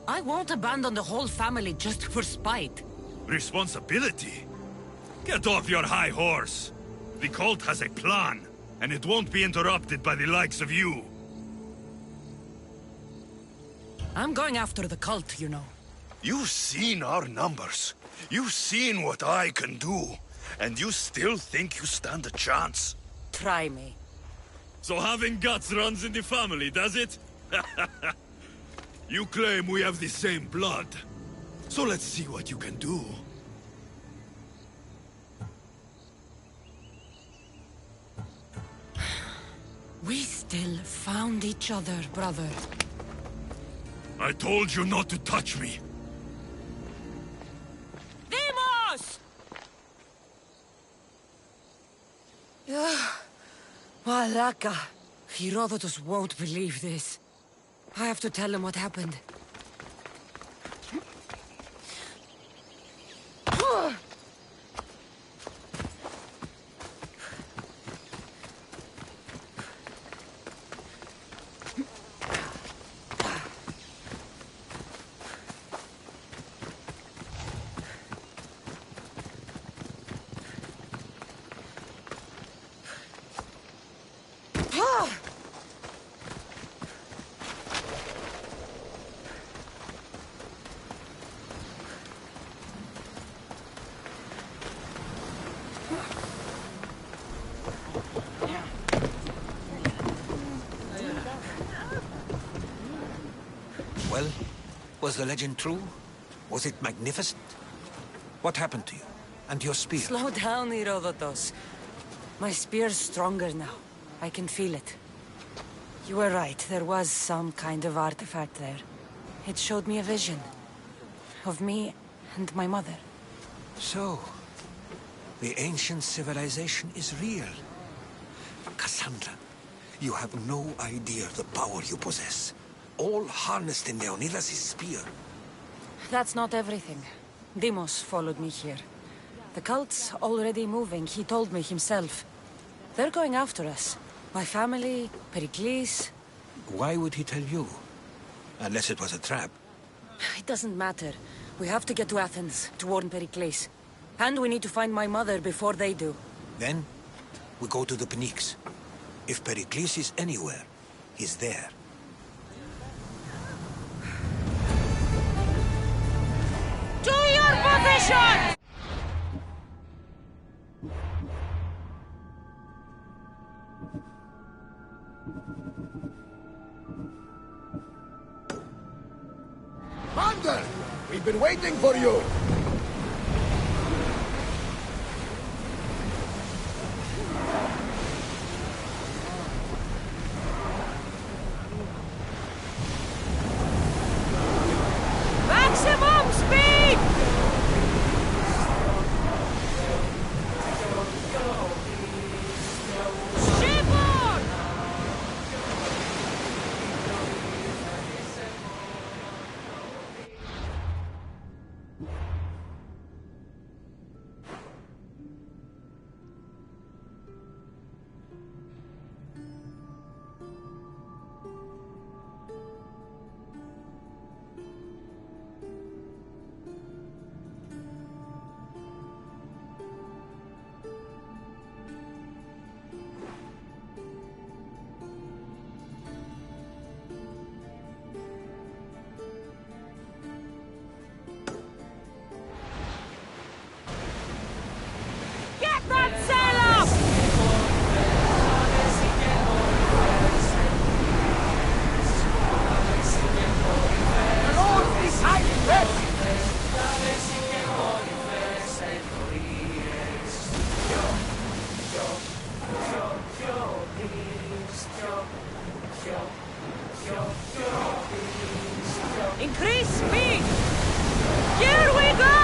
I won't abandon the whole family just for spite. Responsibility? Get off your high horse. The cult has a plan, and it won't be interrupted by the likes of you. I'm going after the cult, you know. You've seen our numbers. You've seen what I can do. And you still think you stand a chance? Try me. So having guts runs in the family, does it? You claim we have the same blood. So let's see what you can do. We still found each other, brother. I told you not to touch me. Deimos! Malaka. Herodotus won't believe this. I have to tell him what happened. Was the legend true? Was it magnificent? What happened to you? And your spear? Slow down, Herodotus. My spear's stronger now. I can feel it. You were right. There was some kind of artifact there. It showed me a vision. Of me and my mother. So, the ancient civilization is real. Cassandra, you have no idea the power you possess. All harnessed in Leonidas' spear. That's not everything. Deimos followed me here. The cult's already moving, he told me himself. They're going after us. My family, Pericles. Why would he tell you? Unless it was a trap. It doesn't matter. We have to get to Athens to warn Pericles. And we need to find my mother before they do. Then, we go to the Pnyx. If Pericles is anywhere, he's there. To your position! Commander! We've been waiting for you! Maximum speed! Shipboard! Get that sail up! The Lord is high best! Increase speed! Here we go!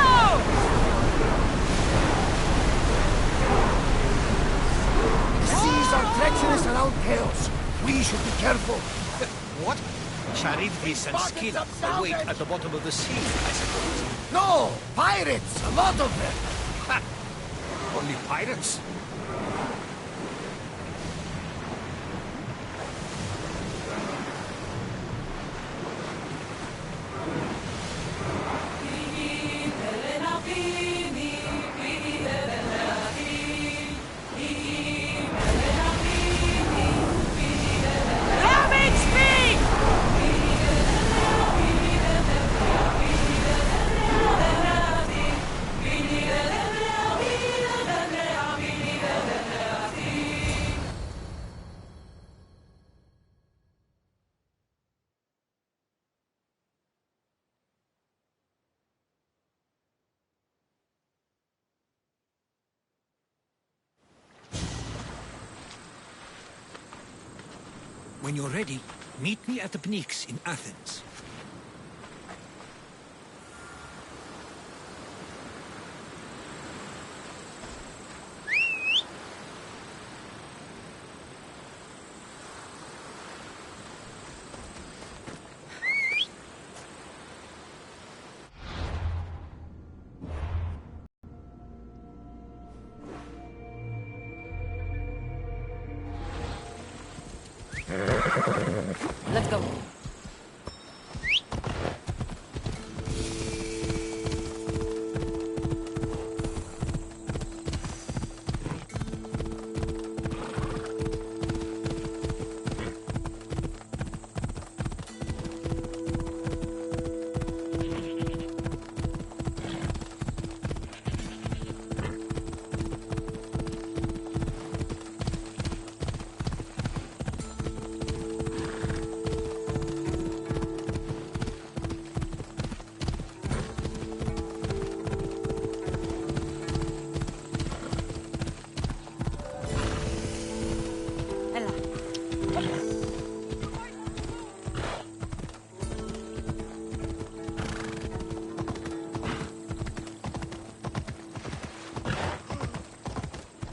The seas are treacherous around Chaos. We should be careful. What? Charybdis and Scylla await at the bottom of the sea, I suppose. No! Pirates! A lot of them! Ha! Only pirates? Ramming speed! When you're ready, meet me at the Pnyx in Athens. Let's go.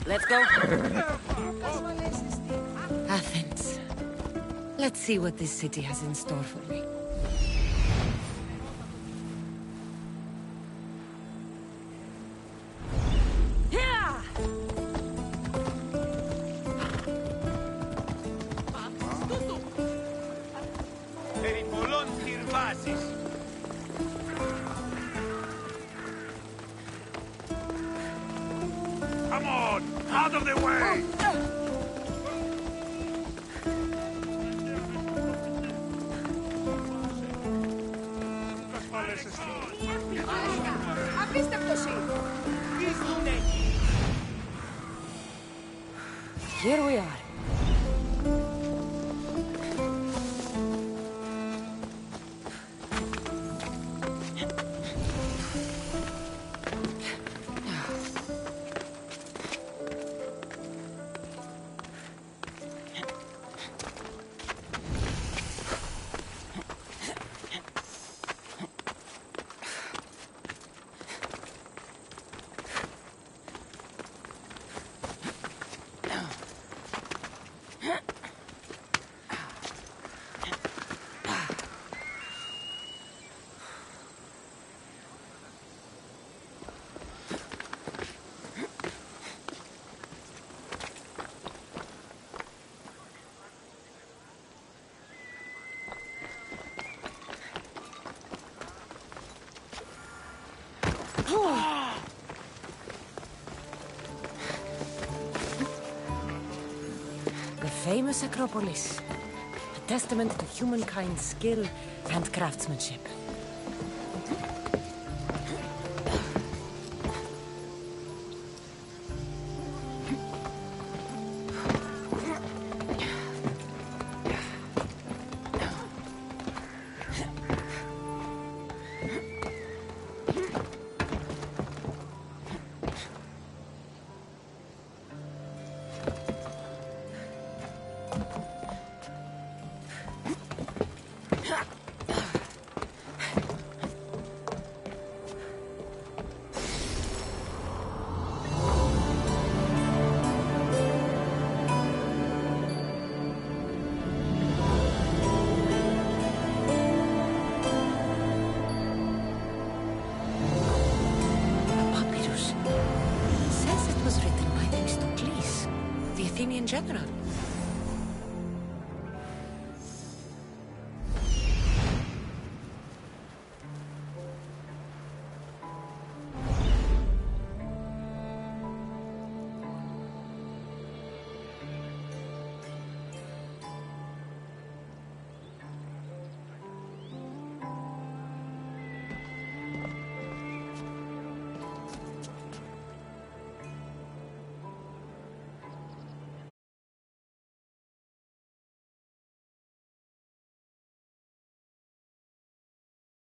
Let's go. Athens. Let's see what this city has in store for me. Come on! Out of the way! Here we are. The famous Acropolis. A testament to humankind's skill and craftsmanship. General.